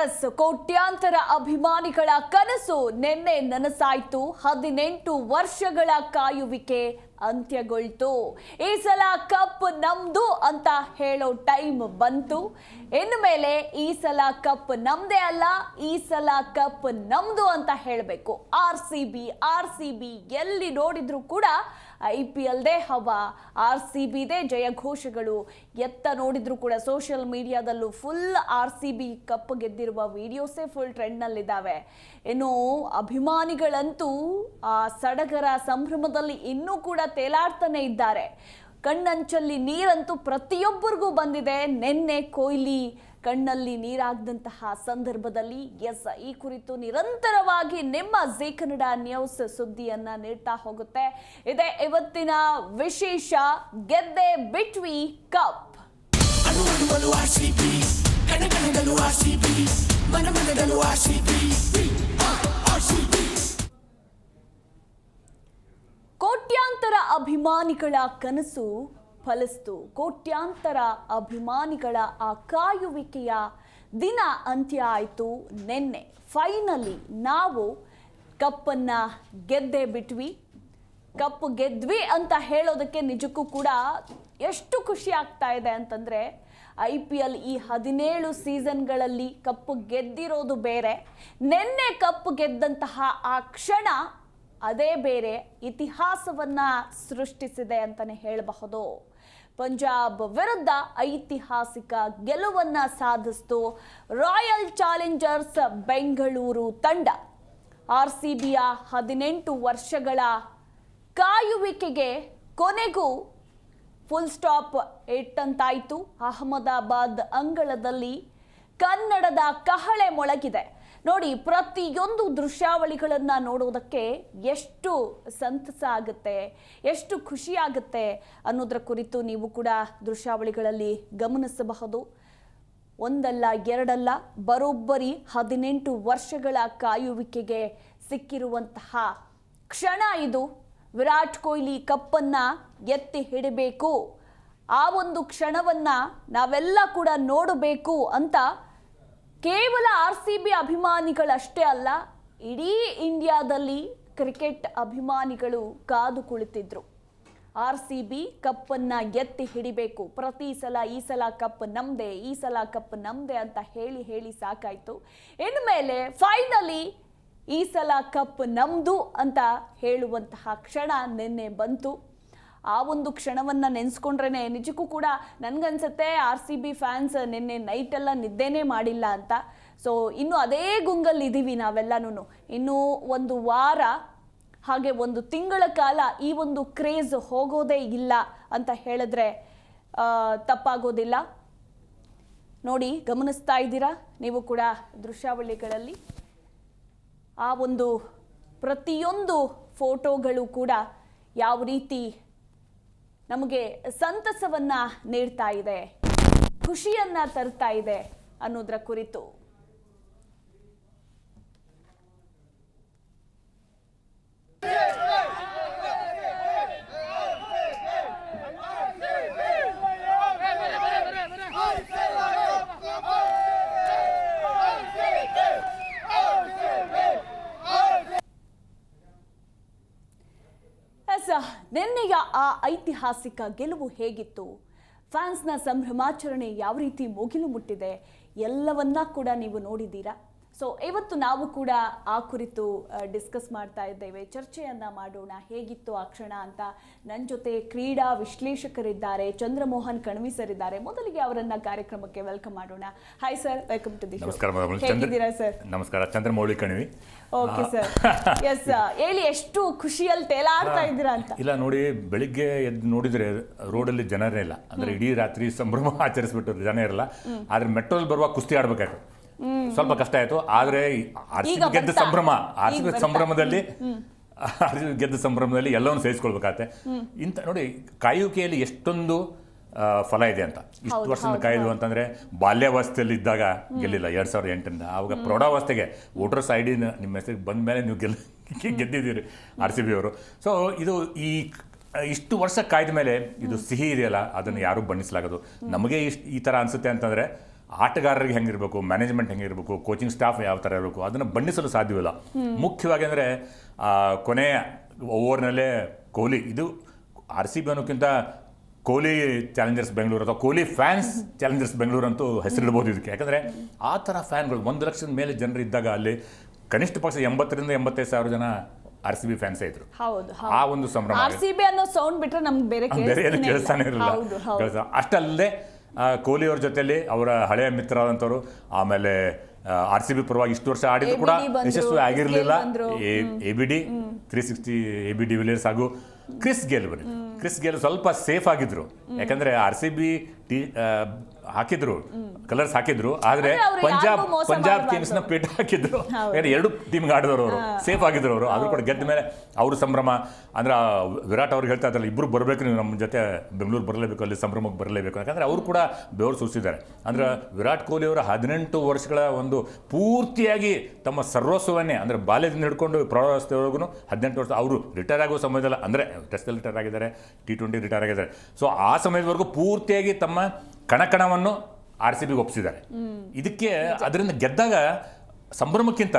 S, ಕೋಟ್ಯಾಂತರ ಅಭಿಮಾನಿಗಳ ಕನಸು ನಿನ್ನೆ ನನಸಾಯ್ತು. 18 ವರ್ಷಗಳ ಕಾಯುವಿಕೆ ಅಂತ್ಯಗೊಳ್ತು. ಈ ಸಲ ಕಪ್ ನಮ್ದು ಅಂತ ಹೇಳೋ ಟೈಮ್ ಬಂತು. ಇನ್ಮೇಲೆ ಈ ಸಲ ಕಪ್ ನಮ್ದೇ ಅಲ್ಲ, ಈ ಸಲ ಕಪ್ ನಮ್ದು ಅಂತ ಹೇಳಬೇಕು. ಆರ್ ಸಿ ಬಿ ಎಲ್ಲಿ ನೋಡಿದ್ರು ಕೂಡ IPL ದೇ ಹವಾ, RCB ದೇ ಜಯಘೋಷಗಳು. ಎತ್ತ ನೋಡಿದ್ರು ಕೂಡ ಸೋಷಿಯಲ್ ಮೀಡಿಯಾದಲ್ಲೂ ಫುಲ್ RCB ಕಪ್ ಗೆದ್ದಿರುವ ವಿಡಿಯೋಸೇ ಫುಲ್ ಟ್ರೆಂಡ್ನಲ್ಲಿದ್ದಾವೆ. ಇನ್ನು ಅಭಿಮಾನಿಗಳಂತೂ ಆ ಸಡಗರ ಸಂಭ್ರಮದಲ್ಲಿ ಇನ್ನೂ ಕೂಡ ತೇಲಾಡ್ತಾನೆ ಇದ್ದಾರೆ. ಕಣ್ಣಂಚಲ್ಲಿ ನೀರಂತೂ ಪ್ರತಿಯೊಬ್ಬರಿಗೂ ಬಂದಿದೆ. ನಿನ್ನೆ ಕೊಹ್ಲಿ ಕಣ್ಣಲ್ಲಿ ನೀರಾಗದಂತಹ ಸಂದರ್ಭದಲ್ಲಿ ಎಸ್, ಈ ಕುರಿತು ನಿರಂತರವಾಗಿ ನಿಮ್ಮ ಜೀ ಕನ್ನಡ ನ್ಯೂಸ್ ಸುದ್ದಿಯನ್ನ ನೀಡ್ತಾ ಹೋಗುತ್ತೆ. ಇದೇ ಇವತ್ತಿನ ವಿಶೇಷ, ಗೆದ್ದೆ ಬಿಟ್ವಿ ಕಪ್. ಕೋಟ್ಯಾಂತರ ಅಭಿಮಾನಿಗಳ ಕನಸು ಫಲಿಸ್ತು. ಕೋಟ್ಯಾಂತರ ಅಭಿಮಾನಿಗಳ ಆ ಕಾಯುವಿಕೆಯ ದಿನ ಅಂತ್ಯ ಆಯಿತು ನಿನ್ನೆ. ಫೈನಲಿ ನಾವು ಕಪ್ಪನ್ನ ಗೆದ್ದೇ ಬಿಟ್ವಿ. ಕಪ್ ಗೆದ್ವಿ ಅಂತ ಹೇಳೋದಕ್ಕೆ ನಿಜಕ್ಕೂ ಕೂಡ ಎಷ್ಟು ಖುಷಿ ಆಗ್ತಾ ಇದೆ ಅಂತಂದರೆ, IPL ಈ 17 ಸೀಸನ್ಗಳಲ್ಲಿ ಕಪ್ ಗೆದ್ದಿರೋದು ಬೇರೆ, ನಿನ್ನೆ ಕಪ್ ಗೆದ್ದಂತಹ ಆ ಕ್ಷಣ ಅದೇ ಬೇರೆ, ಇತಿಹಾಸವನ್ನ ಸೃಷ್ಟಿಸಿದೆ ಅಂತಾನೆ ಹೇಳಬಹುದು. ಪಂಜಾಬ್ ವಿರುದ್ಧ ಐತಿಹಾಸಿಕ ಗೆಲುವನ್ನ ಸಾಧಿಸಿತು ರಾಯಲ್ ಚಾಲೆಂಜರ್ಸ್ ಬೆಂಗಳೂರು ತಂಡ. RCBಯ 18 ವರ್ಷಗಳ ಕಾಯುವಿಕೆಗೆ ಕೊನೆಗೂ ಫುಲ್ ಸ್ಟಾಪ್ ಇಟ್ಟಂತಾಯಿತು. ಅಹಮದಾಬಾದ್ ಅಂಗಳದಲ್ಲಿ ಕನ್ನಡದ ಕಹಳೆ ಮೊಳಗಿದೆ. ನೋಡಿ, ಪ್ರತಿಯೊಂದು ದೃಶ್ಯಾವಳಿಗಳನ್ನು ನೋಡೋದಕ್ಕೆ ಎಷ್ಟು ಸಂತಸ ಆಗುತ್ತೆ, ಎಷ್ಟು ಖುಷಿ ಆಗುತ್ತೆ ಅನ್ನೋದರ ಕುರಿತು ನೀವು ಕೂಡ ದೃಶ್ಯಾವಳಿಗಳಲ್ಲಿ ಗಮನಿಸಬಹುದು. ಒಂದಲ್ಲ ಎರಡಲ್ಲ, ಬರೋಬ್ಬರಿ 18 ವರ್ಷಗಳ ಕಾಯುವಿಕೆಗೆ ಸಿಕ್ಕಿರುವಂತಹ ಕ್ಷಣ ಇದು. ವಿರಾಟ್ ಕೊಹ್ಲಿ ಕಪ್ಪನ್ನ ಎತ್ತಿ ಹಿಡಿಬೇಕು, ಆ ಒಂದು ಕ್ಷಣವನ್ನ ನಾವೆಲ್ಲ ಕೂಡ ನೋಡಬೇಕು ಅಂತ ಕೇವಲ RCB ಅಭಿಮಾನಿಗಳಷ್ಟೇ ಅಲ್ಲ, ಇಡೀ ಇಂಡಿಯಾದಲ್ಲಿ ಕ್ರಿಕೆಟ್ ಅಭಿಮಾನಿಗಳು ಕಾದು ಕುಳಿತಿದ್ರು. RCB ಕಪ್ಪನ್ನ ಎತ್ತಿ ಹಿಡಿಬೇಕು, ಪ್ರತಿ ಸಲ ಈ ಸಲ ಕಪ್ ನಮ್ದೆ, ಈ ಸಲ ಕಪ್ ನಮ್ದೆ ಅಂತ ಹೇಳಿ ಹೇಳಿ ಸಾಕಾಯ್ತು. ಇನ್ಮೇಲೆ ಫೈನಲಿ ಈ ಸಲ ಕಪ್ ನಮ್ದು ಅಂತ ಹೇಳುವಂತಹ ಕ್ಷಣ ನಿನ್ನೆ ಬಂತು. ಆ ಒಂದು ಕ್ಷಣವನ್ನ ನೆನೆಸ್ಕೊಂಡ್ರೇನೆ ನಿಜಕ್ಕೂ ಕೂಡ ನನ್ಗನ್ಸುತ್ತೆ RCB ಫ್ಯಾನ್ಸ್ ನಿನ್ನೆ ನೈಟೆಲ್ಲ ನಿದ್ದೆನೇ ಮಾಡಿಲ್ಲ ಅಂತ. ಸೊ ಇನ್ನು ಅದೇ ಗುಂಗಲ್ಲಿ ಇದ್ದೀವಿ ನಾವೆಲ್ಲನೂ. ಇನ್ನೂ ಒಂದು ವಾರ, ಹಾಗೆ ಒಂದು ತಿಂಗಳ ಕಾಲ ಈ ಒಂದು ಕ್ರೇಜ್ ಹೋಗೋದೇ ಇಲ್ಲ ಅಂತ ಹೇಳಿದ್ರೆ ತಪ್ಪಾಗೋದಿಲ್ಲ. ನೋಡಿ, ಗಮನಿಸ್ತಾ ಇದ್ದೀರಾ ನೀವು ಕೂಡ ದೃಶ್ಯಾವಳಿಗಳಲ್ಲಿ. ಆ ಒಂದು ಪ್ರತಿಯೊಂದು ಫೋಟೋಗಳು ಕೂಡ ಯಾವ ರೀತಿ ನಮಗೆ ಸಂತಸವನ್ನ ನೀಡ್ತಾ ಇದೆ, ಖುಷಿಯನ್ನ ತರ್ತಾ ಇದೆ ಅನ್ನೋದರ ಕುರಿತು. ನಿನ್ನೆಯ ಆ ಐತಿಹಾಸಿಕ ಗೆಲುವು ಹೇಗಿತ್ತು, ಫ್ಯಾನ್ಸ್ನ ಸಂಭ್ರಮಾಚರಣೆ ಯಾವ ರೀತಿ ಮುಗಿಲು ಮುಟ್ಟಿದೆ, ಎಲ್ಲವನ್ನ ಕೂಡ ನೀವು ನೋಡಿದ್ದೀರಾ. ಸೊ ಇವತ್ತು ನಾವು ಕೂಡ ಆ ಕುರಿತು ಡಿಸ್ಕಸ್ ಮಾಡ್ತಾ ಇದ್ದೇವೆ, ಚರ್ಚೆಯನ್ನ ಮಾಡೋಣ, ಹೇಗಿತ್ತು ಆ ಕ್ಷಣ ಅಂತ. ನನ್ನ ಜೊತೆ ಕ್ರೀಡಾ ವಿಶ್ಲೇಷಕರಿದ್ದಾರೆ, ಚಂದ್ರಮೋಹನ್ ಕಣ್ವಿ ಸರ್ ಇದ್ದಾರೆ. ಮೊದಲಿಗೆ ಅವರನ್ನ ಕಾರ್ಯಕ್ರಮಕ್ಕೆ ವೆಲ್ಕಮ್ ಮಾಡೋಣ. Hi sir, welcome to the show. ಹೇಗಿದ್ದೀರಾ ಸರ್? ನಮಸ್ಕಾರ, Chandramouli Kanvi. Okay sir, yes, ಹೇಳಿ, ಎಷ್ಟು ಖುಷಿಯಲ್ಲಿ ತೇಲಾಡ್ತಾ ಇದ್ದೀರಾ ಅಂತ. ಇಲ್ಲ ನೋಡಿ, ಬೆಳಿಗ್ಗೆ ಎದ್ದು ನೋಡಿದ್ರೆ ರೋಡಲ್ಲಿ ಜನರೇ ಇಲ್ಲ, ಅಂದ್ರೆ ಇಡೀ ರಾತ್ರಿ ಸಂಭ್ರಮ ಆಚರಿಸ್ಬಿಟ್ಟು ಜನ ಇರಲ್ಲ. ಆದ್ರೆ ಮೆಟ್ರೋಲ್ ಬರುವಾಗ ಕುಸ್ತಿ ಆಡ್ಬೇಕಾಯ್ತು, ಸ್ವಲ್ಪ ಕಷ್ಟ ಆಯ್ತು. ಆದ್ರೆ RCB ಗೆದ್ದ ಸಂಭ್ರಮದಲ್ಲಿ ಎಲ್ಲವನ್ನು ಸಹಿಸ್ಕೊಳ್ಬೇಕಾಗತ್ತೆ. ಇಂಥ ನೋಡಿ, ಕಾಯುವಿಕೆಯಲ್ಲಿ ಎಷ್ಟೊಂದು ಫಲ ಇದೆ ಅಂತ. ಇಷ್ಟು ವರ್ಷದಿಂದ ಕಾಯ್ದು ಅಂತಂದ್ರೆ, ಬಾಲ್ಯಾವಸ್ಥೆಯಲ್ಲಿ ಇದ್ದಾಗ ಗೆಲ್ಲಿಲ್ಲ 2008 ಆವಾಗ ಪ್ರೌಢಾವಸ್ಥೆಗೆ ವೋಟರ್ಸ್ ID ನಿಮ್ಮ ಹೆಸರಿಗೆ ಬಂದ ಮೇಲೆ ನೀವು ಗೆದ್ದಿದ್ದೀರಿ RCB ಅವರು. ಸೊ ಇದು ಇಷ್ಟು ವರ್ಷ ಕಾಯ್ದ ಮೇಲೆ ಇದು ಸಿಹಿ ಇದೆಯಲ್ಲ, ಅದನ್ನು ಯಾರೂ ಬಣ್ಣಿಸಲಾಗದು. ನಮಗೆ ಈ ಥರ ಅನಿಸುತ್ತೆ ಅಂತಂದರೆ, ಆಟಗಾರರಿಗೆ ಹೆಂಗಿರಬೇಕು, ಮ್ಯಾನೇಜ್ಮೆಂಟ್ ಹೆಂಗಿರಬೇಕು, ಕೋಚಿಂಗ್ ಸ್ಟಾಫ್ ಯಾವ ಥರ ಇರಬೇಕು ಅದನ್ನು ಬಣ್ಣಿಸಲು ಸಾಧ್ಯವಿಲ್ಲ. ಮುಖ್ಯವಾಗಿ ಅಂದರೆ ಕೊನೆಯ ಓವರ್ನಲ್ಲೇ ಕೊಹ್ಲಿ, ಇದು RCB ಅನ್ನೋಕ್ಕಿಂತ ಕೊಹ್ಲಿ ಚಾಲೆಂಜರ್ಸ್ ಬೆಂಗಳೂರು ಅಥವಾ ಕೊಹ್ಲಿ ಫ್ಯಾನ್ಸ್ ಚಾಲೆಂಜರ್ಸ್ ಬೆಂಗಳೂರು ಅಂತೂ ಹೆಸರಿಡ್ಬೋದು ಇದಕ್ಕೆ. ಯಾಕಂದರೆ ಆ ಥರ ಫ್ಯಾನ್ಗಳು 1 ಲಕ್ಷದ ಮೇಲೆ ಜನರು ಇದ್ದಾಗ ಅಲ್ಲಿ ಕನಿಷ್ಠ ಪಕ್ಷ 80,000 to 85,000 ಜನ RCB ಫ್ಯಾನ್ಸೇ ಇದ್ರು. ಆ ಒಂದು ಸಂಭ್ರಮ, RCB ಅನ್ನೋ ಸೌಂಡ್ ಬಿಟ್ರೆ ನಮ್ಗೆ ಬೇರೆ ಏನು ಕೇಳಿಸ್ತಾನೆ ಇರಲಿಲ್ಲ. ಅಷ್ಟಲ್ಲದೆ ಕೊಹ್ಲಿ ಅವ್ರ ಜೊತೆಲಿ ಅವರ ಹಳೆಯ ಮಿತ್ರರಾದಂಥವ್ರು, ಆಮೇಲೆ RCB ಪರವಾಗಿ ಇಷ್ಟು ವರ್ಷ ಆಡಿದ್ರು ಕೂಡ ಯಶಸ್ವಿ ಆಗಿರಲಿಲ್ಲ ABD 360 AB ಡಿವಿಲಿಯರ್ಸ್ ಹಾಗೂ ಕ್ರಿಸ್ ಗೇಲ್ ಸ್ವಲ್ಪ ಸೇಫ್ ಆಗಿದ್ರು. ಯಾಕಂದ್ರೆ RCB ಹಾಕಿದ್ರು, ಕಲರ್ಸ್ ಹಾಕಿದ್ರು, ಆದ್ರೆ ಪಂಜಾಬ್ ಕಿಂಗ್ಸ್ ನ ಪೇಟ ಹಾಕಿದ್ರು. ಎರಡು ಟೀಮ್ಗೆ ಆಡಿದವರು ಅವರು, ಸೇಫ್ ಆಗಿದ್ರು ಅವರು. ಆದ್ರೂ ಕೂಡ ಗೆದ್ದ ಮೇಲೆ ಅವರು ಸಂಭ್ರಮ. ಅಂದ್ರೆ ವಿರಾಟ್ ಅವ್ರಿಗೆ ಹೇಳ್ತಾ ಇದ್ರಲ್ಲ, ಇಬ್ರು ಬರಬೇಕು, ನೀವು ನಮ್ಮ ಜೊತೆ ಬೆಂಗಳೂರು ಬರಲೇಬೇಕು, ಅಲ್ಲಿ ಸಂಭ್ರಮಕ್ಕೆ ಬರಲೇಬೇಕು. ಯಾಕಂದ್ರೆ ಅವರು ಕೂಡ ಬೆವರು ಸೂಸಿದ್ದಾರೆ. ಅಂದ್ರೆ ವಿರಾಟ್ ಕೊಹ್ಲಿ ಅವರ 18 ವರ್ಷಗಳ ಒಂದು ಪೂರ್ತಿಯಾಗಿ ತಮ್ಮ ಸರ್ವಸ್ವವನ್ನೇ, ಅಂದ್ರೆ ಬಾಲ್ಯದಿಂದ ಹಿಡ್ಕೊಂಡು ಪ್ರೌಢಾವಸ್ಥೆವರೆಗೂ 18 ವರ್ಷ ಅವರು ರಿಟೈರ್ ಆಗೋ ಸಮಯದಲ್ಲ, ಅಂದ್ರೆ ಟೆಸ್ಟಲ್ಲಿ ರಿಟೈರ್ ಆಗಿದ್ದಾರೆ, T20 ರಿಟೈರ್ ಆಗಿದ್ದಾರೆ. ಸೊ ಆ ಸಮಯದವರೆಗೂ ಪೂರ್ತಿಯಾಗಿ ತಮ್ಮ ಕಣಕಣವನ್ನು RCBಗೆ ಒಪ್ಪಿಸಿದ್ದಾರೆ. ಇದಕ್ಕೆ ಅದರಿಂದ ಗೆದ್ದಾಗ ಸಂಭ್ರಮಕ್ಕಿಂತ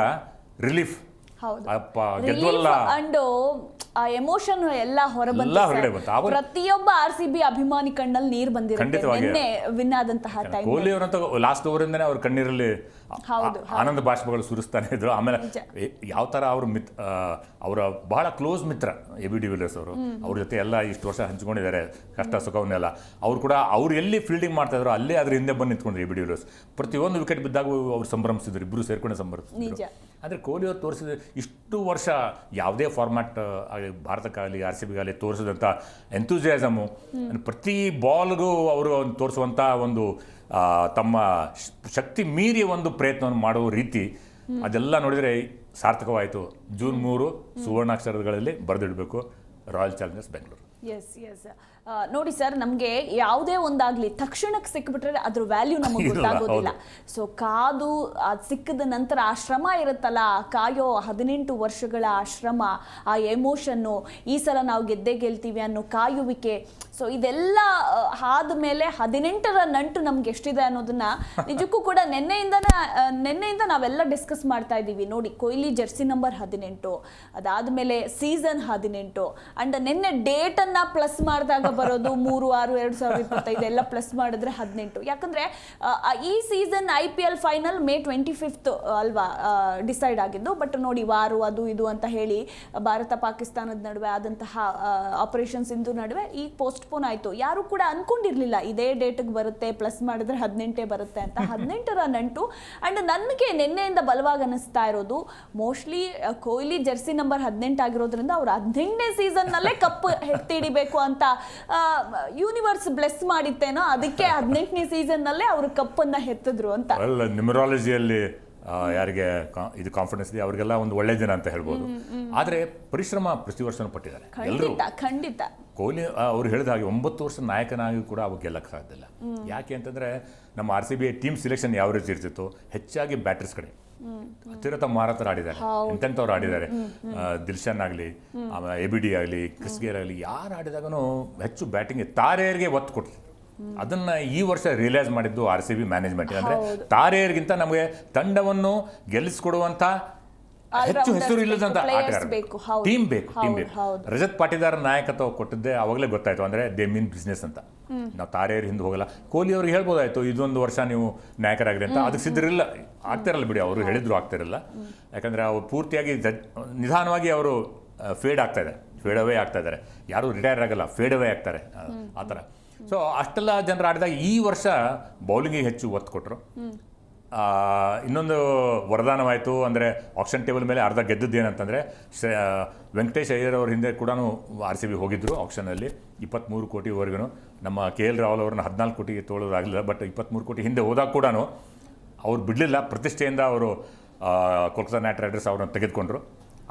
ರಿಲೀಫ್, ಗೆದ್ವಲ್ಲ ಅಂಡ್ ಆ ಎಮೋಷನ್ ಎಲ್ಲ ಹೊರಬಂತು. ಪ್ರತಿಯೊಬ್ಬ RCB ಅಭಿಮಾನಿ ಕಣ್ಣಲ್ಲಿ ನೀರು ಬಂದಿರುತ್ತೆ ನಿನ್ನೆ ವಿನ್ ಆದಂತಹ ಟೈಮ್. ಕೊಹ್ಲಿ ಅವರಂತ ಲಾಸ್ಟ್ ಓವರಿಂದನೇ ಅವ್ರ ಕಣ್ಣೀರಲ್ಲಿ ಆನಂದ ಬಾಷ್ಪಗಳು ಸುರಿಸ್ತಾನೆ ಇದ್ರು. ಆಮೇಲೆ ಯಾವ ತರ ಅವರ ಬಹಳ ಕ್ಲೋಸ್ ಮಿತ್ರ AB ಡಿವಿಲಿಯರ್ಸ್ ಅವರು, ಅವ್ರ ಜೊತೆ ಎಲ್ಲ ಇಷ್ಟು ವರ್ಷ ಹಂಚ್ಕೊಂಡಿದ್ದಾರೆ ಕಷ್ಟ ಸುಖವನ್ನೆಲ್ಲ. ಅವ್ರು ಕೂಡ ಅವ್ರು ಎಲ್ಲಿ ಫೀಲ್ಡಿಂಗ್ ಮಾಡ್ತಾ ಇದ್ರು ಅಲ್ಲೇ ಅದ್ರ ಹಿಂದೆ ಬಂದು ನಿಂತ್ಕೊಂಡ್ರು AB ಡಿವಿಲಿಯರ್ಸ್. ಪ್ರತಿಯೊಂದು ವಿಕೆಟ್ ಬಿದ್ದಾಗ ಅವ್ರು ಸಂಭ್ರಮಿಸಿದ್ರು, ಇಬ್ಬರು ಸೇರ್ಕೊಂಡು ಸಂಭ್ರಮಿಸಿದ್ರು. ಅಂದರೆ ಕೊಹ್ಲಿ ಅವ್ರು ತೋರಿಸಿದ ಇಷ್ಟು ವರ್ಷ ಯಾವುದೇ ಫಾರ್ಮ್ಯಾಟ್ ಭಾರತಕ್ಕಾಗಲಿ RCBಗಾಗಲಿ ತೋರಿಸಿದಂಥ ಎಂಥೂಸಿಯಾಸಮು, ಪ್ರತಿ ಬಾಲ್ಗೂ ಅವರು ತೋರಿಸುವಂಥ ಒಂದು ತಮ್ಮ ಶಕ್ತಿ ಮೀರಿಯ ಒಂದು ಪ್ರಯತ್ನವನ್ನು ಮಾಡುವ ರೀತಿ, ಅದೆಲ್ಲ ನೋಡಿದರೆ ಸಾರ್ಥಕವಾಯಿತು. June 3 ಸುವರ್ಣಾಕ್ಷರಗಳಲ್ಲಿ ಬರೆದಿಡಬೇಕು, ರಾಯಲ್ ಚಾಲೆಂಜರ್ಸ್ ಬೆಂಗಳೂರು. ಎಸ್ ನೋಡಿ ಸರ್, ನಮಗೆ ಯಾವುದೇ ಒಂದಾಗ್ಲಿ ತಕ್ಷಣಕ್ಕೆ ಸಿಕ್ಬಿಟ್ರೆ ಅದ್ರ ವ್ಯಾಲ್ಯೂ ನಮಗೆ ಗೊತ್ತಾಗೋದಿಲ್ಲ. ಸೊ ಕಾದು ಅದು ಸಿಕ್ಕಿದ ನಂತರ ಆ ಶ್ರಮ ಇರುತ್ತಲ್ಲ, ಕಾಯೋ 18 ವರ್ಷಗಳ ಆ ಶ್ರಮ, ಆ ಎಮೋಷನ್ನು, ಈ ಸಲ ನಾವು ಗೆಲ್ತೀವಿ ಅನ್ನೋ ಕಾಯುವಿಕೆ, ಸೊ ಇದೆಲ್ಲ ಆದಮೇಲೆ 18ರ ನಂಟು ನಮ್ಗೆ ಎಷ್ಟಿದೆ ಅನ್ನೋದನ್ನ ನಿಜಕ್ಕೂ ಕೂಡ ನಿನ್ನೆಯಿಂದ ನಾವೆಲ್ಲ ಡಿಸ್ಕಸ್ ಮಾಡ್ತಾ ಇದ್ದೀವಿ. ನೋಡಿ, ಕೊಹ್ಲಿ ಜೆರ್ಸಿ ನಂಬರ್ 18, ಅದಾದಮೇಲೆ ಸೀಸನ್ 18, ಅಂಡ್ ನಿನ್ನೆ ಡೇಟನ್ನು ಪ್ಲಸ್ ಮಾಡಿದಾಗ ಬರೋದು 3/6/2025 ಎಲ್ಲ ಪ್ಲಸ್ ಮಾಡಿದ್ರೆ 18. ಯಾಕಂದ್ರೆ ಈ season IPL final May 25th ಅಲ್ವಾ ಡಿಸೈಡ್ ಆಗಿದ್ದು. ಬಟ್ ನೋಡಿ, ವಾರು ಅದು ಇದು ಅಂತ ಹೇಳಿ ಭಾರತ ಪಾಕಿಸ್ತಾನದ ನಡುವೆ ಆದಂತಹ ಆಪರೇಷನ್ ಸಿಂಧು ನಡುವೆ ಈಗ ಪೋಸ್ಟ್ಪೋನ್ ಆಯಿತು. ಯಾರು ಕೂಡ ಅನ್ಕೊಂಡಿರ್ಲಿಲ್ಲ ಇದೇ ಡೇಟ್ಗೆ ಬರುತ್ತೆ, ಪ್ಲಸ್ ಮಾಡಿದ್ರೆ 18 ಬರುತ್ತೆ ಅಂತ. 18ರ ನಂಟು. ಅಂಡ್ ನನಗೆ ನಿನ್ನೆಯಿಂದ ಬಲವಾಗಿ ಅನಿಸ್ತಾ ಇರೋದು, ಮೋಸ್ಟ್ಲಿ ಕೊಹ್ಲಿ ಜೆರ್ಸಿ ನಂಬರ್ 18 ಆಗಿರೋದ್ರಿಂದ ಅವ್ರು 18ನೇ ಸೀಸನ್ನಲ್ಲೇ ಕಪ್ ಎತ್ತಿಡಿಬೇಕು ಅಂತ ಯೂನಿವರ್ಸ್ ಬ್ಲೆಸ್ ಮಾಡಿತ್ತೇನೋ, ಅದಕ್ಕೆ 18ನೇ ಸೀಸನ್ನಲ್ಲೇ ಅವರು ಕಪ್ಪನ್ನು ಎತ್ತಿದ್ರು ಅಂತ. ನ್ಯೂಮರಾಲಜಿಯಲ್ಲಿ ಯಾರಿಗೆ ಇದು ಕಾನ್ಫಿಡೆನ್ಸ್ ಇದೆ ಅವರಿಗೆಲ್ಲ ಒಂದು ಒಳ್ಳೆ ದಿನ ಅಂತ ಹೇಳ್ಬೋದು. ಆದರೆ ಪರಿಶ್ರಮ ಪ್ರತಿ ವರ್ಷನೂ ಪಟ್ಟಿದ್ದಾರೆ ಎಲ್ಲರೂ. ಖಂಡಿತ ಕೊಹ್ಲಿ ಅವ್ರು ಹೇಳಿದ ಹಾಗೆ 9 ವರ್ಷ ನಾಯಕನಾಗಿ ಕೂಡ ಅವಾಗ ಗೆಲ್ಲಕ್ಕೆ ಸಾಧ್ಯವಿಲ್ಲ. ಯಾಕೆ ಅಂತಂದರೆ ನಮ್ಮ RCB ಟೀಮ್ ಸಿಲೆಕ್ಷನ್ ಯಾವ ರೀತಿ ಇರ್ತಿತ್ತು, ಹೆಚ್ಚಾಗಿ ಬ್ಯಾಟರ್ಸ್ ಕಡೆ ಅತಿರಥ ಮಾರಾಟರು ಆಡಿದ್ದಾರೆ, ಎಂತೆಂಥವ್ರು ಆಡಿದ್ದಾರೆ. ದಿಲ್ಶನ್ ಆಗಲಿ, ಆಮೇಲೆ ABD ಆಗಲಿ, ಕ್ರಿಸ್ ಗೇಲ್ ಆಗಲಿ, ಯಾರು ಆಡಿದಾಗೂ ಹೆಚ್ಚು ಬ್ಯಾಟಿಂಗ್ ತಾರೆಯರಿಗೆ ಒತ್ತು ಕೊಟ್ಟರು. ಅದನ್ನ ಈ ವರ್ಷ ರಿಯಲೈಸ್ ಮಾಡಿದ್ದು RCB ಮ್ಯಾನೇಜ್ಮೆಂಟ್. ಅಂದರೆ ತಾರೆಯರಿಗಿಂತ ನಮಗೆ ತಂಡವನ್ನು ಗೆಲ್ಲಿಸ್ಕೊಡುವಂಥ ಹೆಚ್ಚು ಹೆಸರು ಇಲ್ಲದಂತ ಆಟಗಾರ ಟೀಮ್ ಬೇಕು. ರಜತ್ ಪಾಟಿದಾರ್ ನಾಯಕತ್ವ ಕೊಟ್ಟಿದ್ದೆ ಅವಾಗಲೇ ಗೊತ್ತಾಯ್ತು. ಅಂದರೆ ದೇ ಮೀನ್ ಬಿಸ್ನೆಸ್ ಅಂತ. ನಾವು ತಾರೆಯರು ಹಿಂದೆ ಹೋಗಲ್ಲ. ಕೊಹ್ಲಿ ಅವ್ರಿಗೆ ಹೇಳ್ಬೋದಾಯ್ತು, ಇದೊಂದು ವರ್ಷ ನೀವು ನಾಯಕರಾಗ್ರಿ ಅಂತ. ಅದಕ್ಕೆ ಸಿದ್ಧರಿಲ್ಲ, ಆಗ್ತಿರಲ್ಲ ಬಿಡಿ, ಅವರು ಹೇಳಿದ್ರು ಆಗ್ತಿರಲ್ಲ. ಯಾಕಂದರೆ ಅವ್ರು ಪೂರ್ತಿಯಾಗಿ ನಿಧಾನವಾಗಿ ಅವರು ಫೇಡ್ ಅವೇ ಆಗ್ತಾ ಇದ್ದಾರೆ. ಯಾರು ರಿಟೈರ್ ಆಗಲ್ಲ, ಫೇಡ್ ಅವೇ ಆಗ್ತಾರೆ ಆ ಥರ. ಸೊ ಅಷ್ಟೆಲ್ಲ ಜನರು ಆಡಿದಾಗ ಈ ವರ್ಷ ಬೌಲಿಂಗಿಗೆ ಹೆಚ್ಚು ಒತ್ತು ಕೊಟ್ಟರು. ಇನ್ನೊಂದು ವರದಾನವಾಯಿತು. ಅಂದರೆ ಆಕ್ಷನ್ ಟೇಬಲ್ ಮೇಲೆ ಅರ್ಧ ಗೆದ್ದದ್ದು ಏನಂತಂದರೆ, ವೆಂಕಟೇಶ್ ಅಯ್ಯರ್ ಅವ್ರ ಹಿಂದೆ ಕೂಡ RCB ಹೋಗಿದ್ದರು ಆಕ್ಷನಲ್ಲಿ 23 ಕೋಟಿವರೆಗೂ. ನಮ್ಮ KL ರಾಹುಲ್ ಅವ್ರನ್ನ 14 ಕೋಟಿಗೆ ತೊಗೊಳೋದಾಗಲಿಲ್ಲ. ಬಟ್ 23 ಕೋಟಿ ಹಿಂದೆ ಹೋದಾಗ ಕೂಡ ಅವ್ರು ಬಿಡಲಿಲ್ಲ, ಪ್ರತಿಷ್ಠೆಯಿಂದ ಅವರು ಕೋಲ್ಕತ್ತಾ ನೈಟ್ ರೈಡರ್ಸ್ ಅವ್ರನ್ನ ತೆಗೆದುಕೊಂಡ್ರು.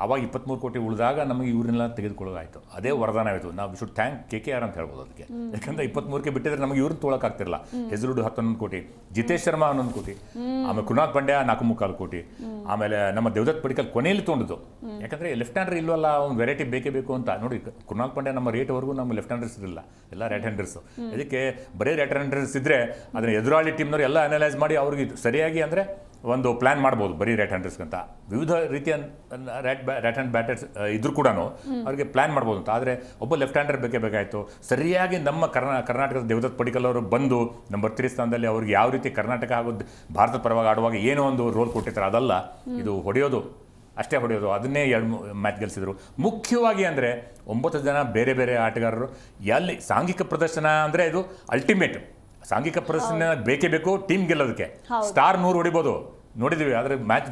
ಆವಾಗ 23 ಕೋಟಿ ಉಳಿದಾಗ ನಮಗೆ ಇವ್ರನ್ನೆಲ್ಲ ತೆಗೆದುಕೊಳ್ಳೋದಾಯಿತು. ಅದೇ ವರದಾನವಾಯಿತು. ನಾವು ಶುಡ್ ಥ್ಯಾಂಕ್ KKR ಅಂತ ಹೇಳ್ಬೋದು ಅದಕ್ಕೆ. ಯಾಕಂದರೆ 23ಕ್ಕೆ ಬಿಟ್ಟಿದ್ರೆ ನಮಗೆ ಇವ್ರನ್ನ ತೊಗೊಳಕ್ಕಾಗ್ತಿರಲ್ಲ. ಹೆಸರುಡು 11 ಕೋಟಿ, ಜಿತೇಶ್ ಶರ್ಮಾ 11 ಕೋಟಿ, ಆಮೇಲೆ ಕೃಣಾಲ್ ಪಾಂಡ್ಯ 4.25 ಕೋಟಿ, ಆಮೇಲೆ ನಮ್ಮ ದೇವದತ್ ಪಡಿಕಲ್ ಕೊನೆಯಲ್ಲಿ ತೊಗೊಂಡಿದ್ದು. ಯಾಕಂದರೆ ಲೆಫ್ಟ್ ಹ್ಯಾಂಡರ್ ಇಲ್ವಲ್ಲ, ಒಂದು ವೆರೈಟಿ ಬೇಕೇ ಬೇಕು ಅಂತ ನೋಡಿ. ಕೃಣಾಲ್ ಪಾಂಡ್ಯ ನಮ್ಮ ರೇಟ್ವರೆಗೂ ನಮ್ಮ ಲೆಫ್ಟ್ ಹ್ಯಾಂಡರ್ಸ್ ಇರಲಿಲ್ಲ, ಎಲ್ಲ ರೈಟ್ ಹ್ಯಾಂಡರ್ಸು. ಅದಕ್ಕೆ ಬರೀ ರೈಟ್ ಹ್ಯಾಂಡರ್ಸ್ ಇದ್ದರೆ ಅದನ್ನು ಎದುರಾಳಿ ಟೀಮ್ನವ್ರು ಎಲ್ಲ ಅನಲೈಸ್ ಮಾಡಿ ಅವ್ರಿಗೆ ಸರಿಯಾಗಿ ಅಂದರೆ ಒಂದು ಪ್ಲ್ಯಾನ್ ಮಾಡ್ಬೋದು ಬರೀ ರೈಟ್ ಹ್ಯಾಂಡರ್ಸ್ಗಂತ. ವಿವಿಧ ರೀತಿಯ ರೈಟ್ ಹ್ಯಾಂಡ್ ಬ್ಯಾಟರ್ಸ್ ಇದ್ರೂ ಕೂಡ ಅವ್ರಿಗೆ ಪ್ಲ್ಯಾನ್ ಮಾಡ್ಬೋದು ಅಂತ. ಆದರೆ ಒಬ್ಬ ಲೆಫ್ಟ್ ಹ್ಯಾಂಡರ್ ಬೇಕೇ ಬೇಕಾಯಿತು. ಸರಿಯಾಗಿ ನಮ್ಮ ಕರ್ನಾಟಕದ ದೇವದತ್ ಪಡಿಕಲ್ ಅವರು ಬಂದು ನಂಬರ್ 3 ಸ್ಥಾನದಲ್ಲಿ ಅವ್ರಿಗೆ ಯಾವ ರೀತಿ ಕರ್ನಾಟಕ ಹಾಗೂ ಭಾರತದ ಪರವಾಗಿ ಆಡುವಾಗ ಏನೋ ಒಂದು ರೋಲ್ ಕೊಟ್ಟಿರ್ತಾರೆ, ಅದಲ್ಲ ಇದು ಹೊಡೆಯೋದು ಅಷ್ಟೇ ಹೊಡೆಯೋದು. ಅದನ್ನೇ 2 ಮ್ಯಾಚ್ ಗೆಲ್ಲಿಸಿದ್ರು. ಮುಖ್ಯವಾಗಿ ಅಂದರೆ 9 ಜನ ಬೇರೆ ಬೇರೆ ಆಟಗಾರರು. ಎಲ್ಲಿ ಸಾಂಘಿಕ ಪ್ರದರ್ಶನ ಅಂದರೆ ಇದು ಅಲ್ಟಿಮೇಟ್. ಸಾಂಘಿಕ ಪ್ರದರ್ಶನ ಬೇಕೇ ಬೇಕು ಟೀಮ್ ಗೆಲ್ಲೋದಕ್ಕೆ. ಸ್ಟಾರ್ 100 ಹೊಡಿಬೋದು, ನೋಡಿದ್ದೀವಿ, ಆದರೆ ಮ್ಯಾಚ್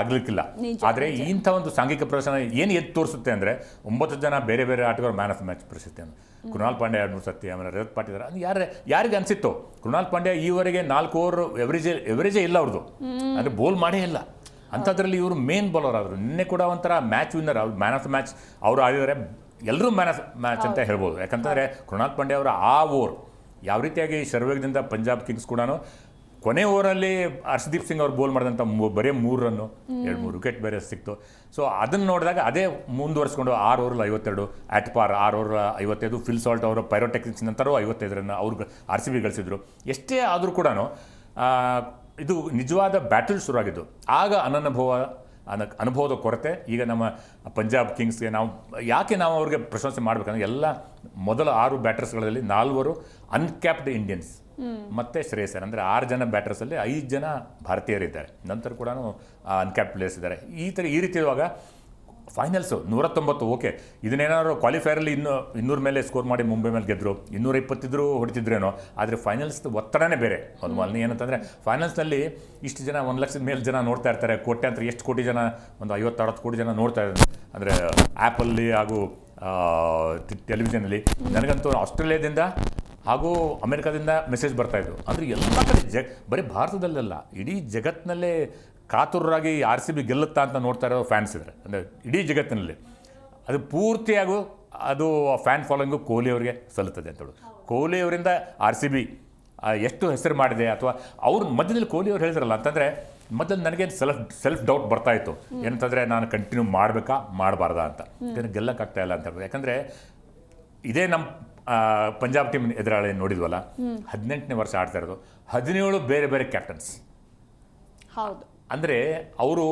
ಆಗ್ಲಿಕ್ಕಿಲ್ಲ. ಆದರೆ ಇಂಥ ಒಂದು ಸಾಂಘಿಕ ಪ್ರದರ್ಶನ ಏನು ಎದ್ದು ತೋರಿಸುತ್ತೆ ಅಂದರೆ 9 ಜನ ಬೇರೆ ಬೇರೆ ಆಟಗಾರರು ಮ್ಯಾನ್ ಆಫ್ ದ ಮ್ಯಾಚ್ ಪ್ರಶಸ್ತಿಯನ್ನು. ಕೃಣಾಲ್ ಪಾಂಡ್ಯ 2-3 ಸತಿ, ಆಮೇಲೆ ರಜತ್ ಪಾಟೀದಾರ್. ಅದು ಯಾರಿಗೆ ಅನಿಸಿತ್ತು? ಕೃಣಾಲ್ ಪಾಂಡ್ಯ ಈವರೆಗೆ 4 ಓವರ್ ಎವರೇಜೇ ಇಲ್ಲ ಅವ್ರದ್ದು, ಅಂದರೆ ಬೋಲ್ ಮಾಡೇ ಇಲ್ಲ. ಅಂಥದ್ರಲ್ಲಿ ಇವರು ಮೇನ್ ಬೌಲರ್ ಆದರು. ನಿನ್ನೆ ಕೂಡ ಒಂಥರ ಮ್ಯಾಚ್ ವಿನ್ನರ್, ಅವ್ರು ಮ್ಯಾನ್ ಆಫ್ ದ ಮ್ಯಾಚ್ ಅವರು ಆಡಿದರೆ ಎಲ್ಲರೂ ಮ್ಯಾನ್ ಆಫ್ ಮ್ಯಾಚ್ ಅಂತ ಹೇಳ್ಬೋದು. ಯಾಕಂತಂದರೆ ಕೃಣಾಲ್ ಪಾಂಡ್ಯ ಅವರ ಆ ಓವರ್ ಯಾವ ರೀತಿಯಾಗಿ ಶರ್ವೇಗದಿಂದ ಪಂಜಾಬ್ ಕಿಂಗ್ಸ್ ಕೂಡ ಕೊನೆ ಓವರಲ್ಲಿ ಹರ್ಷದೀಪ್ ಸಿಂಗ್ ಅವ್ರು ಬೋಲ್ ಮಾಡಿದಂಥ ಬರೀ 3 ರನ್ನು, 2-3 ವಿಕೆಟ್ ಬೇರೆ ಸಿಕ್ತು. ಸೊ ಅದನ್ನು ನೋಡಿದಾಗ ಅದೇ ಮುಂದುವರಿಸ್ಕೊಂಡು 6 ಓವರಲ್ಲಿ 52, ಆಟ್ ಪಾರ್ 6 ಓವರ್ 55. ಫಿಲ್ ಸಾಲ್ಟ್ ಅವರು ಪೈರೋಟೆಕ್ನಿಕ್ಸ್ ನಂತರ 55 ರನ್ ಅವ್ರಿಗೆ RCB ಗಳಿಸಿದ್ರು. ಎಷ್ಟೇ ಆದರೂ ಕೂಡ ಇದು ನಿಜವಾದ ಬ್ಯಾಟಲ್ ಶುರುವಾಗಿದ್ದು. ಆಗ ಅನುಭವದ ಕೊರತೆ. ಈಗ ನಮ್ಮ ಪಂಜಾಬ್ ಕಿಂಗ್ಸ್ಗೆ ನಾವು ಅವ್ರಿಗೆ ಪ್ರಶಂಸೆ ಮಾಡಬೇಕಂದ್ರೆ ಎಲ್ಲ ಮೊದಲ 6 ಬ್ಯಾಟರ್ಸ್ಗಳಲ್ಲಿ 4 ಅನ್ಕ್ಯಾಪ್ಡ್ ಇಂಡಿಯನ್ಸ್ ಮತ್ತು ಶ್ರೇಯಸ್ ಅಯ್ಯರ್. ಅಂದರೆ 6 ಜನ ಬ್ಯಾಟರ್ಸಲ್ಲಿ 5 ಜನ ಭಾರತೀಯರಿದ್ದಾರೆ, ನಂತರ ಕೂಡ ಅನ್ಕ್ಯಾಪ್ಡ್ ಪ್ಲೇಯರ್ಸ್ ಇದ್ದಾರೆ. ಈ ರೀತಿ ಇರುವಾಗ ಫೈನಲ್ಸು 190. ಓಕೆ, ಇದನ್ನೇನಾದ್ರು ಕ್ವಾಲಿಫೈರಲ್ಲಿ 200 ಮೇಲೆ ಸ್ಕೋರ್ ಮಾಡಿ ಮುಂಬೈ ಮೇಲೆ ಗೆದ್ದರು, 220 ಹೊಡಿತಿದ್ರೇನೋ. ಆದರೆ ಫೈನಲ್ಸ್ ಒತ್ತಡನೇ ಬೇರೆ. ಒಂದು ಮೊದಲನೇ ಏನಂತಂದರೆ ಫೈನಲ್ಸ್ನಲ್ಲಿ ಇಷ್ಟು ಜನ 1 ಲಕ್ಷದ ಮೇಲೆ ಜನ ನೋಡ್ತಾ ಇರ್ತಾರೆ. ಕೋಟ್ಯಾಂತರ ಎಷ್ಟು ಕೋಟಿ ಜನ, ಒಂದು 50-60 ಕೋಟಿ ಜನ ನೋಡ್ತಾ ಇದ್ದಾರೆ. ಅಂದರೆ ಆ್ಯಪಲ್ಲಿ ಹಾಗೂ ಟೆಲಿವಿಷನಲ್ಲಿ. ನನಗಂತೂ ಆಸ್ಟ್ರೇಲಿಯಾದಿಂದ ಹಾಗೂ ಅಮೆರಿಕಾದಿಂದ ಮೆಸೇಜ್ ಬರ್ತಾಯಿತ್ತು. ಅಂದರೆ ಎಲ್ಲ ಕಡೆ ಬರೀ ಭಾರತದಲ್ಲೆಲ್ಲ ಇಡೀ ಜಗತ್ತಿನಲ್ಲೇ ಕಾತುರರಾಗಿ RCB ಗೆಲ್ಲುತ್ತಾ ಅಂತ ನೋಡ್ತಾ ಇರೋ ಫ್ಯಾನ್ಸ್ ಇದ್ದಾರೆ. ಅಂದರೆ ಇಡೀ ಜಗತ್ತಿನಲ್ಲಿ ಅದು ಪೂರ್ತಿಯಾಗೂ ಅದು ಫ್ಯಾನ್ ಫಾಲೋಯಿಂಗು ಕೊಹ್ಲಿ ಅವರಿಗೆ ಸಲ್ಲುತ್ತದೆ ಅಂತ ಹೇಳೋದು. ಕೊಹ್ಲಿ ಅವರಿಂದ RCB ಎಷ್ಟು ಹೆಸರು ಮಾಡಿದೆ. ಅಥವಾ ಅವ್ರ ಮಧ್ಯದಲ್ಲಿ ಕೊಹ್ಲಿ ಅವ್ರು ಹೇಳಿದ್ರಲ್ಲ ಅಂತಂದರೆ ಮೊದಲು ನನಗೇನು ಸೆಲ್ಫ್ ಡೌಟ್ ಬರ್ತಾಯಿತ್ತು. ಏನಂತಂದರೆ ನಾನು ಕಂಟಿನ್ಯೂ ಮಾಡಬೇಕಾ ಮಾಡಬಾರ್ದಾ ಅಂತ, ಗೆಲ್ಲಕ್ಕಾಗ್ತಾ ಇಲ್ಲ ಅಂತ ಹೇಳ್ಬೋದು. ಯಾಕಂದರೆ ಇದೇ ನಮ್ಮ ಪಂಜಾಬ್ ಟೀಮ್ ಎದುರಾಳಿ ನೋಡಿದ್ವಲ್ಲ, 18ನೇ ವರ್ಷ ಆಡ್ತಾ ಇರೋದು, 17 ಬೇರೆ ಬೇರೆ ಕ್ಯಾಪ್ಟನ್ಸ್. ಹೌದು. ಅಂದರೆ ಅವರು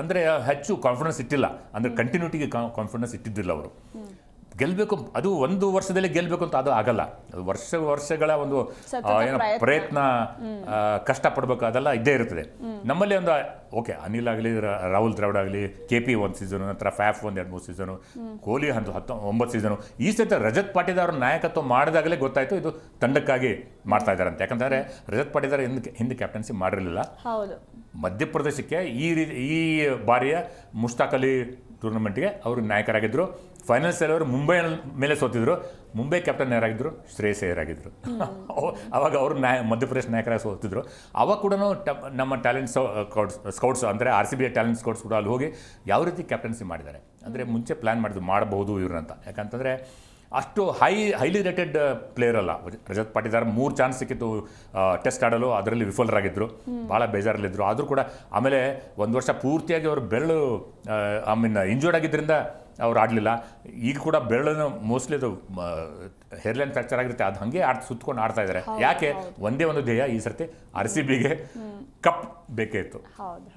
ಅಂದರೆ ಹೆಚ್ಚು ಕಾನ್ಫಿಡೆನ್ಸ್ ಇಟ್ಟಿಲ್ಲ, ಅಂದರೆ ಕಂಟಿನ್ಯೂಟಿಗೆ ಕಾನ್ಫಿಡೆನ್ಸ್ ಇಟ್ಟಿದ್ದಿಲ್ಲ ಅವರು. ಗೆಲ್ಲಬೇಕು, ಅದು ಒಂದು ವರ್ಷದಲ್ಲಿ ಗೆಲ್ಲಬೇಕು ಅಂತ ಅದು ಆಗಲ್ಲ. ಅದು ವರ್ಷಗಳ ಒಂದು ಏನೋ ಪ್ರಯತ್ನ, ಕಷ್ಟಪಡಬೇಕು, ಅದೆಲ್ಲ ಇದ್ದೇ ಇರ್ತದೆ. ನಮ್ಮಲ್ಲಿ ಒಂದು ಓಕೆ, ಅನಿಲ್ ಆಗಲಿ, ರಾಹುಲ್ ದ್ರಾವಿಡ್ ಆಗಲಿ, KP 1 ಸೀಸನು, ನಂತರ FAF 1-2-3 ಸೀಸನು, ಕೊಹ್ಲಿ 9 ಸೀಸನು. ಈ ಸತಿ ರಜತ್ ಪಾಟೀದಾರ್ ನಾಯಕತ್ವ ಮಾಡಿದಾಗಲೇ ಗೊತ್ತಾಯಿತು ಇದು ತಂಡಕ್ಕಾಗಿ ಮಾಡ್ತಾ ಇದ್ದಾರೆ ಅಂತ. ಯಾಕಂದರೆ ರಜತ್ ಪಾಟೀದಾರ್ ಹಿಂದೆ ಕ್ಯಾಪ್ಟನ್ಸಿ ಮಾಡಿರಲಿಲ್ಲ. ಮಧ್ಯಪ್ರದೇಶಕ್ಕೆ ಈ ಬಾರಿಯ ಮುಷ್ತಾಕ್ ಅಲಿ ಟೂರ್ನಮೆಂಟ್ಗೆ ಅವರು ನಾಯಕರಾಗಿದ್ದರು. ಫೈನಲ್ಸಲ್ಲಿ ಅವರು ಮುಂಬೈ ಮೇಲೆ ಸೋತಿದ್ರು. ಮುಂಬೈ ಕ್ಯಾಪ್ಟನ್ ಯಾರಾಗಿದ್ದರು? ಶ್ರೇಯಸ್ ಅಯ್ಯರ್ ಆಗಿದ್ದರು. ಆವಾಗ ಅವರು ಮಧ್ಯಪ್ರದೇಶ ನಾಯಕರಾಗಿ ಸೋತಿದ್ರು. ಆವಾಗ ಕೂಡ ನಮ್ಮ ಟ್ಯಾಲೆಂಟ್ ಸ್ಕೌಟ್ಸ್ ಅಂದರೆ RCB ಟ್ಯಾಲೆಂಟ್ ಸ್ಕೌಟ್ಸ್ ಕೂಡ ಅಲ್ಲಿ ಹೋಗಿ ಯಾವ ರೀತಿ ಕ್ಯಾಪ್ಟನ್ಸಿ ಮಾಡಿದ್ದಾರೆ ಅಂದರೆ ಮುಂಚೆ ಪ್ಲ್ಯಾನ್ ಮಾಡಬಹುದು ಇವ್ರನ್ನಂತ. ಯಾಕಂತಂದರೆ ಅಷ್ಟು ಹೈಲಿ ರೇಟೆಡ್ ಪ್ಲೇಯರ್ ಅಲ್ಲ ರಜತ್ ಪಾಟೀದಾರ್. 3 ಚಾನ್ಸ್ ಸಿಕ್ಕಿತ್ತು ಟೆಸ್ಟ್ ಆಡಲು, ಅದರಲ್ಲಿ ವಿಫಲರಾಗಿದ್ದರು, ಭಾಳ ಬೇಜಾರಲ್ಲಿದ್ದರು. ಆದರೂ ಕೂಡ ಆಮೇಲೆ 1 ವರ್ಷ ಪೂರ್ತಿಯಾಗಿ ಅವರು ಬೆರಳು ಇಂಜೂರ್ಡ್ ಆಗಿದ್ದರಿಂದ ಅವ್ರು ಆಡಲಿಲ್ಲ. ಈಗ ಕೂಡ ಬೆರಳನ್ನು ಮೋಸ್ಟ್ಲಿ ಅದು ಹೇರ್ಲೈನ್ ಫ್ರ್ಯಾಕ್ಚರ್ ಆಗಿರುತ್ತೆ, ಅದು ಹಾಗೆ ಸುತ್ಕೊಂಡು ಆಡ್ತಾ ಇದ್ದಾರೆ. ಯಾಕೆ? ಒಂದೇ ಒಂದು ಧ್ಯೇಯ, ಈ ಸರ್ತಿ RCBಗೆ ಕಪ್ ಬೇಕೇ ಇತ್ತು.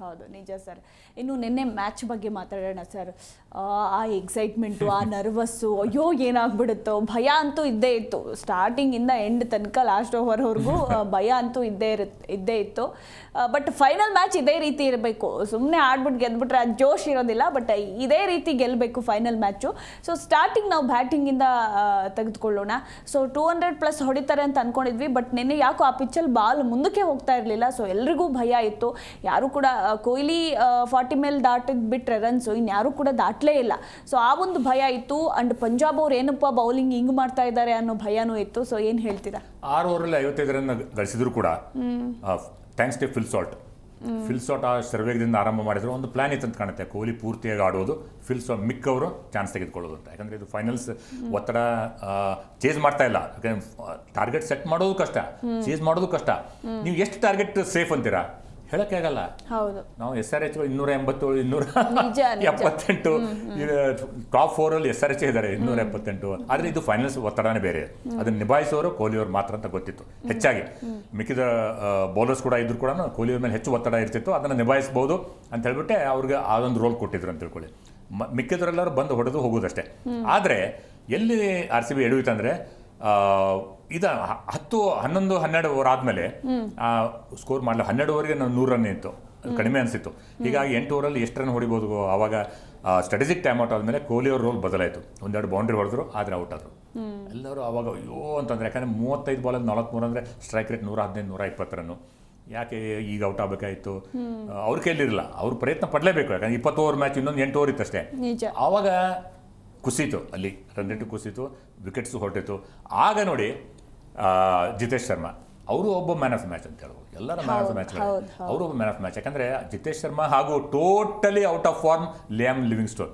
ಹೌದು ನಿಜ ಸರ್. ಇನ್ನು ನಿನ್ನೆ ಮ್ಯಾಚ್ ಬಗ್ಗೆ ಮಾತಾಡೋಣ ಸರ್. ಆ ಎಕ್ಸೈಟ್ಮೆಂಟು, ಆ ನರ್ವಸ್ಸು, ಅಯ್ಯೋ ಏನಾಗ್ಬಿಡುತ್ತೋ ಭಯ ಅಂತೂ ಇದ್ದೇ ಇತ್ತು. ಸ್ಟಾರ್ಟಿಂಗಿಂದ ಎಂಡ್ ತನಕ ಲಾಸ್ಟ್ ಓವರ್ವರೆಗೂ ಭಯ ಅಂತೂ ಇದ್ದೇ ಇತ್ತು. ಬಟ್ ಫೈನಲ್ ಮ್ಯಾಚ್ ಇದೇ ರೀತಿ ಇರಬೇಕು. ಸುಮ್ಮನೆ ಆಡ್ಬಿಟ್ಟು ಗೆದ್ಬಿಟ್ರೆ ಅದು ಜೋಶ್ ಇರೋದಿಲ್ಲ. ಬಟ್ ಇದೇ ರೀತಿ ಗೆಲ್ಲಬೇಕು ಫೈನಲ್ ಮ್ಯಾಚು. ಸೊ ಸ್ಟಾರ್ಟಿಂಗ್ ನಾವು ಬ್ಯಾಟಿಂಗಿಂದ ತೆಗೆದುಕೊಳ್ಳೋಣ. ಸೊ 200+ ಹೊಡಿತಾರೆ ಅಂತ ಅಂದ್ಕೊಂಡಿದ್ವಿ. ಬಟ್ ನಿನ್ನೆ ಯಾಕೋ ಆ ಪಿಚ್ಚಲ್ಲಿ ಬಾಲ್ ಮುಂದಕ್ಕೆ ಹೋಗ್ತಾ ಇರಲಿಲ್ಲ. ಸೊ ಎಲ್ರಿಗೂ ಭಯ ಇತ್ತು. ಯಾರು ಕೂಡ ಕೊಹ್ಲಿ 40 ಮೇಲೆ ದಾಟಿದ್ ಬಿಟ್ಟರೆ ರನ್ಸು ಇನ್ಯಾರು ಕೂಡ ದಾಟಲೇ ಇಲ್ಲ. ಸೊ ಆ ಒಂದು ಭಯ ಇತ್ತು. ಅಂಡ್ ಪಂಜಾಬ್ ಅವ್ರು ಏನಪ್ಪ ಬೌಲಿಂಗ್ ಹಿಂಗೆ ಮಾಡ್ತಾ ಇದ್ದಾರೆ ಅನ್ನೋ ಭಯನೂ ಇತ್ತು. ಸೊ ಏನು ಹೇಳ್ತೀರಾ? 6 ಓವರಲ್ಲಿ 55 ರನ್ ಗಳಿಸಿದ್ರು ಕೂಡ thanks to Phil Salt. Phil Salt ಆ ಸರ್ವೇಗದಿಂದ ಆರಂಭ ಮಾಡಿದ್ರು ಒಂದು ಪ್ಲಾನ್ ಇತ್ತು ಅಂತ ಕಾಣುತ್ತೆ. ಕೊಹ್ಲಿ ಪೂರ್ತಿಯಾಗಿ ಆಡೋದು, ಫಿಲ್ ಸಾಲ್ಟ್ ಮಿಕ್ಕವರು ಚಾನ್ಸ್ ತೆಗೆದುಕೊಳ್ಳೋದು ಅಂತ. ಯಾಕಂದರೆ ಇದು ಫೈನಲ್ಸ್ ಒತ್ತಡ ಚೇಸ್ ಮಾಡ್ತಾ ಇಲ್ಲ. ಯಾಕಂದರೆ ಟಾರ್ಗೆಟ್ ಸೆಟ್ ಮಾಡೋದು ಕಷ್ಟ, ಚೇಸ್ ಮಾಡೋದು ಕಷ್ಟ. ನೀವು ಎಷ್ಟು ಟಾರ್ಗೆಟ್ ಸೇಫ್ ಅಂತೀರಾ ಹೇಳಕ್ಕೆ ಆಗಲ್ಲ. ಹೌದು, ನಾವು SRH 287, ನಿಜ. 278 ಟಾಪ್ 4 SRH ಇದ್ದಾರೆ 278. ಆದರೆ ಇದು ಫೈನಲ್ಸ್ ಒತ್ತಡನೇ ಬೇರೆ. ಅದನ್ನು ನಿಭಾಯಿಸೋರು ಕೊಹ್ಲಿಯವರು ಮಾತ್ರ ಅಂತ ಗೊತ್ತಿತ್ತು. ಹೆಚ್ಚಾಗಿ ಮಿಕ್ಕಿದ ಬೌಲರ್ಸ್ ಕೂಡ ಇದ್ರು ಕೂಡ ಕೊಹ್ಲಿಯವ್ರ ಮೇಲೆ ಹೆಚ್ಚು ಒತ್ತಡ ಇರ್ತಿತ್ತು. ಅದನ್ನು ನಿಭಾಯಿಸ್ಬೋದು ಅಂತ ಹೇಳ್ಬಿಟ್ಟೆ ಅವ್ರಿಗೆ ಅದೊಂದು ರೋಲ್ ಕೊಟ್ಟಿದ್ರು ಅಂತ ತಿಳ್ಕೊಳ್ಳಿ. ಮಿಕ್ಕಿದ್ರೆಲ್ಲರೂ ಬಂದು ಹೊಡೆದು ಹೋಗೋದಷ್ಟೇ. ಆದರೆ ಎಲ್ಲಿ RCB ಎಡುವಿತಂದರೆ ಇದು 10, 11, 12 ಓವರ್ ಆದಮೇಲೆ ಸ್ಕೋರ್ ಮಾಡಲಿ 12 ಓವರ್ಗೆ ನಾವು 100 ರನ್ ಇತ್ತು, ಕಡಿಮೆ ಅನಿಸಿತ್ತು. ಹೀಗಾಗಿ 8 ಓವರಲ್ಲಿ ಎಷ್ಟು ರನ್ ಹೊಡಿಬೋದು. ಆವಾಗ ಸ್ಟ್ರಾಟಜಿಕ್ ಟೈಮ್ ಔಟ್ ಆದಮೇಲೆ ಕೊಹ್ಲಿ ಅವ್ರ ರೋಲ್ ಬದಲಾಯಿತು. ಒಂದೆರಡು ಬೌಂಡ್ರಿ ಹೊಡೆದ್ರು, ಆದರೆ ಔಟ್ ಆದರು ಎಲ್ಲರೂ. ಆವಾಗ ಅಯ್ಯೋ ಅಂತಂದರೆ, ಯಾಕಂದರೆ 35 ಬಾಲಲ್ಲಿ 43 ಅಂದರೆ ಸ್ಟ್ರೈಕ್ ರೇಟ್ 115, 120 ರನ್ನು. ಯಾಕೆ ಈಗ ಔಟ್ ಆಗಬೇಕಾಯಿತು? ಅವ್ರ ಕೈಲಿರಲಿಲ್ಲ, ಅವ್ರು ಪ್ರಯತ್ನ ಪಡಲೇಬೇಕು. ಯಾಕಂದರೆ 20 ಓವರ್ ಮ್ಯಾಚ್, ಇನ್ನೊಂದು 8 ಓವರ್ ಇತ್ತಷ್ಟೇ. ಆವಾಗ ಕುಸಿತು, ಅಲ್ಲಿ ರನ್ ರೇಟು ಕುಸಿತು, ವಿಕೆಟ್ಸು ಹೊರಟಿತ್ತು. ಆಗ ನೋಡಿ ಜಿತೇಶ್ ಶರ್ಮಾ ಅವರು ಒಬ್ಬ ಮ್ಯಾನ್ ಆಫ್ ಮ್ಯಾಚ್ ಅಂತ ಹೇಳ್ಬೋದು. ಎಲ್ಲರ ಮ್ಯಾನ್ ಆಫ್ ಮ್ಯಾಚ್, ಅವರು ಒಬ್ಬ ಮ್ಯಾನ್ ಆಫ್ ಮ್ಯಾಚ್. ಯಾಕಂದರೆ ಜಿತೇಶ್ ಶರ್ಮಾ ಹಾಗೂ totally out of form Liam Livingstone.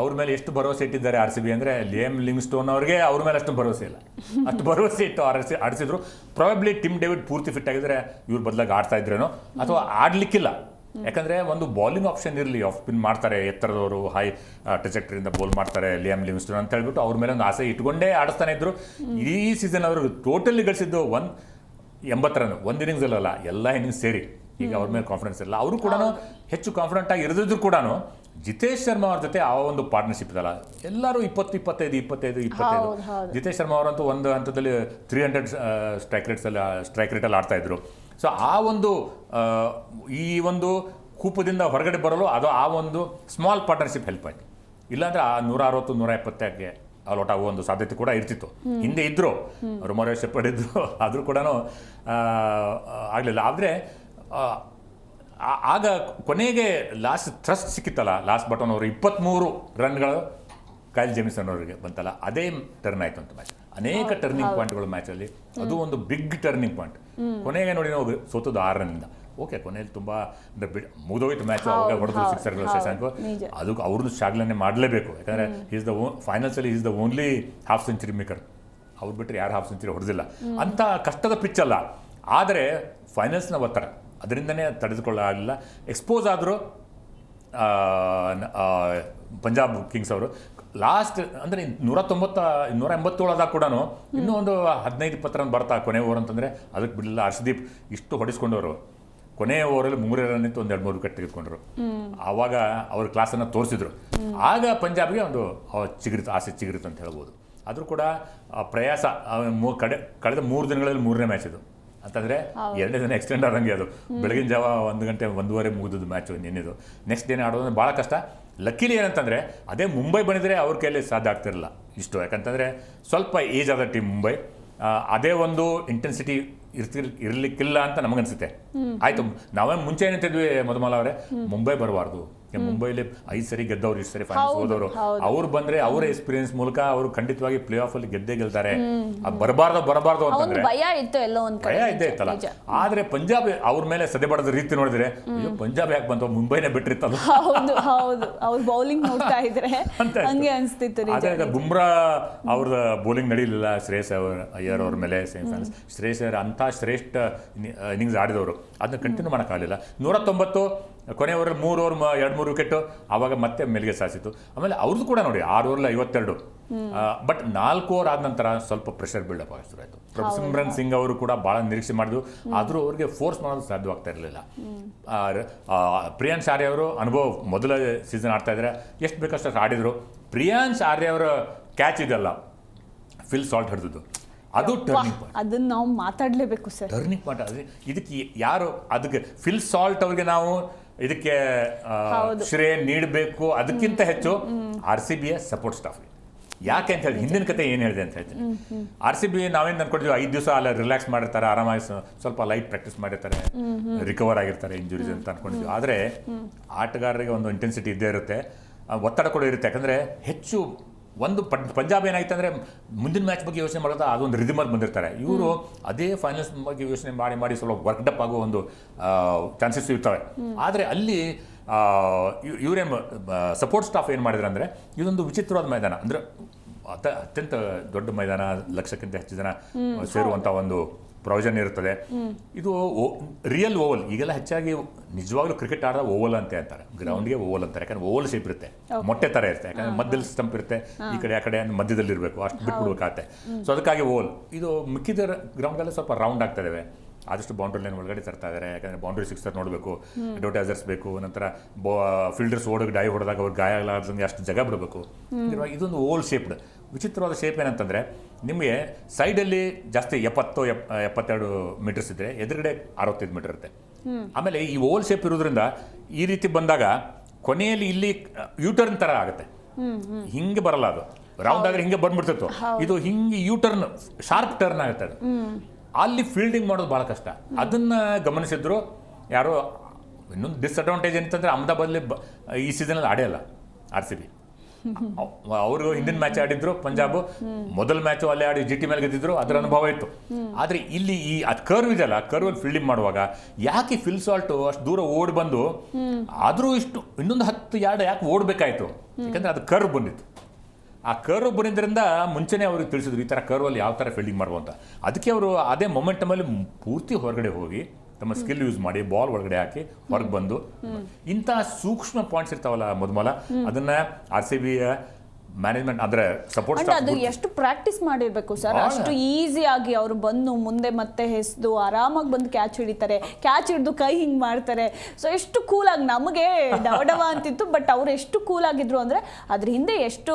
ಅವ್ರ ಮೇಲೆ ಎಷ್ಟು ಭರವಸೆ ಇಟ್ಟಿದ್ದಾರೆ RCB ಅಂದರೆ, ಲಿಯಾಮ್ ಲಿವಿಂಗ್ಸ್ಟೋನ್ ಅವ್ರಿಗೆ ಅವ್ರ ಮೇಲೆ ಅಷ್ಟು ಭರವಸೆ ಇಲ್ಲ. ಅಷ್ಟು ಭರವಸೆ ಇಟ್ಟು ಆಡಿಸಿದ್ರು. ಪ್ರಾಬಬ್ಲಿ ಟಿಮ್ ಡೇವಿಡ್ ಪೂರ್ತಿ ಫಿಟ್ ಆಗಿದ್ರೆ ಇವ್ರ ಬದಲಾಗಿ ಆಡ್ತಾ ಇದ್ರೇನೋ, ಅಥವಾ ಆಡಲಿಕ್ಕಿಲ್ಲ. ಯಾಕಂದರೆ ಒಂದು ಬೌಲಿಂಗ್ ಆಪ್ಷನ್ ಇರಲಿ, ಆಫ್ ಸ್ಪಿನ್ ಮಾಡ್ತಾರೆ, ಎತ್ತರದವರು ಹೈ ಟ್ರೆಜೆಕ್ಟರಿಯಿಂದ ಬೌಲ್ ಮಾಡ್ತಾರೆ ಲಿಯಾಮ್ ಲಿವಿಂಗ್ಸ್ಟೋನ್ ಅಂತ ಹೇಳ್ಬಿಟ್ಟು ಅವ್ರ ಮೇಲೆ ಒಂದು ಆಸೆ ಇಟ್ಕೊಂಡೇ ಆಡಿಸ್ತಾನೆ ಇದ್ರು. ಈ ಸೀಸನ್ ಅವರು ಟೋಟಲಿ ಗಳಿಸಿದ್ದು 180 ರನ್, ಒಂದು ಇನ್ನಿಂಗ್ಸಲ್ಲ, ಎಲ್ಲ ಇನ್ನಿಂಗ್ಸ್ ಸೇರಿ. ಈಗ ಅವ್ರ ಮೇಲೆ ಕಾನ್ಫಿಡೆನ್ಸ್ ಇಲ್ಲ. ಅವರು ಕೂಡ ಹೆಚ್ಚು ಕಾನ್ಫಿಡೆಂಟ್ ಆಗಿ ಇರೋದಿದ್ರು ಕೂಡ ಜಿತೇಶ್ ಶರ್ಮಾ ಅವ್ರ ಜೊತೆ ಆ ಒಂದು ಪಾರ್ಟ್ನರ್ಶಿಪ್ ಇದಲ್ಲ, ಎಲ್ಲರೂ 20-25. ಜಿತೇಶ್ ಶರ್ಮಾ ಅವರಂತೂ ಒಂದು ಹಂತದಲ್ಲಿ 300 ಸ್ಟ್ರೈಕ್ ರೇಟಲ್ಲಿ ಆಡ್ತಾ ಇದ್ರು. ಸೊ ಆ ಒಂದು ಈ ಒಂದು ಕೂಪದಿಂದ ಹೊರಗಡೆ ಬರಲು ಅದು ಆ ಒಂದು ಸ್ಮಾಲ್ ಪಾರ್ಟ್ನರ್ಶಿಪ್ ಹೆಲ್ಪ್ ಆಯಿತು. ಇಲ್ಲಾಂದರೆ ಆ 160, 170ಕ್ಕೆ ಔಟ್ ಆಗೋ ಒಂದು ಸಾಧ್ಯತೆ ಕೂಡ ಇರ್ತಿತ್ತು. ಹಿಂದೆ ಇದ್ದರು, ರೊಮಾರಿಯೋ ಶೆಪರ್ಡ್ ಇದ್ದರು, ಆದರೂ ಕೂಡ ಆಗಲಿಲ್ಲ. ಆದರೆ ಆಗ ಕೊನೆಗೆ ಲಾಸ್ಟ್ ಥ್ರಸ್ಟ್ ಸಿಕ್ಕಿತ್ತಲ್ಲ, ಲಾಸ್ಟ್ ಬಟನ್ ಅವರು 23 ರನ್ಗಳು ಕೈಲ್ ಜೆಮಿಸನ್ ಅವರಿಗೆ ಬಂತಲ್ಲ, ಅದೇ ಟರ್ನ್ ಆಯಿತು ಅಂತ ಮ್ಯಾಚ್. ಅನೇಕ ಟರ್ನಿಂಗ್ ಪಾಯಿಂಟ್ಗಳು ಮ್ಯಾಚಲ್ಲಿ, ಅದು ಒಂದು ಬಿಗ್ ಟರ್ನಿಂಗ್ ಪಾಯಿಂಟ್. ಕೊನೆಗೆ ನೋಡಿ ನಾವು ಸೋತದ್ದು 6 ರನ್ನಿಂದ. ಓಕೆ, ಕೊನೆಯಲ್ಲಿ ತುಂಬ ಮುಗಿದೋಯ್ತು ಮ್ಯಾಚ್. ಅವಾಗ ಹೊಡೆದ್ರು ಸಿಕ್ಸರ್ಗಳು ಶಶಾಂಕ್. ಅದಕ್ಕೆ ಅವ್ರದ್ದು ಶ್ಲಾಘನೆ ಮಾಡಲೇಬೇಕು. ಯಾಕಂದರೆ ಫೈನಲ್ಸಲ್ಲಿ is the only half century maker. ಅವ್ರು ಬಿಟ್ಟರೆ ಯಾರು ಹಾಫ್ ಸೆಂಚುರಿ ಹೊಡೆದಿಲ್ಲ. ಅಂಥ ಕಷ್ಟದ ಪಿಚ್ ಅಲ್ಲ, ಆದರೆ ಫೈನಲ್ಸ್ನ ಒತ್ತಡ ಅದರಿಂದನೇ ತಡೆದುಕೊಳ್ಳಲಿಲ್ಲ. ಎಕ್ಸ್ಪೋಸ್ ಆದರೂ ಪಂಜಾಬ್ ಕಿಂಗ್ಸ್ ಅವರು ಲಾಸ್ಟ್ ಅಂದರೆ 187 ಆದಾಗ ಕೂಡ ಇನ್ನೂ ಒಂದು 15-20 ರನ್ ಬರ್ತಾ ಕೊನೆ ಓವರ್ ಅಂತಂದರೆ ಅದಕ್ಕೆ ಬಿಡಲಿಲ್ಲ. ಹರ್ಷದೀಪ್ ಇಷ್ಟು ಹೊಡಿಸ್ಕೊಂಡವರು ಕೊನೆಯ ಓವರಲ್ಲಿ 3 ರನ್ ಇತ್ತು, ಒಂದು 2-3 ವಿಕೆಟ್ ತೆಗೆದುಕೊಂಡ್ರು. ಆವಾಗ ಅವ್ರ ಕ್ಲಾಸನ್ನು ತೋರಿಸಿದ್ರು. ಆಗ ಪಂಜಾಬ್ಗೆ ಒಂದು ಆಸೆ ಚಿಗುರಿತು ಅಂತ ಹೇಳ್ಬೋದು. ಆದರೂ ಕೂಡ ಪ್ರಯಾಸ ಕಳೆದ 3 ದಿನಗಳಲ್ಲಿ 3ನೇ ಮ್ಯಾಚ್ ಇದು ಅಂತಂದರೆ 2ನೇ ದಿನ ಎಕ್ಸ್ಟೆಂಡ್ ಆದಂಗೆ. ಅದು ಬೆಳಗಿನ ಜಾವ 1 ಗಂಟೆ 1:30 ಮುಗಿದದ್ದು ಮ್ಯಾಚು ನಿನ್ನೆದು. ನೆಕ್ಸ್ಟ್ ಡೇನೇ ಆಡೋದು ಭಾಳ ಕಷ್ಟ. ಲಕ್ಕಿಲಿ ಏನಂತಂದರೆ ಅದೇ ಮುಂಬೈ ಬಂದಿದ್ರೆ ಅವ್ರ ಕೈಯಲ್ಲಿ ಸಾಧ್ಯ ಆಗ್ತಿರಲಿಲ್ಲ ಇಷ್ಟು. ಯಾಕಂತಂದರೆ ಸ್ವಲ್ಪ ಏಜ್ ಆದ ಟೀಮ್ ಮುಂಬೈ, ಅದೇ ಒಂದು ಇಂಟೆನ್ಸಿಟಿ ಇರಲಿಕ್ಕಿಲ್ಲ ಅಂತ ನಮಗನ್ಸುತ್ತೆ. ಆಯಿತು, ನಾವೇ ಮುಂಚೆ ಏನಂತಿದ್ವಿ ಮಧುಮಾಲ ಅವರೇ, ಮುಂಬೈ ಬರಬಾರ್ದು, ಮುಂಬೈಲಿ 5 ಸರಿ ಗೆದ್ದವ್ರು, 2 ಸರಿ ಫೈನಲ್ಸ್ ಹೋದವರು, ಅವ್ರು ಬಂದರೆ ಅವರ ಎಕ್ಸ್ಪೀರಿಯನ್ಸ್ ಮೂಲಕ ಅವರು ಖಂಡಿತವಾಗಿ ಪ್ಲೇ ಆಫಲ್ಲಿ ಗೆಲ್ತಾರೆ. ಬರಬಾರ್ದು ಅಂತಂದ್ರೆ ಭಯ ಇದ್ದೇ ಇತ್ತಲ್ಲ. ಆದರೆ ಪಂಜಾಬ್ ಅವ್ರ ಮೇಲೆ ಸದೆ ಬಡದ ರೀತಿ ನೋಡಿದ್ರೆ, ಅಯ್ಯೋ ಪಂಜಾಬ್ ಯಾಕೆ ಬಂತು, ಮುಂಬೈನೇ ಬೆಟ್ರಿತ್ತಲ್ಲ ಬೌಲಿಂಗ್ ನೋಡ್ತಾ ಇದ್ರೆ ಹಂಗೆ ಅನಿಸ್ತಿತ್ತು. ಆದರೆ ಬುಮ್ರಾ ಅವ್ರ ಬೌಲಿಂಗ್ ನಡೀಲಿಲ್ಲ ಶ್ರೇಯಸ್ ಅಯ್ಯರ್ ಅವ್ರ ಮೇಲೆ ಸೆಮಿಫೈನಲ್ಸ್. ಶ್ರೇಯಸ್ ಅಯ್ಯರ್ ಅಂಥ ಶ್ರೇಷ್ಠ ಇನ್ನಿಂಗ್ಸ್ ಆಡಿದವರು, ಅದನ್ನ ಕಂಟಿನ್ಯೂ ಮಾಡೋಕ್ಕಾಗಲಿಲ್ಲ. 190 ಕೊನೆ ಓವರಲ್ಲಿ 3 ಓವರ್ 2-3 ವಿಕೆಟು, ಆವಾಗ ಮತ್ತೆ ಮೇಲ್ಗೆ ಸಾಧಿಸಿತು. ಆಮೇಲೆ ಅವ್ರದ್ದು ಕೂಡ ನೋಡಿ 6 ಓವರಲ್ಲಿ 52. ಬಟ್ 4 ಓವರ್ ಆದ ನಂತರ ಸ್ವಲ್ಪ ಪ್ರೆಷರ್ ಬಿಲ್ಡಪ್ ಆಗಿ ಶುರು ಆಯಿತು. ಸಿಮ್ರನ್ ಸಿಂಗ್ ಅವರು ಕೂಡ ಭಾಳ ನಿರೀಕ್ಷೆ ಮಾಡಿದ್ರು, ಆದರೂ ಅವ್ರಿಗೆ ಫೋರ್ಸ್ ಮಾಡೋದು ಸಾಧ್ಯವಾಗ್ತಾ ಇರಲಿಲ್ಲ. ಪ್ರಿಯಾಂಶ್ ಆರ್ಯ ಅವರು ಅನುಭವ, ಮೊದಲ ಸೀಸನ್ ಆಡ್ತಾ ಇದ್ದಾರೆ, ಎಷ್ಟು ಬೇಕಷ್ಟು ಆಡಿದರು. ಪ್ರಿಯಾಂಶ್ ಆರ್ಯ ಅವರ ಕ್ಯಾಚ್ ಇದೆಲ್ಲ ಫಿಲ್ ಸಾಲ್ಟ್ ಹಿಡಿದಿದ್ದು, ಅದು ಟರ್ನಿಂಗ್ ಪಾಯಿಂಟ್. ಅದನ್ನು ನಾವು ಮಾತಾಡಲೇಬೇಕು ಸರ್. ಟರ್ನಿಂಗ್ ಪಾಯಿಂಟ್ ಅದು. ಇದಕ್ಕೆ ಯಾರು ಅದಕ್ಕೆ ಫಿಲ್ ಸಾಲ್ಟ್ ಅವ್ರಿಗೆ ನಾವು ಇದಕ್ಕೆ ಶ್ರೇಯ ನೀಡಬೇಕು. ಅದಕ್ಕಿಂತ ಹೆಚ್ಚು RCBಯ ಸಪೋರ್ಟ್ ಸ್ಟಾಫ್. ಯಾಕೆ ಅಂತ ಹೇಳಿ ಹಿಂದಿನ ಕತೆ ಏನು ಹೇಳಿದೆ ಅಂತ ಹೇಳ್ತೀನಿ. RCB ನಾವೇನು ಅಂದ್ಕೊಂಡಿದ್ವಿ, 5 ದಿವಸ ಅಲ್ಲ ರಿಲ್ಯಾಕ್ಸ್ ಮಾಡಿರ್ತಾರೆ, ಆರಾಮಾಗಿ ಸ್ವಲ್ಪ ಲೈಟ್ ಪ್ರಾಕ್ಟೀಸ್ ಮಾಡಿರ್ತಾರೆ, ರಿಕವರ್ ಆಗಿರ್ತಾರೆ ಇಂಜುರೀಸ್ ಅಂತ ಅಂದ್ಕೊಂಡಿದ್ವಿ. ಆದರೆ ಆಟಗಾರರಿಗೆ ಒಂದು ಇಂಟೆನ್ಸಿಟಿ ಇದ್ದೇ ಇರುತ್ತೆ, ಒತ್ತಡ ಕೂಡ ಇರುತ್ತೆ. ಯಾಕಂದರೆ ಹೆಚ್ಚು ಒಂದು ಪಂಜಾಬ್ ಏನಾಯ್ತು ಅಂದರೆ ಮುಂದಿನ ಮ್ಯಾಚ್ ಬಗ್ಗೆ ಯೋಚನೆ ಮಾಡೋದು ಅದೊಂದು ರಿದಿಮಲ್ಲಿ ಬಂದಿರ್ತಾರೆ. ಇವರು ಅದೇ ಫೈನಲ್ಸ್ ಬಗ್ಗೆ ಯೋಚನೆ ಮಾಡಿ ಸ್ವಲ್ಪ ವರ್ಕ್ಡಪ್ ಆಗೋ ಒಂದು ಚಾನ್ಸಸ್ ಇರ್ತವೆ. ಆದರೆ ಅಲ್ಲಿ ಇವರೇ ಸಪೋರ್ಟ್ ಸ್ಟಾಫ್ ಏನು ಮಾಡಿದ್ರೆ ಅಂದರೆ ಇದೊಂದು ವಿಚಿತ್ರವಾದ ಮೈದಾನ, ಅಂದರೆ ಅತ್ಯಂತ ದೊಡ್ಡ ಮೈದಾನ, ಲಕ್ಷಕ್ಕಿಂತ ಹೆಚ್ಚು ಜನ ಸೇರುವಂಥ ಒಂದು ಪ್ರೊವಿಷನ್ ಇರ್ತದೆ. ಇದು ರಿಯಲ್ ಓವಲ್. ಈಗೆಲ್ಲ ಹೆಚ್ಚಾಗಿ ನಿಜವಾಗ್ಲೂ ಕ್ರಿಕೆಟ್ ಆಡಿದ ಓವಲ್ ಅಂತ ಅಂತಾರೆ, ಗ್ರೌಂಡ್ಗೆ ಓವಲ್ ಅಂತಾರೆ. ಯಾಕಂದ್ರೆ ಓವಲ್ ಶೇಪ್ ಇರುತ್ತೆ, ಮೊಟ್ಟೆ ಥರ ಇರುತ್ತೆ. ಯಾಕಂದ್ರೆ ಮಧ್ಯದಲ್ಲಿ ಸ್ಟಂಪ್ ಇರುತ್ತೆ, ಈ ಕಡೆ ಆ ಕಡೆ ಮಧ್ಯದಲ್ಲಿ ಇರಬೇಕು, ಅಷ್ಟು ಬಿಟ್ಬಿಡ್ಬೇಕಾಗತ್ತೆ. ಸೊ ಅದಕ್ಕಾಗಿ ಓವಲ್. ಇದು ಮಿಕ್ಕಿದ ಗ್ರೌಂಡಲ್ಲಿ ಸ್ವಲ್ಪ ರೌಂಡ್ ಆಗ್ತಾ ಇದ್ದಾವೆ. ಆದಷ್ಟು ಬೌಂಡ್ರಿ ಲೈನ್ ಒಳಗಡೆ ತರ್ತಾ ಇದ್ದಾರೆ. ಯಾಕಂದರೆ ಬೌಂಡ್ರಿ ಸಿಕ್ಸರ್ ನೋಡಬೇಕು, ಅಡ್ವರ್ಟೈಸರ್ಸ್ ಬೇಕು, ನಂತರ ಫೀಲ್ಡರ್ಸ್ ಓಡಿಗೆ ಡೈ ಹೊಡೆದಾಗ ಅವ್ರಿಗೆ ಗಾಯ ಆಗಲಾರ್ದಂಗೆ ಅಷ್ಟು ಜಾಗ ಬಿಡಬೇಕು. ಇದೊಂದು ಓವಲ್ ಶೇಪ್ಡ್ ವಿಚಿತ್ರವಾದ ಶೇಪ್. ಏನಂತಂದರೆ ನಿಮಗೆ ಸೈಡಲ್ಲಿ ಜಾಸ್ತಿ 70-72 ಮೀಟರ್ಸ್ ಇದ್ದರೆ ಎದುರುಗಡೆ 65 ಮೀಟರ್ ಇರುತ್ತೆ. ಆಮೇಲೆ ಈ ಓವಲ್ ಶೇಪ್ ಇರೋದ್ರಿಂದ ಈ ರೀತಿ ಬಂದಾಗ ಕೊನೆಯಲ್ಲಿ ಇಲ್ಲಿ ಯೂಟರ್ನ್ ಥರ ಆಗುತ್ತೆ. ಹಿಂಗೆ ಬರಲ್ಲ, ಅದು ರೌಂಡ್ ಆದರೆ ಹಿಂಗೆ ಬಂದ್ಬಿಡ್ತಿತ್ತು. ಇದು ಹಿಂಗೆ ಯೂಟರ್ನ್ ಶಾರ್ಪ್ ಟರ್ನ್ ಆಗುತ್ತೆ. ಅದು ಅಲ್ಲಿ ಫೀಲ್ಡಿಂಗ್ ಮಾಡೋದು ಭಾಳ ಕಷ್ಟ. ಅದನ್ನು ಗಮನಿಸಿದ್ರು ಯಾರೋ. ಇನ್ನೊಂದು ಡಿಸ್ಅಡ್ವಾಂಟೇಜ್ ಅಂತಂದರೆ ಅಹಮದಾಬಾದಲ್ಲಿ ಈ ಸೀಸನಲ್ಲಿ ಆಡೇ RCB. ಅವರು ಹಿಂದಿನ ಮ್ಯಾಚ್ ಆಡಿದ್ರು, ಪಂಜಾಬ್ ಮೊದಲ ಮ್ಯಾಚು ಅಲ್ಲೇ ಆಡಿ GT ಮೇಲೆ ಗೆದ್ದಿದ್ರು, ಅದರ ಅನುಭವ ಇತ್ತು. ಆದರೆ ಇಲ್ಲಿ ಈ ಅದು ಕರ್ವ್ ಇದೆಯಲ್ಲ, ಕರ್ವಲ್ಲಿ ಫೀಲ್ಡಿಂಗ್ ಮಾಡುವಾಗ ಯಾಕೆ ಫಿಲ್ ಸಾಲ್ಟು ಅಷ್ಟು ದೂರ ಓಡಿ ಬಂದು ಆದರೂ ಇನ್ನೊಂದು 10 ಯಾರ್ಡ್ ಯಾಕೆ ಓಡಬೇಕಾಯ್ತು? ಯಾಕಂದರೆ ಅದು ಕರ್ವ್ ಬಂದಿತ್ತು. ಆ ಕರ್ವ್ ಬಂದಿದ್ದರಿಂದ ಮುಂಚೆನೇ ಅವ್ರಿಗೆ ತಿಳಿಸಿದ್ರು ಈ ಥರ ಕರ್ವಲ್ಲಿ ಯಾವ ಥರ ಫೀಲ್ಡಿಂಗ್ ಮಾಡುವ ಅಂತ. ಅದಕ್ಕೆ ಅವರು ಅದೇ ಮೊಮೆಂಟಮಲ್ಲಿ ಪೂರ್ತಿ ಹೊರಗಡೆ ಹೋಗಿ ತಮ್ಮ ಸ್ಕಿಲ್ ಯೂಸ್ ಮಾಡಿ ಬಾಲ್ ಒಳಗಡೆ ಹಾಕಿ ಹೊರಗೆ ಬಂದು ಇಂಥ ಸೂಕ್ಷ್ಮ ಪಾಯಿಂಟ್ಸ್ ಇರ್ತಾವಲ್ಲ ಮೊದಲ, ಅದನ್ನು RCBಯ ಮ್ಯಾನೇಜ್ಮೆಂಟ್ ಅಂದರೆ ಸಪೋರ್ಟ್ ಸ್ಟಾಫ್ ಅದು ಎಷ್ಟು ಪ್ರಾಕ್ಟೀಸ್ ಮಾಡಿರ್ಬೇಕು ಸರ್. ಅಷ್ಟು ಈಸಿಯಾಗಿ ಅವರು ಬಂದು ಮುಂದೆ ಮತ್ತೆ ಹೆಸ್ದು ಆರಾಮಾಗಿ ಬಂದು ಕ್ಯಾಚ್ ಹಿಡಿತಾರೆ, ಕ್ಯಾಚ್ ಹಿಡಿದು ಕೈ ಹಿಂಗೆ ಮಾಡ್ತಾರೆ. ಸೊ ಎಷ್ಟು ಕೂಲಾಗಿ, ನಮಗೆ ಡವ ಅಂತಿತ್ತು, ಬಟ್ ಅವ್ರು ಎಷ್ಟು ಕೂಲ್ ಆಗಿದ್ರು ಅಂದರೆ ಅದ್ರ ಹಿಂದೆ ಎಷ್ಟು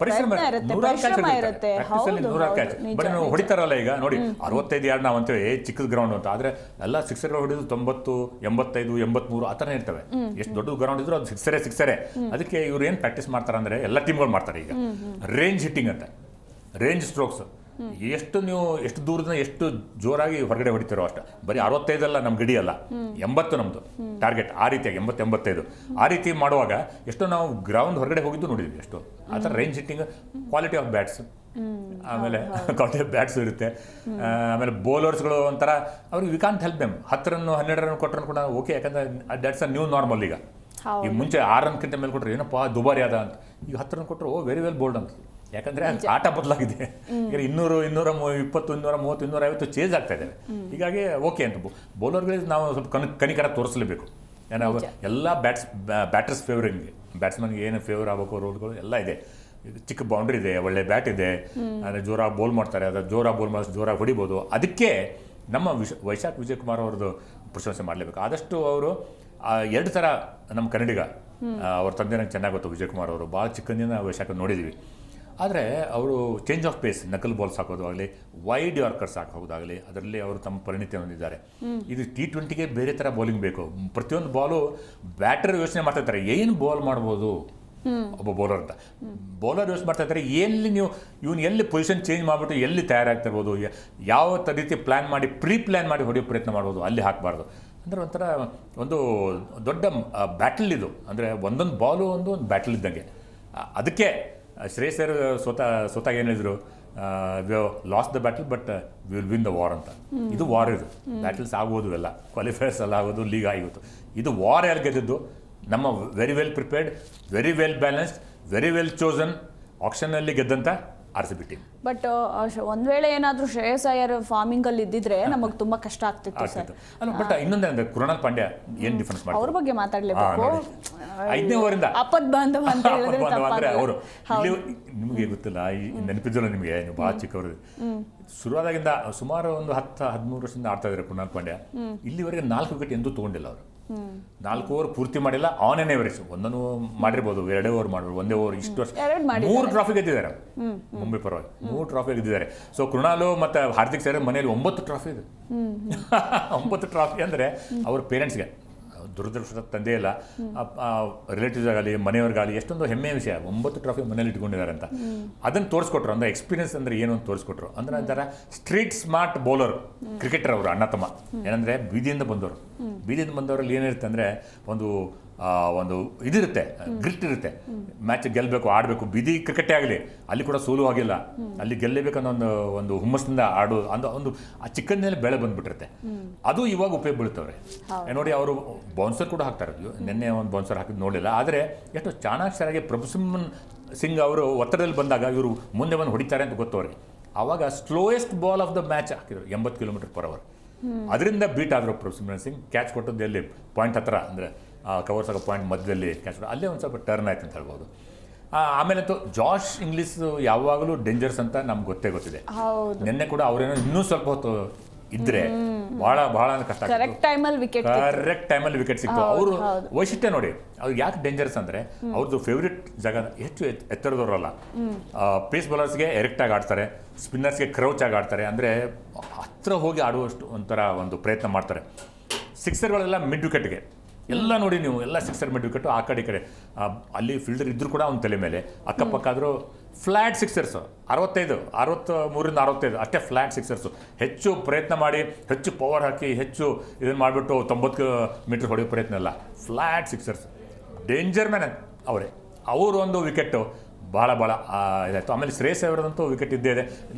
ಪ್ರಯತ್ನ ಇರುತ್ತೆ, ಪರಿಶ್ರಮ ಇರುತ್ತೆ. ಹೊಡಿತಾರಲ್ಲ ಈಗ ನೋಡಿ 65 ಯಾರ್ಡ್ ನಾವು ಅಂತೇವೆ ಚಿಕ್ಕದ ಗ್ರೌಂಡ್ ಅಂತ. ಆದರೆ ಎಲ್ಲ ಸಿಕ್ಸರ್ಗಳು ಹೊಡಿದು 90, 85, 83 ಆ ಥರ ಇರ್ತವೆ. ಎಷ್ಟು ದೊಡ್ಡ ಗ್ರೌಂಡ್ ಇದ್ರು ಅದು ಸಿಕ್ಸರೇ. ಅದಕ್ಕೆ ಇವ್ರು ಏನು ಪ್ರಾಕ್ಟೀಸ್ ಮಾಡ್ತಾರೆ ಅಂದರೆ ಎಲ್ಲ ಟೀಮ್ಗಳು ಮಾಡ್ತಾರೆ. ಈಗ ರೇಂಜ್ ಹಿಟ್ಟಿಂಗ್ ಅಂತ, ರೇಂಜ್ ಸ್ಟ್ರೋಕ್ಸ್. ಎಷ್ಟು ದೂರದಿಂದ ಎಷ್ಟು ಜೋರಾಗಿ ಹೊರಗಡೆ ಹೊಡಿತಾರೋ ಅಷ್ಟು. ಬರೀ 65 ಅಲ್ಲ ನಮ್ಮ ಗಡಿ ಅಲ್ಲ, 80 ನಮ್ಮದು ಟಾರ್ಗೆಟ್. ಆ ರೀತಿಯಾಗಿ 80-85 ಆ ರೀತಿ ಮಾಡುವಾಗ ಎಷ್ಟೋ ನಾವು ಗ್ರೌಂಡ್ ಹೊರಗಡೆ ಹೋಗಿದ್ದು ನೋಡಿದ್ವಿ. ಎಷ್ಟು ಆ ಥರ range hitting, quality of bats, ಆಮೇಲೆ ಕ್ವಾಲಿಟಿ ಆಫ್ ಬ್ಯಾಟ್ಸ್ ಇರುತ್ತೆ. ಆಮೇಲೆ ಬೌಲರ್ಸ್ಗಳು ಒಂಥರ ಅವ್ರಿಗೆ we can't help them. 10 run 12 run ಕೊಟ್ಟರು ಕೂಡ ಓಕೆ, ಯಾಕಂದರೆ ದ್ಯಾಟ್ಸ್ ಅ ನ್ಯೂ ನಾರ್ಮಲ್. ಈಗ ಮುಂಚೆ 6 ರನ್ಗಿಂತ ಮೇಲೆ ಕೊಟ್ಟರೆ ಏನಪ್ಪ ದುಬಾರಿ ಅದ ಅಂತ. ಈಗ 10 ರನ್ ಕೊಟ್ಟರು ವೆರಿ ವೆಲ್ ಬೋಲ್ಡ್ ಅಂತ. ಯಾಕಂದರೆ ಆಟ ಬದಲಾಗಿದೆ. ಈಗ 200, 220, 230, 250 ಚೇಂಜ್ ಆಗ್ತಾ ಇದ್ದಾವೆ. ಹೀಗಾಗಿ ಓಕೆ ಅಂತ ಬೌಲರ್ಗಳಿಗೆ ನಾವು ಸ್ವಲ್ಪ ಕನಿಕರ ತೋರಿಸಲೇಬೇಕು. ಏನೋ ಎಲ್ಲ ಬ್ಯಾಟರ್ಸ್ ಫೇವರಿಂಗ್, ಬ್ಯಾಟ್ಸ್ಮನ್ಗೆ ಏನು ಫೇವರ್ ಆಗಬೇಕು ರೋಲ್ಗಳು ಎಲ್ಲ ಇದೆ. ಚಿಕ್ಕ ಬೌಂಡ್ರಿ ಇದೆ, ಒಳ್ಳೆ ಬ್ಯಾಟ್ ಇದೆ, ಅಂದರೆ ಜೋರಾಗಿ ಬೋಲ್ ಮಾಡ್ತಾರೆ, ಅದು ಜೋರಾಗಿ ಬೋಲ್ ಮಾಡಿ ಜೋರಾಗಿ ಹೊಡಿಬೋದು. ಅದಕ್ಕೆ ನಮ್ಮ ವೈಶಾಖ್ ವಿಜಯಕುಮಾರ್ ಅವ್ರದ್ದು ಪ್ರಶಂಸೆ ಮಾಡಲೇಬೇಕು. ಆದಷ್ಟು ಅವರು 2 ಥರ ನಮ್ಮ ಕನ್ನಡಿಗ, ಅವ್ರ ತಂದೆ ನಂಗೆ ಚೆನ್ನಾಗಿ ಗೊತ್ತು. ವಿಜಯಕುಮಾರ್ ಅವರು ಭಾಳ ಚಿಕ್ಕಂದಿನ ವೈಶಾಖ ನೋಡಿದ್ವಿ. ಆದರೆ ಅವರು change of pace, knuckle balls ಹಾಕೋದಾಗಲಿ, ವೈಡ್ ಯಾರ್ಕರ್ಸ್ ಹಾಕೋದಾಗಲಿ, ಅದರಲ್ಲಿ ಅವರು ತಮ್ಮ ಪರಿಣಿತಿ ಹೊಂದಿದ್ದಾರೆ. ಇದು T20ಗೆ ಬೇರೆ ಥರ ಬೌಲಿಂಗ್ ಬೇಕು. ಪ್ರತಿಯೊಂದು ಬಾಲು ಬ್ಯಾಟರ್ ಯೋಚನೆ ಮಾಡ್ತಾ ಇರ್ತಾರೆ, ಏನು ಬಾಲ್ ಮಾಡ್ಬೋದು ಒಬ್ಬ ಬೌಲರ್ ಅಂತ. ಬೌಲರ್ ಯೋಚನೆ ಮಾಡ್ತಾ ಇರ್ತಾರೆ, ಇವನು ಎಲ್ಲಿ ಪೊಸಿಷನ್ ಚೇಂಜ್ ಮಾಡಿಬಿಟ್ಟು ಎಲ್ಲಿ ತಯಾರಾಗ್ತಿರ್ಬೋದು, ಯಾವ ರೀತಿ ಪ್ರೀ ಪ್ಲ್ಯಾನ್ ಮಾಡಿ ಹೊಡೆಯೋ ಪ್ರಯತ್ನ ಮಾಡ್ಬೋದು, ಅಲ್ಲಿ ಹಾಕಬಾರ್ದು. ಅಂದರೆ ಒಂಥರ ಒಂದು ದೊಡ್ಡ ಬ್ಯಾಟಲ್ ಇದು. ಅಂದರೆ ಒಂದೊಂದು ಬಾಲು ಒಂದು ಬ್ಯಾಟಲ್ ಇದ್ದಂಗೆ. ಅದಕ್ಕೆ ಶ್ರೇಯಸ್ ಸರ್ ಸ್ವತಃ ಏನು ಹೇಳಿದ್ರು, V last the battle but will win the war ಅಂತ. ಇದು ವಾರ್. ಇದು ಬ್ಯಾಟಲ್ಸ್ ಆಗೋದು ಎಲ್ಲ ಕ್ವಾಲಿಫೈಯರ್ಸ್ ಎಲ್ಲ ಆಗೋದು, ಲೀಗ್ ಆಗಿತ್ತು. ಇದು ವಾರ್ ಯಾರು ಗೆದ್ದಿದ್ದು? ನಮ್ಮ very well prepared, very well balanced, very well chosen ಆಕ್ಷನ್ನಲ್ಲಿ ಗೆದ್ದಂಥ RCB ಟೀಮ್. ಬಟ್ ಒಂದ್ ವೇಳೆ ಏನಾದರೂ ಶ್ರೇಯಸ್ ಅಯ್ಯರ್ ಫಾರ್ಮಿಂಗ್ ಅಲ್ಲಿ ಇದ್ದಿದ್ರೆ ನಮಗೆ ತುಂಬಾ ಕಷ್ಟ ಆಗ್ತಿತ್ತು ಸರ್. ಬಟ್ ಇನ್ನೊಂದೇ ಕೃಣಾಲ್ ಪಾಂಡ್ಯ ಏನು ಡಿಫರೆನ್ಸ್ ಮಾಡ್ತಾರೆ ಅವ್ರ ಬಗ್ಗೆ ಮಾತಾಡಲೇಬೇಕು. 5ನೇ ಓವರಿಂದ ಅಪದ್ ಬಾಂಧವ ಅಂತ ಹೇಳಿದ್ರೆ ಅವರು ನಿಮಗೆ ಗೊತ್ತಿಲ್ಲ, ನೆನಪಿದ್ದಲ್ಲ ನಿಮಗೆ, ನೀವು ಭಾಳ ಚಿಕ್ಕವರು. ಶುರುವಾದಾಗಿಂದ ಸುಮಾರು ಒಂದು 10-13 ವರ್ಷದಿಂದ ಆಡ್ತಾ ಇದ್ದಾರೆ ಕೃಣಾಲ್ ಪಾಂಡ್ಯ. ಇಲ್ಲಿವರೆಗೆ 4 ವಿಕೆಟ್ ಎಂದೂ ತೊಗೊಂಡಿಲ್ಲ ಅವರು. 4 ಓವರ್ ಪೂರ್ತಿ ಮಾಡಿಲ್ಲ, ಆನ್ ಎನ್ ಎವರೇಜ್. ಒಂದೊಂದು ಮಾಡಿರ್ಬೋದು, 2 ಓವರ್ ಮಾಡ್ಬೋದು, 1 ಓವರ್. ಇಷ್ಟು ವರ್ಷ 3 ಟ್ರಾಫಿ ಗೆದ್ದಿದ್ದಾರೆ ಮುಂಬೈ ಪರವಾಗಿ, 3 ಟ್ರಾಫಿ ಗೆದ್ದಿದ್ದಾರೆ. ಸೊ ಕೃಣಾಲು ಮತ್ತು ಹಾರ್ದಿಕ್ ಸೇರಿ ಮನೆಯಲ್ಲಿ 9 ಟ್ರಾಫಿ ಇದೆ. 9 ಟ್ರಾಫಿ ಅಂದರೆ ಅವ್ರ ಪೇರೆಂಟ್ಸ್ಗೆ ದುರದೃಷ್ಟದ ತಂದೆ ಇಲ್ಲ, ರಿಲೇಟಿವ್ಸ್ ಆಗಲಿ ಮನೆಯವ್ರಿಗಾಗಲಿ ಎಷ್ಟೊಂದು ಹೆಮ್ಮೆಯ ವಿಷಯ. 9 ಟ್ರಾಫಿ ಮನೇಲಿ ಇಟ್ಕೊಂಡಿದ್ದಾರೆ ಅಂತ. ಅದನ್ನು ತೋರಿಸ್ಕೊಟ್ರು. ಅಂದರೆ ಎಕ್ಸ್ಪೀರಿಯನ್ಸ್ ಅಂದರೆ ಏನು ಅಂತ ತೋರಿಸ್ಕೊಟ್ರು. ಅಂದರೆ ಒಂಥರ ಸ್ಟ್ರೀಟ್ ಸ್ಮಾರ್ಟ್ ಬೌಲರ್ ಕ್ರಿಕೆಟರ್ ಅವರು, ಅಣ್ಣ ತಮ್ಮ. ಏನಂದರೆ ಬೀದಿಯಿಂದ ಬಂದವರು. ಬೀದಿಯಿಂದ ಬಂದವರಲ್ಲಿ ಏನಿರುತ್ತೆ ಅಂದರೆ ಒಂದು ಒಂದು ಇದಿರುತ್ತೆ, ಗ್ರಿಟ್ ಇರುತ್ತೆ. ಮ್ಯಾಚ್ ಗೆಲ್ಲಬೇಕು, ಆಡಬೇಕು. ಬೀದಿ ಕ್ರಿಕೆಟೇ ಆಗಲಿ ಅಲ್ಲಿ ಕೂಡ ಸೋಲು ಆಗಿಲ್ಲ, ಅಲ್ಲಿ ಗೆಲ್ಲಬೇಕನ್ನೋ ಒಂದು ಹುಮ್ಮಸ್ಸಿಂದ ಆಡೋ ಒಂದು ಆ ಚಿಕ್ಕಂದಿನಲ್ಲಿ ಬೆಳೆ ಬಂದ್ಬಿಟ್ಟಿರುತ್ತೆ. ಅದು ಇವಾಗ ಉಪಯೋಗ ಬೀಳ್ತವ್ರೆ ನೋಡಿ. ಅವರು ಬೌನ್ಸರ್ ಕೂಡ ಹಾಕ್ತಾರೆ. ನಿನ್ನೆ ಒಂದು ಬೌನ್ಸರ್ ಹಾಕಿದ್ದು ನೋಡಲಿಲ್ಲ, ಆದರೆ ಎಷ್ಟು ಚಾಣಾಕ್ಷರಾಗಿ ಪ್ರಭುಸಿಂಹನ್ ಸಿಂಗ್ ಅವರು ಒತ್ತಡದಲ್ಲಿ ಬಂದಾಗ ಇವರು ಮುಂದೆ ಬಂದು ಹೊಡಿತಾರೆ ಅಂತ ಗೊತ್ತವ್ರಿಗೆ. ಆವಾಗ slowest ball of the match ಹಾಕಿದ್ರು 80 km/h. ಅದರಿಂದ ಬೀಟ್ ಆದರು ಪ್ರಭುಸಿಂಹನ್ ಸಿಂಗ್. ಕ್ಯಾಚ್ ಕೊಟ್ಟದ್ದು ಎಲ್ಲಿ ಪಾಯಿಂಟ್ ಹತ್ರ, ಅಂದರೆ ಕವರ್ಸ್ ಆಗೋ ಪಾಯಿಂಟ್ ಮಧ್ಯದಲ್ಲಿ ಕ್ಯಾಚ್ ಕೊಟ್ಟು ಅಲ್ಲೇ ಒಂದು ಸ್ವಲ್ಪ ಟರ್ನ್ ಆಯ್ತು ಅಂತ ಹೇಳ್ಬೋದು. ಆಮೇಲಂತೂ ಜಾಶ್ ಇಂಗ್ಲಿಷ್ ಯಾವಾಗಲೂ ಡೇಂಜರ್ಸ್ ಅಂತ ನಮ್ಗೆ ಗೊತ್ತಿದೆ. ನಿನ್ನೆ ಕೂಡ ಅವರೇನೋ ಇನ್ನೂ ಸ್ವಲ್ಪ ಹೊತ್ತು ಇದ್ರೆ ಬಹಳ ಕಷ್ಟ. ಕರೆಕ್ಟ್ ಟೈಮಲ್ಲಿ ವಿಕೆಟ್ ಸಿಕ್ತು. ಅವರು ವೈಶಿಷ್ಟ್ಯ ನೋಡಿ, ಅವ್ರು ಯಾಕೆ ಡೇಂಜರ್ಸ್ ಅಂದರೆ ಅವ್ರದ್ದು ಫೇವ್ರೆಟ್ ಜಾಗ ಹೆಚ್ಚು ಎತ್ತರದವರಲ್ಲ. ಪೇಸ್ ಬೌಲರ್ಸ್ಗೆ ಎರೆಕ್ಟ್ ಆಗಿ ಆಡ್ತಾರೆ, ಸ್ಪಿನ್ನರ್ಸ್ಗೆ ಕ್ರೌಚ್ ಆಗಿ ಆಡ್ತಾರೆ. ಅಂದರೆ ಹತ್ರ ಹೋಗಿ ಆಡುವಷ್ಟು ಒಂಥರ ಒಂದು ಪ್ರಯತ್ನ ಮಾಡ್ತಾರೆ. ಸಿಕ್ಸರ್ಗಳೆಲ್ಲ ಮಿಡ್ ವಿಕೆಟ್ಗೆ ಎಲ್ಲ ನೋಡಿ ನೀವು, ಎಲ್ಲ ಸಿಕ್ಸರ್ ಮಿಡ್ ವಿಕೆಟು. ಆ ಕಡೆ ಈ ಕಡೆ ಅಲ್ಲಿ ಫೀಲ್ಡರ್ ಇದ್ದರೂ ಕೂಡ ಅವ್ನ ತಲೆ ಮೇಲೆ ಅಕ್ಕಪಕ್ಕ ಆದರೂ ಫ್ಲ್ಯಾಟ್ ಸಿಕ್ಸರ್ಸು 63-65 ಅಷ್ಟೇ ಫ್ಲ್ಯಾಟ್ ಸಿಕ್ಸರ್ಸು. ಹೆಚ್ಚು ಪ್ರಯತ್ನ ಮಾಡಿ, ಹೆಚ್ಚು ಪವರ್ ಹಾಕಿ, ಹೆಚ್ಚು ಇದನ್ನು ಮಾಡಿಬಿಟ್ಟು 90 ಮೀಟರ್ ಹೊಡೆಯೋ ಪ್ರಯತ್ನ ಇಲ್ಲ. ಫ್ಲ್ಯಾಟ್ ಸಿಕ್ಸರ್ಸ್, ಡೇಂಜರ್ ಮ್ಯಾನ್ ಅವರೇ. ಅವರು ಒಂದು ವಿಕೆಟು ಭಾಳ ಇದಾಯಿತು. ಆಮೇಲೆ ಶ್ರೇಯಸ್ ಅವರದಂತೂ ವಿಕೆಟ್ ಇದ್ದೇ ಇದೆ.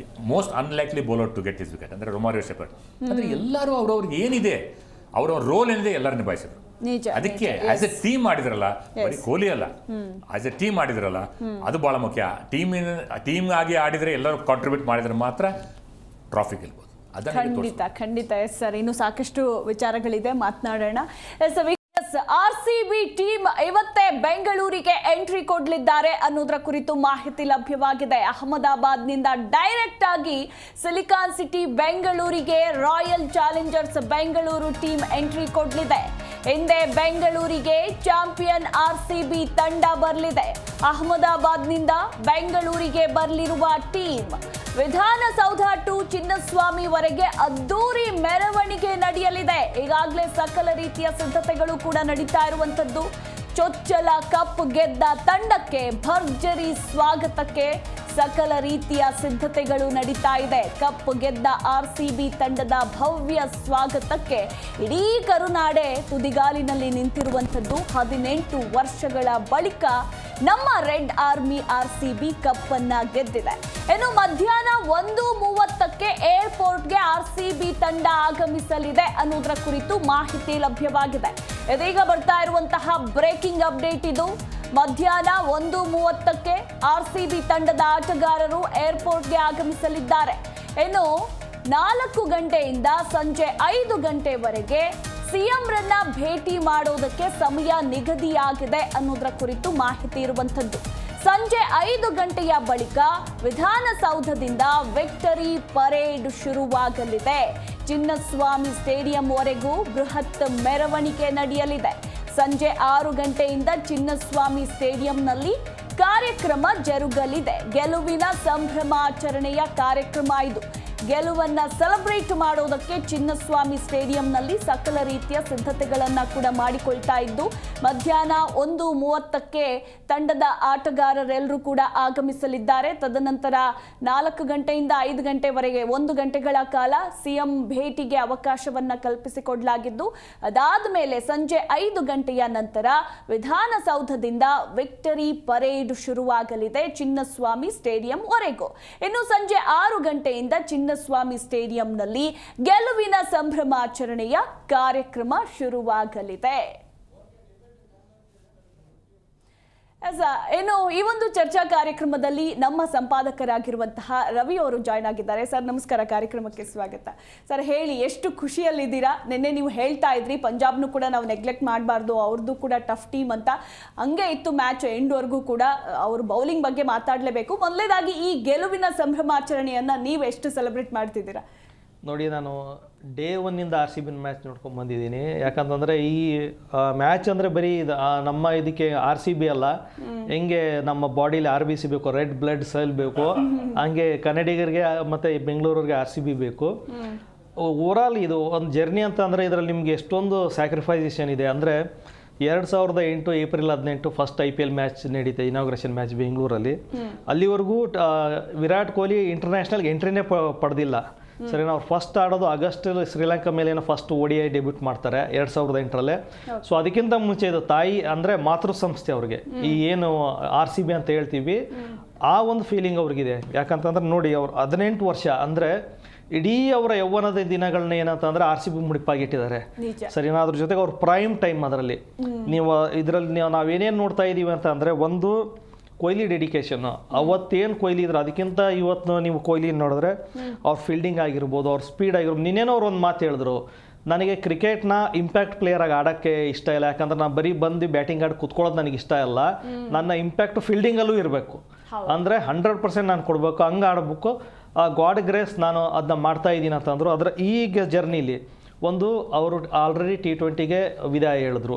Most unlikely bowler to get his wicket ಅಂದರೆ ರೊಮಾರಿಯೋ ಶೆಪರ್ಡ್. ಅಂದರೆ ಎಲ್ಲರೂ ಅವ್ರವ್ರಿಗೆ ಏನಿದೆ, ಅವ್ರ ರೋಲ್ ಏನಿದೆ ಎಲ್ಲರೂ ನಿಭಾಯಿಸಿದ್ರು. ಅದಕ್ಕೆ ಆಸ್ ಎ ಟೀಮ್ ಮಾಡಿದ್ರಲ್ಲ, ಬರೀ ಕೊಹ್ಲಿ ಅಲ್ಲ, ಆಸ್ ಎ ಟೀಮ್ ಮಾಡಿದ್ರಲ್ಲ, ಅದು ಬಹಳ ಮುಖ್ಯ. ಟೀಮ್ ಆಗಿ ಆಡಿದ್ರೆ, ಎಲ್ಲರೂ ಕಾಂಟ್ರಿಬ್ಯೂಟ್ ಮಾಡಿದ್ರೆ ಮಾತ್ರ ಟ್ರಾಫಿ ಗೆಲ್ಬೋದು. ಖಂಡಿತ ಎಸ್ ಸರ್. ಇನ್ನು ಸಾಕಷ್ಟು ವಿಚಾರಗಳಿದೆ, ಮಾತನಾಡೋಣ. RCB ಟೀಮ್ ಇವತ್ತೇ ಬೆಂಗಳೂರಿಗೆ ಎಂಟ್ರಿ ಕೊಡಲಿದ್ದಾರೆ ಅನ್ನೋದರ ಕುರಿತು ಮಾಹಿತಿ ಲಭ್ಯವಾಗಿದೆ. ಅಹಮದಾಬಾದ್ನಿಂದ ಡೈರೆಕ್ಟ್ ಆಗಿ ಸಿಲಿಕಾನ್ ಸಿಟಿ ಬೆಂಗಳೂರಿಗೆ Royal Challengers Bengaluru team entry ಕೊಡಲಿದೆ. ಹಿಂದೆ ಬೆಂಗಳೂರಿಗೆ ಚಾಂಪಿಯನ್ RCB ತಂಡ ಬರಲಿದೆ. ಅಹಮದಾಬಾದ್ನಿಂದ ಬೆಂಗಳೂರಿಗೆ ಬರಲಿರುವ ಟೀಮ್ ವಿಧಾನಸೌಧ ಟು ಚಿನ್ನಸ್ವಾಮಿವರೆಗೆ ಅದ್ದೂರಿ ಮೆರವಣಿಗೆ ನಡೆಯಲಿದೆ. ಈಗಾಗಲೇ ಸಕಲ ರೀತಿಯ ಸಿದ್ಧತೆಗಳು ಕೂಡ ನಡೀತಾ ಇರುವಂತದ್ದು. ಚೊಚ್ಚಲ ಕಪ್ ಗೆದ್ದ ತಂಡಕ್ಕೆ ಭರ್ಜರಿ ಸ್ವಾಗತಕ್ಕೆ ಸಕಲ ರೀತಿಯ ಸಿದ್ಧತೆಗಳು ನಡೀತಾ ಇದೆ. ಕಪ್ ಗೆದ್ದ RCB ತಂಡದ ಭವ್ಯ ಸ್ವಾಗತಕ್ಕೆ ಇಡೀ ಕರುನಾಡೆ ತುದಿಗಾಲಿನಲ್ಲಿ ನಿಂತಿರುವಂಥದ್ದು. 18 ವರ್ಷಗಳ ಬಳಿಕ ನಮ್ಮ ರೆಡ್ ಆರ್ಮಿ RCB ಕಪ್ ಅನ್ನ ಗೆದ್ದಿದೆ. ಇನ್ನು ಮಧ್ಯಾಹ್ನ 1:30ಕ್ಕೆ ಏರ್ಪೋರ್ಟ್ಗೆ RCB ತಂಡ ಆಗಮಿಸಲಿದೆ ಅನ್ನೋದರ ಕುರಿತು ಮಾಹಿತಿ ಲಭ್ಯವಾಗಿದೆ. ಇದೀಗ ಬರ್ತಾ ಇರುವಂತಹ ಬ್ರೇಕಿಂಗ್ ಅಪ್ಡೇಟ್ ಇದು. ಮಧ್ಯಾಹ್ನ 1:30ಕ್ಕೆ RCB ತಂಡದ ಆಟಗಾರರು ಏರ್ಪೋರ್ಟ್ಗೆ ಆಗಮಿಸಲಿದ್ದಾರೆ. ಇನ್ನು 4 ಗಂಟೆಯಿಂದ ಸಂಜೆ 5 ಗಂಟೆವರೆಗೆ ಸಿಎಂ ರನ್ನ ಭೇಟಿ ಮಾಡೋದಕ್ಕೆ ಸಮಯ ನಿಗದಿಯಾಗಿದೆ ಅನ್ನೋದರ ಕುರಿತು ಮಾಹಿತಿ ಇರುವಂತದ್ದು. ಸಂಜೆ 5 ಗಂಟೆಯ ಬಳಿಕ ವಿಧಾನಸೌಧದಿಂದ ವಿಕ್ಟರಿ ಪರೇಡ್ ಶುರುವಾಗಲಿದೆ. ಚಿನ್ನಸ್ವಾಮಿ ಸ್ಟೇಡಿಯಂವರೆಗೂ ಬೃಹತ್ ಮೆರವಣಿಗೆ ನಡೆಯಲಿದೆ. ಸಂಜೆ 6 ಗಂಟೆಯಿಂದ ಚಿನ್ನಸ್ವಾಮಿ ಸ್ಟೇಡಿಯಂನಲ್ಲಿ ಕಾರ್ಯಕ್ರಮ ಜರುಗಲಿದೆ. ಗೆಲುವಿನ ಸಂಭ್ರಮಾಚರಣೆಯ ಕಾರ್ಯಕ್ರಮ ಇದು. ಗೆಲುವನ್ನ ಸೆಲೆಬ್ರೇಟ್ ಮಾಡೋದಕ್ಕೆ ಚಿನ್ನಸ್ವಾಮಿ ಸ್ಟೇಡಿಯಂನಲ್ಲಿ ಸಕಲ ರೀತಿಯ ಸಿದ್ಧತೆಗಳನ್ನ ಕೂಡ ಮಾಡಿಕೊಳ್ತಾ ಇದ್ದು, ಮಧ್ಯಾಹ್ನ 1:30ಕ್ಕೆ ತಂಡದ ಆಟಗಾರರೆಲ್ಲರೂ ಕೂಡ ಆಗಮಿಸಲಿದ್ದಾರೆ. ತದನಂತರ 4 ಗಂಟೆಯಿಂದ 5 ಗಂಟೆವರೆಗೆ 1 ಗಂಟೆಗಳ ಕಾಲ ಸಿಎಂ ಭೇಟಿಗೆ ಅವಕಾಶವನ್ನ ಕಲ್ಪಿಸಿಕೊಡಲಾಗಿದ್ದು, ಅದಾದ ಮೇಲೆ ಸಂಜೆ 5 ಗಂಟೆಯ ನಂತರ ವಿಧಾನಸೌಧದಿಂದ ವಿಕ್ಟರಿ ಪರೇಡ್ ಶುರುವಾಗಲಿದೆ ಚಿನ್ನಸ್ವಾಮಿ ಸ್ಟೇಡಿಯಂವರೆಗೂ. ಇನ್ನು ಸಂಜೆ 6 ಗಂಟೆಯಿಂದ ಚಿನ್ನಸ್ವಾಮಿ ಸ್ಟೇಡಿಯಂನಲ್ಲಿ ಗೆಲುವಿನ ಸಂಭ್ರಮಾಚರಣೆಯ ಕಾರ್ಯಕ್ರಮ ಶುರುವಾಗಲಿದೆ. ಏನು ಈ ಒಂದು ಚರ್ಚಾ ಕಾರ್ಯಕ್ರಮದಲ್ಲಿ ನಮ್ಮ ಸಂಪಾದಕರಾಗಿರುವಂತಹ ರವಿ ಅವರು ಜಾಯ್ನ್ ಆಗಿದ್ದಾರೆ. ಸರ್ ನಮಸ್ಕಾರ, ಕಾರ್ಯಕ್ರಮಕ್ಕೆ ಸ್ವಾಗತ. ಸರ್ ಹೇಳಿ, ಎಷ್ಟು ಖುಷಿಯಲ್ಲಿದ್ದೀರಾ? ನಿನ್ನೆ ನೀವು ಹೇಳ್ತಾ ಇದ್ರಿ ಪಂಜಾಬ್ನು ಕೂಡ ನಾವು ನೆಗ್ಲೆಕ್ಟ್ ಮಾಡಬಾರ್ದು, ಅವ್ರದ್ದು ಕೂಡ ಟಫ್ ಟೀಮ್ ಅಂತ. ಹಂಗೆ ಇತ್ತು ಮ್ಯಾಚ್ ಎಂಡ್ವರೆಗೂ ಕೂಡ. ಅವರು ಬೌಲಿಂಗ್ ಬಗ್ಗೆ ಮಾತಾಡಲೇಬೇಕು. ಮೊದಲೇದಾಗಿ ಈ ಗೆಲುವಿನ ಸಂಭ್ರಮಾಚರಣೆಯನ್ನು ನೀವು ಎಷ್ಟು ಸೆಲೆಬ್ರೇಟ್ ಮಾಡ್ತಿದ್ದೀರಾ? ನೋಡಿ, ನಾನು ಡೇ 1 RCB ಮ್ಯಾಚ್ ನೋಡ್ಕೊಂಡು ಬಂದಿದ್ದೀನಿ. ಯಾಕಂತಂದರೆ ಈ ಮ್ಯಾಚ್ ಅಂದರೆ ಬರೀ ನಮ್ಮ ಇದಕ್ಕೆ RCB ಅಲ್ಲ, ಹೆಂಗೆ ನಮ್ಮ ಬಾಡಿಲಿ RBC ಬೇಕು, ರೆಡ್ ಬ್ಲಡ್ ಸೆಲ್ ಬೇಕು, ಹಂಗೆ ಕನ್ನಡಿಗರಿಗೆ ಮತ್ತು ಬೆಂಗಳೂರಿಗೆ RCB ಬೇಕು. ಓವರಾಲ್ ಇದು ಒಂದು ಜರ್ನಿ ಅಂತ ಅಂದರೆ ಇದರಲ್ಲಿ ನಿಮಗೆ ಎಷ್ಟೊಂದು ಸ್ಯಾಕ್ರಿಫೈಸೇಷನ್ ಇದೆ. ಅಂದರೆ 2008 ಏಪ್ರಿಲ್ 18 ಫಸ್ಟ್ IPL ಮ್ಯಾಚ್ ನಡೀತೆ, ಇನಾಗ್ರೇಷನ್ ಮ್ಯಾಚ್ ಬೆಂಗಳೂರಲ್ಲಿ. ಅಲ್ಲಿವರೆಗೂ ವಿರಾಟ್ ಕೊಹ್ಲಿ ಇಂಟರ್ನ್ಯಾಷನಲ್ಗೆ ಎಂಟ್ರಿನೇ ಪಡೆದಿಲ್ಲ. ಸರಿ, ನಾವು ಫಸ್ಟ್ ಆಡೋದು ಆಗಸ್ಟ್ ಶ್ರೀಲಂಕಾ ಮೇಲೆ ಫಸ್ಟ್ ODI ಡೆಬ್ಯೂಟ್ ಮಾಡ್ತಾರೆ 2008 ಸೊ ಅದಕ್ಕಿಂತ ಮುಂಚೆ ಇದು ತಾಯಿ ಅಂದರೆ ಮಾತೃ ಸಂಸ್ಥೆ ಅವ್ರಿಗೆ, ಈ ಏನು RCB ಅಂತ ಹೇಳ್ತೀವಿ ಆ ಒಂದು ಫೀಲಿಂಗ್ ಅವ್ರಿಗಿದೆ. ಯಾಕಂತಂದ್ರೆ ನೋಡಿ, ಅವ್ರು 18 ವರ್ಷ ಅಂದರೆ ಇಡೀ ಅವರ ಯೌವನದ ದಿನಗಳನ್ನ ಏನಂತಂದ್ರೆ RCB ಮುಡಿಪಾಗಿಟ್ಟಿದ್ದಾರೆ. ಸರಿ, ಅದ್ರ ಜೊತೆಗೆ ಅವ್ರ ಪ್ರೈಮ್ ಟೈಮ್ ಅದರಲ್ಲಿ ನೀವು ಇದರಲ್ಲಿ ನಾವೇನೇನು ನೋಡ್ತಾ ಇದ್ದೀವಿ ಅಂತ ಅಂದರೆ, ಒಂದು ಕೊಹ್ಲಿ ಡೆಡಿಕೇಶನ್. ಅವತ್ತೇನು ಕೊಹ್ಲಿ ಇದ್ರೆ ಅದಕ್ಕಿಂತ ಇವತ್ತು ನೀವು ಕೊಹ್ಲಿ ನೋಡಿದ್ರೆ ಅವ್ರ ಫೀಲ್ಡಿಂಗ್ ಆಗಿರ್ಬೋದು, ಅವ್ರ ಸ್ಪೀಡ್ ಆಗಿರ್ಬೋದು. ನಿನ್ನೇನೋ ಅವ್ರು ಒಂದು ಮಾತು ಹೇಳಿದ್ರು, ನನಗೆ ಕ್ರಿಕೆಟ್ನ ಇಂಪ್ಯಾಕ್ಟ್ ಪ್ಲೇಯರ್ ಆಗಿ ಆಡೋಕ್ಕೆ ಇಷ್ಟ ಇಲ್ಲ, ಯಾಕಂದ್ರೆ ನಾನು ಬರೀ ಬಂದು ಬ್ಯಾಟಿಂಗ್ ಆಡಿ ಕುತ್ಕೊಳ್ಳೋದು ನನಗೆ ಇಷ್ಟ ಇಲ್ಲ, ನನ್ನ ಇಂಪ್ಯಾಕ್ಟ್ ಫೀಲ್ಡಿಂಗಲ್ಲೂ ಇರಬೇಕು, ಅಂದರೆ 100% ನಾನು ಕೊಡಬೇಕು, ಹಂಗೆ ಆಡಬೇಕು. ಗಾಡ್ ಗ್ರೇಸ್ ನಾನು ಅದನ್ನ ಮಾಡ್ತಾ ಇದ್ದೀನಿ ಅಂತಂದರು. ಅದರ ಈಗ ಜರ್ನಿಲಿ ಒಂದು ಅವರು ಆಲ್ರೆಡಿ T20ಗೆ ವಿದಾಯ ಹೇಳಿದ್ರು.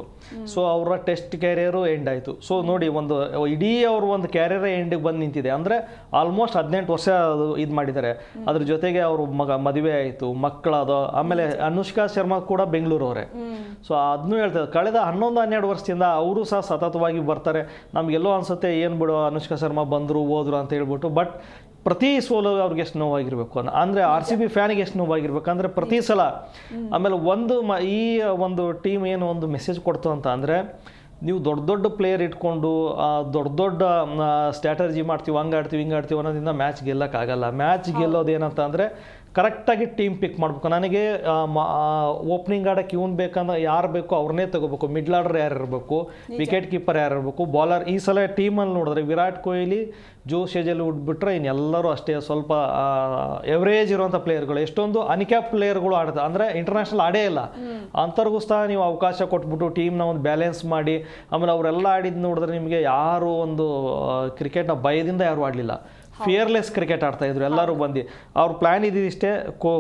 ಸೊ ಅವರ ಟೆಸ್ಟ್ ಕ್ಯಾರಿಯರು ಎಂಡ್ ಆಯಿತು. ಸೊ ನೋಡಿ, ಒಂದು ಇಡೀ ಅವರು ಒಂದು ಕ್ಯಾರಿಯರ್ ಎಂಡಿಗೆ ಬಂದು ನಿಂತಿದೆ. ಅಂದರೆ ಆಲ್ಮೋಸ್ಟ್ 18 ವರ್ಷ ಅದು ಇದು ಮಾಡಿದ್ದಾರೆ. ಅದ್ರ ಜೊತೆಗೆ ಅವರು ಮದುವೆ ಆಯಿತು, ಮಕ್ಕಳದು. ಆಮೇಲೆ ಅನುಷ್ಕಾ ಶರ್ಮಾ ಕೂಡ ಬೆಂಗಳೂರವರೇ. ಸೊ ಅದನ್ನೂ ಹೇಳ್ತಾರೆ, ಕಳೆದ 11-12 ವರ್ಷದಿಂದ ಅವರು ಸಹ ಸತತವಾಗಿ ಬರ್ತಾರೆ. ನಮಗೆಲ್ಲೋ ಅನಿಸುತ್ತೆ ಏನು ಬಿಡು ಅನುಷ್ಕಾ ಶರ್ಮಾ ಬಂದರು ಹೋದ್ರು ಅಂತ ಹೇಳ್ಬಿಟ್ಟು. ಬಟ್ ಪ್ರತಿ ಸೋಲು ಅವ್ರಿಗೆ ಎಷ್ಟು ನೋವಾಗಿರ್ಬೇಕು ಅಂದರೆ RCB ಫ್ಯಾನಿಗೆ ಎಷ್ಟು ನೋವಾಗಿರ್ಬೇಕಂದ್ರೆ ಪ್ರತಿ ಸಲ. ಆಮೇಲೆ ಈ ಒಂದು ಟೀಮ್ ಏನು ಒಂದು ಮೆಸೇಜ್ ಕೊಡ್ತು ಅಂತ ಅಂದರೆ, ನೀವು ದೊಡ್ಡ ದೊಡ್ಡ ಪ್ಲೇಯರ್ ಇಟ್ಕೊಂಡು ದೊಡ್ಡ ಸ್ಟ್ರಾಟಜಿ ಮಾಡ್ತೀವಿ, ಹಂಗೆ ಆಡ್ತೀವಿ ಹಿಂಗೆ ಆಡ್ತೀವಿ ಅನ್ನೋದ್ರಿಂದ ಮ್ಯಾಚ್ ಗೆಲ್ಲಕ್ಕಾಗಲ್ಲ. ಮ್ಯಾಚ್ ಗೆಲ್ಲೋದು ಏನಂತ ಅಂದರೆ ಕರೆಕ್ಟಾಗಿ ಟೀಮ್ ಪಿಕ್ ಮಾಡಬೇಕು. ನನಗೆ ಓಪನಿಂಗ್ ಆಡೋಕ್ಕೆ ಇವನು ಬೇಕಂದ್ರೆ ಯಾರು ಬೇಕೋ ಅವ್ರನ್ನೇ ತಗೋಬೇಕು. ಮಿಡ್ಲ್ ಆರ್ಡರ್ ಯಾರು ಇರಬೇಕು, ವಿಕೆಟ್ ಕೀಪರ್ ಯಾರು ಇರಬೇಕು, ಬಾಲರ್. ಈ ಸಲ ಟೀಮಲ್ಲಿ ನೋಡಿದ್ರೆ ವಿರಾಟ್ ಕೊಹ್ಲಿ, ಜೋಶ್ ಹೇಜಲ್ ಬಿಟ್ಬಿಟ್ರೆ ಇನ್ನೆಲ್ಲರೂ ಅಷ್ಟೇ ಸ್ವಲ್ಪ ಎವರೇಜ್ ಇರುವಂಥ ಪ್ಲೇಯರ್ಗಳು. ಎಷ್ಟೊಂದು ಅನ್ಕ್ಯಾಪ್ ಪ್ಲೇಯರ್ಗಳು ಆಡ್ತಾರೆ, ಅಂದರೆ ಇಂಟರ್ನ್ಯಾಷನಲ್ ಆಡೇ ಇಲ್ಲ. ಅಂಥವ್ರಿಗೂ ಸಹ ನೀವು ಅವಕಾಶ ಕೊಟ್ಬಿಟ್ಟು ಟೀಮ್ನ ಒಂದು ಬ್ಯಾಲೆನ್ಸ್ ಮಾಡಿ, ಆಮೇಲೆ ಅವರೆಲ್ಲ ಆಡಿದ್ದು ನೋಡಿದ್ರೆ ನಿಮಗೆ ಯಾರು ಒಂದು ಕ್ರಿಕೆಟ್ನ ಭಯದಿಂದ ಯಾರು ಆಡಲಿಲ್ಲ, ಫಿಯರ್ಲೆಸ್ ಕ್ರಿಕೆಟ್ ಆಡ್ತಾ ಇದ್ರು ಎಲ್ಲರೂ ಬಂದು. ಅವ್ರ ಪ್ಲ್ಯಾನ್ ಇದಿಷ್ಟೇ,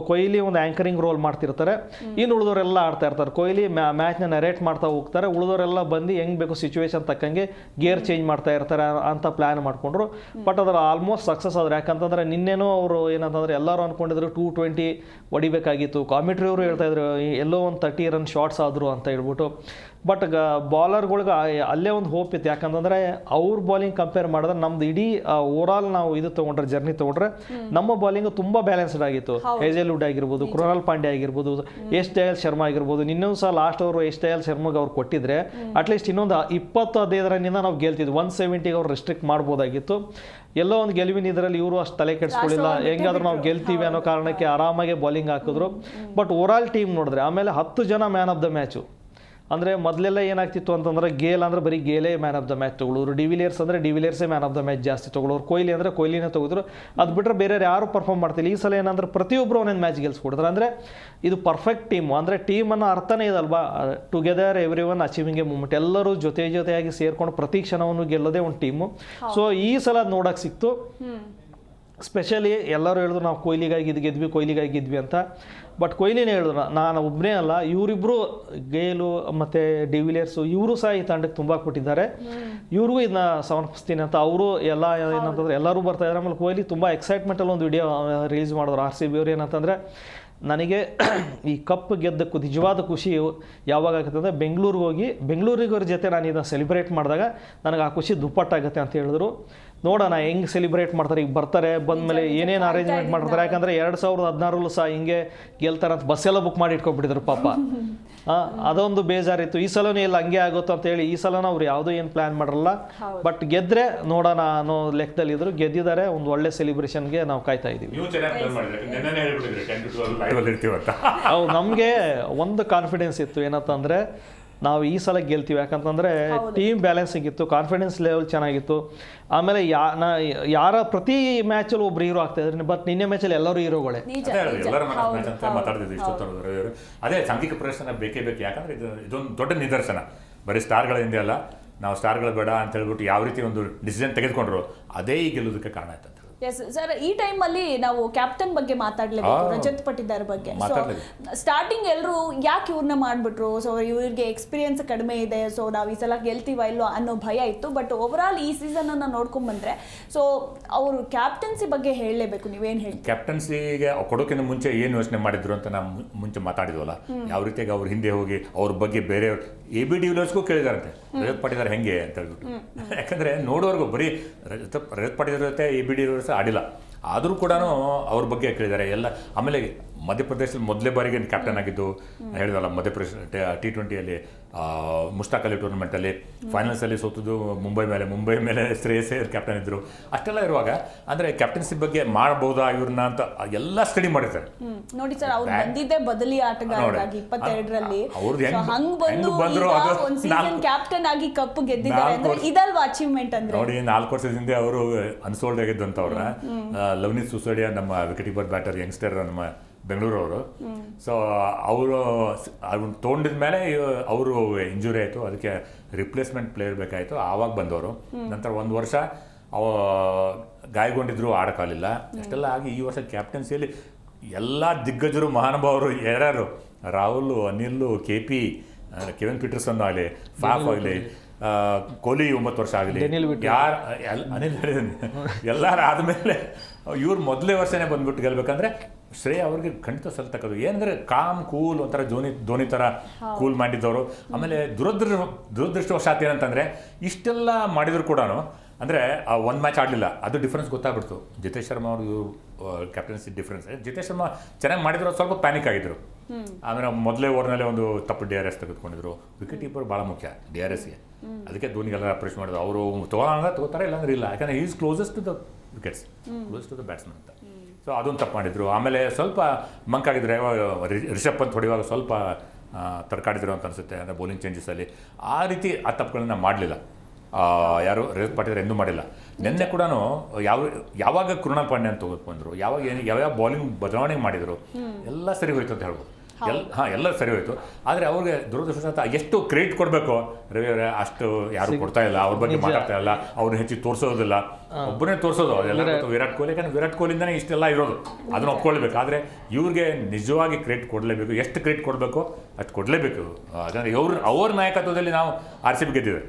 ಕೊಹ್ಲಿ ಒಂದು ಆ್ಯಂಕರಿಂಗ್ ರೋಲ್ ಮಾಡ್ತಿರ್ತಾರೆ, ಇನ್ನು ಉಳಿದವರೆಲ್ಲ ಆಡ್ತಾ ಇರ್ತಾರೆ. ಕೊಹ್ಲಿ ಮ್ಯಾಚ್ನ ನರೇಟ್ ಮಾಡ್ತಾ ಹೋಗ್ತಾರೆ, ಉಳಿದವರೆಲ್ಲ ಬಂದು ಹೆಂಗೆ ಬೇಕು ಸಿಚುವೇಶನ್ ತಕ್ಕಂಗೆ ಗೇರ್ ಚೇಂಜ್ ಮಾಡ್ತಾ ಇರ್ತಾರೆ ಅಂತ ಪ್ಲ್ಯಾನ್ ಮಾಡಿಕೊಂಡ್ರು. ಬಟ್ ಅದರ ಆಲ್ಮೋಸ್ಟ್ ಸಕ್ಸಸ್ ಆದ್ರೆ. ಯಾಕಂತಂದರೆ ನಿನ್ನೇನೋ ಅವರು ಏನಂತಂದರೆ ಎಲ್ಲರೂ ಅಂದ್ಕೊಂಡಿದ್ರು 220 ಹೊಡಿಬೇಕಾಗಿತ್ತು. ಕಾಮೆಂಟ್ರಿ ಅವರು ಹೇಳ್ತಾ ಇದ್ರು ಎಲ್ಲೋ ಒಂದು 30 ರನ್ ಶಾರ್ಟ್ಸ್ ಆದರು ಅಂತ ಹೇಳ್ಬಿಟ್ಟು. ಬಟ್ ಬಾಲರ್ಗಳ್ಗೆ ಅಲ್ಲೇ ಒಂದು ಹೋಪ್ ಇತ್ತು. ಯಾಕಂತಂದರೆ ಅವ್ರ ಬಾಲಿಂಗ್ ಕಂಪೇರ್ ಮಾಡಿದ್ರೆ ನಮ್ದು ಇಡೀ ಓವರಾಲ್ ನಾವು ಇದು ತೊಗೊಂಡ್ರೆ ಜರ್ನಿ ತೊಗೊಂಡ್ರೆ ನಮ್ಮ ಬಾಲಿಂಗ್ ತುಂಬ ಬ್ಯಾಲೆನ್ಸ್ಡ್ ಆಗಿತ್ತು. ಹೇಜಲ್ವುಡ್ ಆಗಿರ್ಬೋದು, ಕೃಣಾಲ್ ಪಾಂಡ್ಯ ಆಗಿರ್ಬೋದು, ಎಸ್ ದಯಾಲ್ ಶರ್ಮಾ ಆಗಿರ್ಬೋದು. ಇನ್ನೊಂದು ಸಹ ಲಾಸ್ಟ್ ಅವರು ಎಸ್ ದಯಾಲ್ ಶರ್ಮಾಗೆ ಅವ್ರು ಕೊಟ್ಟಿದ್ರೆ ಅಟ್ಲೀಸ್ಟ್ ಇನ್ನೊಂದು 20-15 ರನ್ನಿಂದ ನಾವು ಗೆಲ್ತಿದ್ವಿ. 170ಗೆ ಅವ್ರು ರೆಸ್ಟ್ರಿಕ್ಟ್ ಮಾಡ್ಬೋದಾಗಿತ್ತು. ಎಲ್ಲೋ ಒಂದು ಗೆಲುವಿನ ಇದರಲ್ಲಿ ಇವರು ಅಷ್ಟು ತಲೆ ಕೆಡಿಸ್ಕೊಳ್ಳಿಲ್ಲ, ಹೆಂಗಾದ್ರೂ ನಾವು ಗೆಲ್ತೀವಿ ಅನ್ನೋ ಕಾರಣಕ್ಕೆ ಆರಾಮಾಗಿ ಬಾಲಿಂಗ್ ಹಾಕಿದ್ರು. ಬಟ್ ಓವರಾಲ್ ಟೀಮ್ ನೋಡಿದ್ರೆ ಆಮೇಲೆ 10 ಜನ ಮ್ಯಾನ್ ಆಫ್ ದ ಮ್ಯಾಚು. ಅಂದರೆ ಮೊದಲೆಲ್ಲ ಏನಾಗ್ತಿತ್ತು ಅಂತಂದರೆ ಗೇಲ್ ಅಂದರೆ ಬರೀ ಗೇಲೇ ಮ್ಯಾನ್ ಆಫ್ ದ ಮ್ಯಾಚ್ ತೊಗೊಳ್ಳೋರು, ಡಿವಿಲಿಯರ್ಸ್ ಅಂದರೆ ಡಿವಿಲಿಯರ್ಸೇ ಮ್ಯಾನ್ ಆಫ್ ದ ಮ್ಯಾಚ್ ಜಾಸ್ತಿ ತೊಗೊಳ್ಳೋರು, ಕೊಹ್ಲಿ ಅಂದರೆ ಕೊಹ್ಲಿನೇ ತೊಗೊದ್ರು. ಅದು ಬಿಟ್ಟರೆ ಬೇರೆ ಯಾರು ಪರ್ಫಾರ್ಮ್ ಮಾಡ್ತಿಲ್ಲ. ಈ ಸಲ ಏನಂದ್ರೆ ಪ್ರತಿಯೊಬ್ಬರು ಒಂದೊಂದು ಮ್ಯಾಚ್ ಗೆಲ್ಸ್ಕೊಡ್ತಾರೆ. ಅಂದರೆ ಇದು ಪರ್ಫೆಕ್ಟ್ ಟೀಮು. ಅಂದರೆ ಟೀಮನ್ನು ಅರ್ಥನೇ ಇದಲ್ವಾ, together every one achieving a moment. ಎಲ್ಲರೂ ಜೊತೆಯಾಗಿ ಸೇರ್ಕೊಂಡು ಪ್ರತಿ ಕ್ಷಣವನ್ನು ಗೆಲ್ಲೋದೇ ಒಂದು ಟೀಮು. ಸೊ ಈ ಸಲ ನೋಡೋಕೆ ಸಿಕ್ತು. ಸ್ಪೆಷಲಿ ಎಲ್ಲರೂ ಹೇಳಿದ್ರು ನಾವು ಕೊಹ್ಲಿಗಾಗಿ ಗೆದ್ವಿ ಅಂತ. ಬಟ್ ಕೊಹ್ಲಿನೇ ಹೇಳಿದ್ರು ನಾನು ಒಬ್ಬನೇ ಅಲ್ಲ, ಇವರಿಬ್ಬರು ಗೇಲು ಮತ್ತು ಡಿವಿಲಿಯರ್ಸು ಇವರು ಸಹ ಈ ತಂಡಕ್ಕೆ ತುಂಬ ಕೊಟ್ಟಿದ್ದಾರೆ, ಇವ್ರಿಗೂ ಇದನ್ನ ಸಮರ್ಪಿಸ್ತೀನಿ ಅಂತ ಅವರು ಎಲ್ಲ ಏನಂತಂದ್ರೆ ಎಲ್ಲರೂ ಬರ್ತಾ ಇದ್ದಾರೆ. ಆಮೇಲೆ ಕೊಹ್ಲಿ ತುಂಬ ಎಕ್ಸೈಟ್ಮೆಂಟಲ್ಲಿ ಒಂದು ವಿಡಿಯೋ ರಿಲೀಸ್ ಮಾಡಿದ್ರು RCB ಅವ್ರು. ಏನಂತಂದರೆ ನನಗೆ ಈ ಕಪ್ ಗೆದ್ದಕ್ಕೂ ನಿಜವಾದ ಖುಷಿ ಯಾವಾಗ ಆಗುತ್ತೆ ಅಂದರೆ ಬೆಂಗಳೂರಿಗವ್ರ ಜೊತೆ ನಾನು ಇದನ್ನು ಸೆಲೆಬ್ರೇಟ್ ಮಾಡಿದಾಗ ನನಗೆ ಆ ಖುಷಿ ದುಪ್ಪಟ್ಟಾಗುತ್ತೆ ಅಂತ ಹೇಳಿದ್ರು. ನೋಡೋಣ ಹೆಂಗೆ ಸೆಲೆಬ್ರೇಟ್ ಮಾಡ್ತಾರೆ. ಈಗ ಬರ್ತಾರೆ, ಬಂದಮೇಲೆ ಏನೇನು ಅರೇಂಜ್ಮೆಂಟ್ ಮಾಡ್ತಾರೆ. ಯಾಕಂದರೆ 2016 ಸಹ ಹಿಂಗೆ ಗೆಲ್ತಾರೆ ಅಂತ ಬಸ್ಸೆಲ್ಲ ಬುಕ್ ಮಾಡಿ ಇಟ್ಕೊಬಿಟ್ಟಿದ್ರು ಪಾಪ. ಅದೊಂದು ಬೇಜಾರಿತ್ತು. ಈ ಸಲನೂ ಎಲ್ಲ ಹಂಗೆ ಆಗುತ್ತೋ ಅಂತ ಹೇಳಿ ಈ ಸಲನ ಅವ್ರು ಯಾವುದೂ ಏನು ಪ್ಲ್ಯಾನ್ ಮಾಡಲ್ಲ. ಬಟ್ ಗೆದ್ದರೆ ನೋಡೋಣ ಅನ್ನೋ ಲೆಕ್ಕದಲ್ಲಿ ಇದ್ರು. ಗೆದ್ದಿದ್ದಾರೆ, ಒಂದು ಒಳ್ಳೆ ಸೆಲೆಬ್ರೇಷನ್ಗೆ ನಾವು ಕಾಯ್ತಾ ಇದ್ದೀವಿ. ಹೌದು, ನಮಗೆ ಒಂದು ಕಾನ್ಫಿಡೆನ್ಸ್ ಇತ್ತು ಏನಂತಂದರೆ ನಾವು ಈ ಸಲ ಗೆಲ್ತೀವಿ. ಯಾಕಂತಂದರೆ ಟೀಮ್ ಬ್ಯಾಲೆನ್ಸಿಂಗ್ ಇತ್ತು, ಕಾನ್ಫಿಡೆನ್ಸ್ ಲೆವೆಲ್ ಚೆನ್ನಾಗಿತ್ತು. ಆಮೇಲೆ ಯಾರ ಪ್ರತಿ ಮ್ಯಾಚಲ್ಲಿ ಒಬ್ರು ಹೀರೋ ಆಗ್ತಾ ಇದ್ದಾರೆ. ಬಟ್ ನಿನ್ನೆ ಮ್ಯಾಚಲ್ಲಿ ಎಲ್ಲರೂ ಹೀರೋಗಳೇ. ಮಾತಾಡ್ತಿದ್ವಿ ಇಷ್ಟೊತ್ತವರು. ಅದೇ ಸಾಂಘಿಕ ಪ್ರದರ್ಶನ ಬೇಕೇ ಬೇಕು. ಯಾಕಂದರೆ ಇದೊಂದು ದೊಡ್ಡ ನಿದರ್ಶನ. ಬರೀ ಸ್ಟಾರ್ಗಳ ಹಿಂದೆ ಅಲ್ಲ, ನಾವು ಸ್ಟಾರ್ಗಳು ಬೇಡ ಅಂತ ಹೇಳ್ಬಿಟ್ಟು ಯಾವ ರೀತಿ ಒಂದು ಡಿಸಿಷನ್ ತೆಗೆದುಕೊಂಡ್ರು ಅದೇ ಈ ಗೆಲ್ಲೋದಕ್ಕೆ ಕಾರಣ ಆಯ್ತು. ಎಸ್ ಸರ್, ಈ ಟೈಮಲ್ಲಿ ನಾವು ಕ್ಯಾಪ್ಟನ್ ಬಗ್ಗೆ ಮಾತಾಡಲೇಬೇಕು, ರಜತ್ ಪಟ್ಟಿದಾರ್ ಬಗ್ಗೆ. ಸೊ ಸ್ಟಾರ್ಟಿಂಗ್ ಎಲ್ಲರೂ ಯಾಕೆ ಇವ್ರನ್ನ ಮಾಡಿಬಿಟ್ರು, ಸೊ ಇವ್ರಿಗೆ ಎಕ್ಸ್ಪೀರಿಯನ್ಸ್ ಕಡಿಮೆ ಇದೆ, ಸೊ ನಾವು ಈ ಸಲ ಗೆಲ್ತೀವ ಇಲ್ಲೋ ಅನ್ನೋ ಭಯ ಇತ್ತು. ಬಟ್ ಓವರಾಲ್ ಈ ಸೀಸನನ್ನು ನೋಡ್ಕೊಂಡ್ಬಂದ್ರೆ ಸೊ ಅವರು ಕ್ಯಾಪ್ಟನ್ಸಿ ಬಗ್ಗೆ ಹೇಳಲೇಬೇಕು. ನೀವೇನು ಹೇಳಿ ಕ್ಯಾಪ್ಟನ್ಸಿಗೆ ಕೊಡೋಕ್ಕಿಂತ ಮುಂಚೆ ಏನು ಯೋಚನೆ ಮಾಡಿದ್ರು ಅಂತ ನಾವು ಮುಂಚೆ ಮಾತಾಡಿದ್ವಲ್ಲ, ಯಾವ ರೀತಿಯಾಗಿ ಅವ್ರ ಹಿಂದೆ ಹೋಗಿ ಅವ್ರ ಬಗ್ಗೆ ಬೇರೆ AB de Villiers ಕೇಳಿದಾರಂತೆ Rajat Patidar ಹೆಂಗೆ ಅಂತ ಹೇಳ್ಬಿಟ್ಟು. ಯಾಕಂದರೆ ನೋಡೋರ್ಗು ಬರೀ ರಜತ್ ಪಟ್ಟಿದಾರ್ ಜೊತೆ AB de Villiers ಆಡಿಲ್ಲ, ಆದರೂ ಕೂಡ ಅವ್ರ ಬಗ್ಗೆ ಕೇಳಿದ್ದಾರೆ ಎಲ್ಲ. ಆಮೇಲೆ ಮಧ್ಯಪ್ರದೇಶದಲ್ಲಿ ಮೊದಲೇ ಬಾರಿಗೆ ಕ್ಯಾಪ್ಟನ್ ಆಗಿದ್ದು ಹೇಳಿದಲ್ಲ, ಮಧ್ಯಪ್ರದೇಶ T20ಯಲ್ಲಿ ಮುಷ್ತಾಕ್ ಅಲಿ ಟೂರ್ನಮೆಂಟಲ್ಲಿ ಫೈನಲ್ಸಲ್ಲಿ ಸೋತದ್ದು ಮುಂಬೈ ಮೇಲೆ ಶ್ರೇಯಸ್ ಅಯ್ಯರ್ ಕ್ಯಾಪ್ಟನ್ ಇದ್ದರು. ಅಷ್ಟೆಲ್ಲ ಇರುವಾಗ ಅಂದರೆ ಕ್ಯಾಪ್ಟನ್ಸಿ ಬಗ್ಗೆ ಮಾಡಬಹುದಾ ಇವ್ರನ್ನ ಅಂತ ಎಲ್ಲ ಸ್ಟಡಿ ಮಾಡಿರ್ತಾರೆ. ನೋಡಿ ಸರ್, ಅವ್ರು ಬಂದಿದ್ದೆ ಬದಲಿ ಆಟಗಾರರಾಗಿ 22ರಲ್ಲಿ. ಹೆಂಗ್ ಬಂದ್ರು ಕ್ಯಾಪ್ಟನ್ ಆಗಿ ಕಪ್ ಗೆದ್ದಿದ್ದಾರೆ ಅಂದ್ರೆ ಇದಲ್ವಾ ಅಚೀವ್ಮೆಂಟ್ ಅಂದ್ರೆ. ನೋಡಿ, 4 ವರ್ಷದ ಹಿಂದೆ ಅವರು ಅನ್ಸೋಲ್ಡ್ ಆಗಿದ್ದಂಥವ್ರ ಲವ್ನಿತ್ ಸುಸೋಡಿಯಾ, ನಮ್ಮ ವಿಕೆಟ್ ಕೀಪರ್ ಬ್ಯಾಟರ್ ಯಂಗ್ಸ್ಟರ್, ನಮ್ಮ ಬೆಂಗಳೂರವರು. ಸೊ ಅವರು ಅದನ್ನ ತೊಗೊಂಡಿದ ಮೇಲೆ ಅವರು ಇಂಜುರಿ ಆಯಿತು, ಅದಕ್ಕೆ ರಿಪ್ಲೇಸ್ಮೆಂಟ್ ಪ್ಲೇಯರ್ ಬೇಕಾಯಿತು. ಆವಾಗ ಬಂದವರು. ನಂತರ 1 ವರ್ಷ ಗಾಯಗೊಂಡಿದ್ರು, ಆಡೋಕ್ಕಾಗಲಿಲ್ಲ. ಅಷ್ಟೆಲ್ಲ ಆಗಿ ಈ ವರ್ಷ ಕ್ಯಾಪ್ಟನ್ಸಿಯಲ್ಲಿ ಎಲ್ಲ ದಿಗ್ಗಜರು, ಮಹಾನುಭಾವರು ಯಾರ್ಯಾರು, Rahul, Anil, KP, Kevin Pietersen ಆಗಲಿ, ಫಾಫ್ ಆಗಲಿ, ಕೊಹ್ಲಿ 9 ವರ್ಷ ಆಗಲಿ, ಯಾರು ಅನಿಲ್ ಎಲ್ಲರೂ ಆದಮೇಲೆ ಇವ್ರು ಮೊದಲೇ ವರ್ಷನೇ ಬಂದ್ಬಿಟ್ಟು ಗೆಲ್ಬೇಕಂದ್ರೆ ಶ್ರೇಯ ಅವ್ರಿಗೆ ಖಂಡಿತ ಸಲ್ತಕ್ಕದು. ಏನಂದರೆ ಕಾಮ್ ಕೂಲ್, ಒಂಥರ ಧೋನಿ ಥರ ಕೂಲ್ ಮಾಡಿದ್ದವರು. ಆಮೇಲೆ ದುರದೃಷ್ಟವಶಾತ್ ಏನಂತಂದರೆ ಇಷ್ಟೆಲ್ಲ ಮಾಡಿದ್ರು ಕೂಡ ಅಂದರೆ ಆ 1 ಮ್ಯಾಚ್ ಆಡಲಿಲ್ಲ, ಅದು ಡಿಫ್ರೆನ್ಸ್ ಗೊತ್ತಾಗ್ಬಿಡ್ತು. ಜಿತೇಶ್ ಶರ್ಮಾ ಅವ್ರದ್ದು ಕ್ಯಾಪ್ಟನ್ಸಿ ಡಿಫ್ರೆನ್ಸ್. ಜಿತೇಶ್ ಶರ್ಮಾ ಚೆನ್ನಾಗಿ ಮಾಡಿದ್ರು, ಸ್ವಲ್ಪ ಪ್ಯಾನಿಕ್ ಆಗಿದ್ರು. ಆಮೇಲೆ ಮೊದಲೇ ಓವರ್ನಲ್ಲೇ ಒಂದು ತಪ್ಪು DRS ತೆಗೆದುಕೊಂಡಿದ್ರು. ವಿಕೆಟ್ ಕೀಪರ್ ಭಾಳ ಮುಖ್ಯ DRSಗೆ. ಅದಕ್ಕೆ ಧೋನಿಗೆಲ್ಲ ಅಪ್ರೋಚ್ ಮಾಡಿದ್ರು. ಅವರು ತಗೋತಾರೆ, ಇಲ್ಲಾಂದ್ರೆ ಇಲ್ಲ. ಯಾಕಂದರೆ is closest to the wickets, close to the batsman ಅಂತ. ಸೊ ಅದೊಂದು ತಪ್ಪು ಮಾಡಿದ್ರು. ಆಮೇಲೆ ಸ್ವಲ್ಪ ಮಂಕಾಗಿದ್ರು. ರಿಷಬ್ ಪಂತ್ ಹೊಡೆಯುವಾಗ ಸ್ವಲ್ಪ ತಡ್ಕಾಡಿದ್ರು ಅಂತ ಅನಿಸುತ್ತೆ, ಅಂದರೆ ಬೌಲಿಂಗ್ ಚೇಂಜಸಲ್ಲಿ. ಆ ರೀತಿ ಆ ತಪ್ಪುಗಳನ್ನ ಮಾಡಲಿಲ್ಲ ಯಾರು ರೇಸ್ ಪಾಟಿದ್ರೆ ಎಂದೂ ಮಾಡಿಲ್ಲ. ನಿನ್ನೆ ಕೂಡ ಯಾವಾಗ ಕೃಣಾಲ್ ಪಾಂಡ್ಯ ಅಂತ ಬಂದರು, ಯಾವ್ಯಾವ ಬೌಲಿಂಗ್ ಬದಲಾವಣೆ ಮಾಡಿದರು, ಎಲ್ಲ ಸರಿ ಹೋಯ್ತು ಅಂತ ಹೇಳ್ಬೋದು. ಎಲ್ಲ ಸರಿ ಹೋಯ್ತು. ಆದರೆ ಅವ್ರಿಗೆ ದುರದೃಷ್ಟ ಎಷ್ಟು ಕ್ರೆಡಿಟ್ ಕೊಡಬೇಕು ರವಿ ಅವರೇ, ಅಷ್ಟು ಯಾರು ಕೊಡ್ತಾ ಇಲ್ಲ. ಅವ್ರ ಬಗ್ಗೆ ಮಾತಾಡ್ತಾ ಇಲ್ಲ, ಅವ್ರನ್ನ ಹೆಚ್ಚಿಗೆ ತೋರಿಸೋದಿಲ್ಲ, ಒಬ್ಬನೇ ತೋರಿಸೋದು. ಅದೆಲ್ಲ ವಿರಾಟ್ ಕೊಹ್ಲಿ, ಯಾಕಂದ್ರೆ ವಿರಾಟ್ ಕೊಹ್ಲಿಂದನೇ ಇಷ್ಟೆಲ್ಲ ಇರೋದು, ಅದನ್ನ ಒಪ್ಕೊಳ್ಬೇಕು. ಆದರೆ ಇವ್ರಿಗೆ ನಿಜವಾಗಿ ಕ್ರೆಡಿಟ್ ಕೊಡಲೇಬೇಕು. ಎಷ್ಟು ಕ್ರೆಡಿಟ್ ಕೊಡಬೇಕು ಅಷ್ಟು ಕೊಡಲೇಬೇಕು. ಯಾಕಂದರೆ ಅವ್ರ ನಾಯಕತ್ವದಲ್ಲಿ ನಾವು RCB ಗೆದ್ದಿದೆ.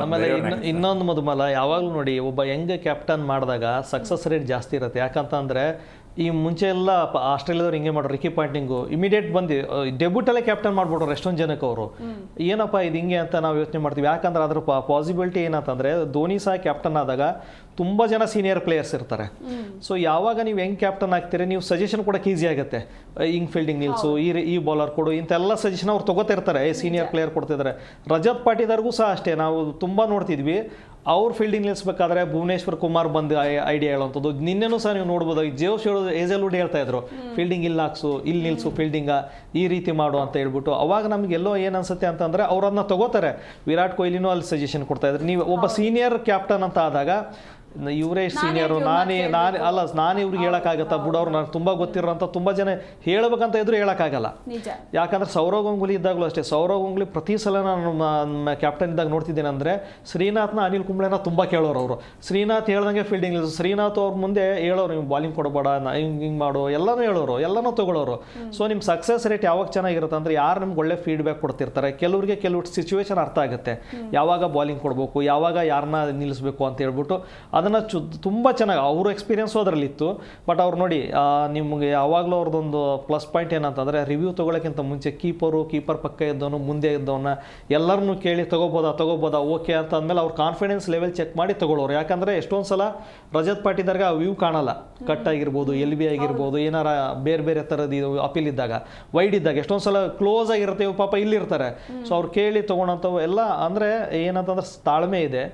ಆಮೇಲೆ ಇನ್ನೊಂದು ಮಧುಮಲ, ಯಾವಾಗಲೂ ನೋಡಿ, ಒಬ್ಬ ಯಂಗ್ ಕ್ಯಾಪ್ಟನ್ ಮಾಡಿದಾಗ ಸಕ್ಸಸ್ ರೇಟ್ ಜಾಸ್ತಿ ಇರುತ್ತೆ. ಯಾಕಂತಂದರೆ ಈ ಮುಂಚೆ ಎಲ್ಲ ಆಸ್ಟ್ರೇಲಿಯಾದವ್ರು ಹಿಂಗೆ ಮಾಡೋರು. ರಿಕಿ ಪಾಂಟಿಂಗು ಇಮಿಡಿಯೇಟ್ ಬಂದು ಡೆಬ್ಯೂಟಲ್ಲೇ ಕ್ಯಾಪ್ಟನ್ ಮಾಡ್ಬಿಟ್ರು ಎಷ್ಟೊಂದು ಜನಕ್ಕೆ. ಅವರು ಏನಪ್ಪ ಇದು ಹಿಂಗೆ ಅಂತ ನಾವು ಯೋಚನೆ ಮಾಡ್ತೀವಿ. ಯಾಕಂದ್ರೆ ಅದ್ರ ಪಾಸಿಬಿಲಿಟಿ ಏನಂತಂದರೆ, ಧೋನಿ ಸಹ ಕ್ಯಾಪ್ಟನ್ ಆದಾಗ ತುಂಬ ಜನ ಸೀನಿಯರ್ ಪ್ಲೇಯರ್ಸ್ ಇರ್ತಾರೆ. ಸೊ ಯಾವಾಗ ನೀವು ಹೆಂಗೆ ಕ್ಯಾಪ್ಟನ್ ಆಗ್ತೀರಿ, ನೀವು ಸಜೆಷನ್ ಕೊಡೋಕೆ ಈಸಿ ಆಗುತ್ತೆ. ಹಿಂಗೆ ಫೀಲ್ಡಿಂಗ್ ನಿಲ್ಸು, ಈ ಬೌಲರ್ ಕೊಡು, ಇಂಥೆಲ್ಲ ಸಜೆಷನ್ ಅವ್ರು ತೊಗೋತಿರ್ತಾರೆ. ಸೀನಿಯರ್ ಪ್ಲೇಯರ್ ಕೊಡ್ತಿದ್ದಾರೆ. ರಜತ್ ಪಾಟಿದಾರ್ಗೂ ಸಹ ಅಷ್ಟೇ, ನಾವು ತುಂಬ ನೋಡ್ತಿದ್ವಿ. ಅವ್ರು ಫೀಲ್ಡಿಂಗ್ ನಿಲ್ಲಿಸ್ಬೇಕಾದ್ರೆ ಭುವನೇಶ್ವರ್ ಕುಮಾರ್ ಬಂದು ಐಡಿಯಾ ಹೇಳೋವಂಥದ್ದು. ನಿನ್ನೆನೂ ಸಹ ನೀವು ನೋಡ್ಬೋದು, ಜೋಶ್ ಏಜಲ್ವುಡ್ ಹೇಳ್ತಾ ಇದ್ರು, ಫೀಲ್ಡಿಂಗ್ ಇಲ್ಲಿ ಹಾಕ್ಸು, ಇಲ್ಲಿ ನಿಲ್ಸು, ಫೀಲ್ಡಿಂಗ ಈ ರೀತಿ ಮಾಡು ಅಂತ ಹೇಳ್ಬಿಟ್ಟು. ಅವಾಗ ನಮಗೆಲ್ಲೋ ಏನು ಅನ್ಸುತ್ತೆ ಅಂತಂದರೆ, ಅವ್ರನ್ನ ತಗೋತಾರೆ. ವಿರಾಟ್ ಕೊಹ್ಲಿನೂ ಅಲ್ಲಿ ಸಜೆಷನ್ ಕೊಡ್ತಾ ಇದ್ರು. ನೀವು ಒಬ್ಬ ಸೀನಿಯರ್ ಕ್ಯಾಪ್ಟನ್ ಅಂತ ಆದಾಗ, ಇವರೇ ಸೀನಿಯರು, ನಾನೇ ಇವ್ರಿಗೆ ಹೇಳೋಕ್ಕಾಗತ್ತಾ ಬಿಡು, ಅವ್ರು ನನಗೆ ತುಂಬ ಗೊತ್ತಿರೋಂಥ ತುಂಬ ಜನ ಹೇಳ್ಬೇಕಂತ ಇದ್ರು ಹೇಳೋಕ್ಕಾಗಲ್ಲ. ಯಾಕಂದ್ರೆ ಸೌರವ್ ಗಂಗೂಲಿ ಇದ್ದಾಗಲೂ ಅಷ್ಟೇ. ಸೌರವ್ ಗಂಗೂಲಿ ಪ್ರತಿ ಸಲ ನಾನು ಕ್ಯಾಪ್ಟನ್ ಇದ್ದಾಗ ನೋಡ್ತಿದ್ದೇನೆ ಅಂದರೆ, ಶ್ರೀನಾಥ್ನ ಅನಿಲ್ ಕುಂಬ್ಳೆನ ತುಂಬ ಕೇಳೋರು ಅವರು. ಶ್ರೀನಾಥ್ ಹೇಳ್ದಂಗೆ ಫೀಲ್ಡಿಂಗ್ ನಿಲ್ಲಿಸು, ಶ್ರೀನಾಥ್ ಅವ್ರ ಮುಂದೆ ಹೇಳೋರು, ನೀವು ಬಾಲಿಂಗ್ ಕೊಡಬೇಡ, ಹಿಂಗೆ ಮಾಡು, ಎಲ್ಲನೂ ಹೇಳೋರು, ಎಲ್ಲನೂ ತೊಗೊಳೋರು. ಸೊ ನಿಮ್ಮ ಸಕ್ಸಸ್ ರೇಟ್ ಯಾವಾಗ ಚೆನ್ನಾಗಿರುತ್ತೆ ಅಂದರೆ, ಯಾರು ನಿಮ್ಗೆ ಒಳ್ಳೆ ಫೀಡ್ಬ್ಯಾಕ್ ಕೊಡ್ತಿರ್ತಾರೆ. ಕೆಲವರಿಗೆ ಕೆಲವು ಸಿಚುವೇಶನ್ ಅರ್ಥ ಆಗುತ್ತೆ, ಯಾವಾಗ ಬಾಲಿಂಗ್ ಕೊಡಬೇಕು, ಯಾವಾಗ ಯಾರನ್ನ ನಿಲ್ಲಿಸಬೇಕು ಅಂತ ಹೇಳ್ಬಿಟ್ಟು. ಅದನ್ನು ತುಂಬ ಚೆನ್ನಾಗಿ ಅವ್ರ ಎಕ್ಸ್ಪೀರಿಯನ್ಸು ಅದರಲ್ಲಿತ್ತು. ಬಟ್ ಅವ್ರು ನೋಡಿ, ನಿಮಗೆ ಯಾವಾಗಲೂ ಅವ್ರದ್ದೊಂದು ಪ್ಲಸ್ ಪಾಯಿಂಟ್ ಏನಂತಂದರೆ, ರಿವ್ಯೂ ತೊಗೊಳಕ್ಕಿಂತ ಮುಂಚೆ ಕೀಪರ್ ಪಕ್ಕ ಇದ್ದವನು, ಮುಂದೆ ಇದ್ದವನ್ನ ಎಲ್ಲರನ್ನೂ ಕೇಳಿ ತೊಗೋಬೋದಾ ಓಕೆ ಅಂತ ಅಂದಮೇಲೆ ಅವ್ರ ಕಾನ್ಫಿಡೆನ್ಸ್ ಲೆವೆಲ್ ಚೆಕ್ ಮಾಡಿ ತೊಗೊಳ್ಳೋರು. ಯಾಕಂದರೆ ಎಷ್ಟೊಂದು ಸಲ ರಜತ್ ಪಾಟಿದಾರ್ಗೆ ಆ ವ್ಯೂ ಕಾಣಲ್ಲ, ಕಟ್ ಆಗಿರ್ಬೋದು, LB ಆಗಿರ್ಬೋದು, ಏನಾರ ಬೇರೆ ಥರದ್ದು ಇದು ಅಪೀಲ್ ಇದ್ದಾಗ, ವೈಡ್ ಇದ್ದಾಗ ಎಷ್ಟೊಂದು ಸಲ ಕ್ಲೋಸ್ ಆಗಿರುತ್ತೆ, ಪಾಪ ಇಲ್ಲಿರ್ತಾರೆ. ಸೊ ಅವ್ರು ಕೇಳಿ ತೊಗೊಳೋಂಥವು ಎಲ್ಲ. ಅಂದರೆ ಏನಂತಂದ್ರೆ ತಾಳ್ಮೆ ಇದೆ.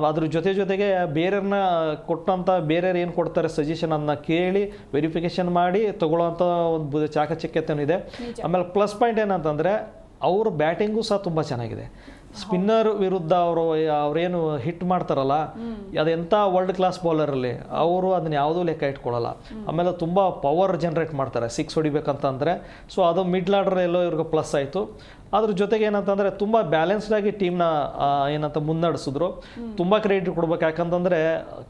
ಅದ್ರ ಜೊತೆಗೆ ಬೇರೆಯವ್ರನ್ನ ಕೊಟ್ಟಂಥ ಬೇರೆಯವ್ರು ಏನು ಕೊಡ್ತಾರೆ ಸಜೆಷನ್, ಅದನ್ನ ಕೇಳಿ ವೆರಿಫಿಕೇಷನ್ ಮಾಡಿ ತೊಗೊಳ್ಳೋಂಥ ಒಂದು ಚಾಕಚಕ್ಯತೆಯೂ ಇದೆ. ಆಮೇಲೆ ಪ್ಲಸ್ ಪಾಯಿಂಟ್ ಏನಂತಂದರೆ, ಅವ್ರ ಬ್ಯಾಟಿಂಗು ಸಹ ತುಂಬ ಚೆನ್ನಾಗಿದೆ. ಸ್ಪಿನ್ನರ್ ವಿರುದ್ಧ ಅವ್ರೇನು ಹಿಟ್ ಮಾಡ್ತಾರಲ್ಲ, ಅದೆಂಥ ವರ್ಲ್ಡ್ ಕ್ಲಾಸ್ ಬೌಲರಲ್ಲಿ ಅವರು ಅದನ್ನ ಯಾವುದೂ ಲೆಕ್ಕ ಇಟ್ಕೊಳ್ಳಲ್ಲ. ಆಮೇಲೆ ತುಂಬ ಪವರ್ ಜನ್ರೇಟ್ ಮಾಡ್ತಾರೆ 6 ಹೊಡಿಬೇಕಂತಂದರೆ. ಸೊ ಅದು ಮಿಡ್ಲ್ ಆರ್ಡರ್ ಎಲ್ಲೋ ಇವ್ರಿಗೆ ಪ್ಲಸ್ ಆಯಿತು. ಅದ್ರ ಜೊತೆಗೆ ಏನಂತಂದರೆ, ತುಂಬ ಬ್ಯಾಲೆನ್ಸ್ಡಾಗಿ ಟೀಮ್ನ ಏನಂತ ಮುನ್ನಡೆಸಿದ್ರು. ತುಂಬ ಕ್ರೆಡಿಟ್ ಕೊಡ್ಬೇಕು. ಯಾಕಂತಂದರೆ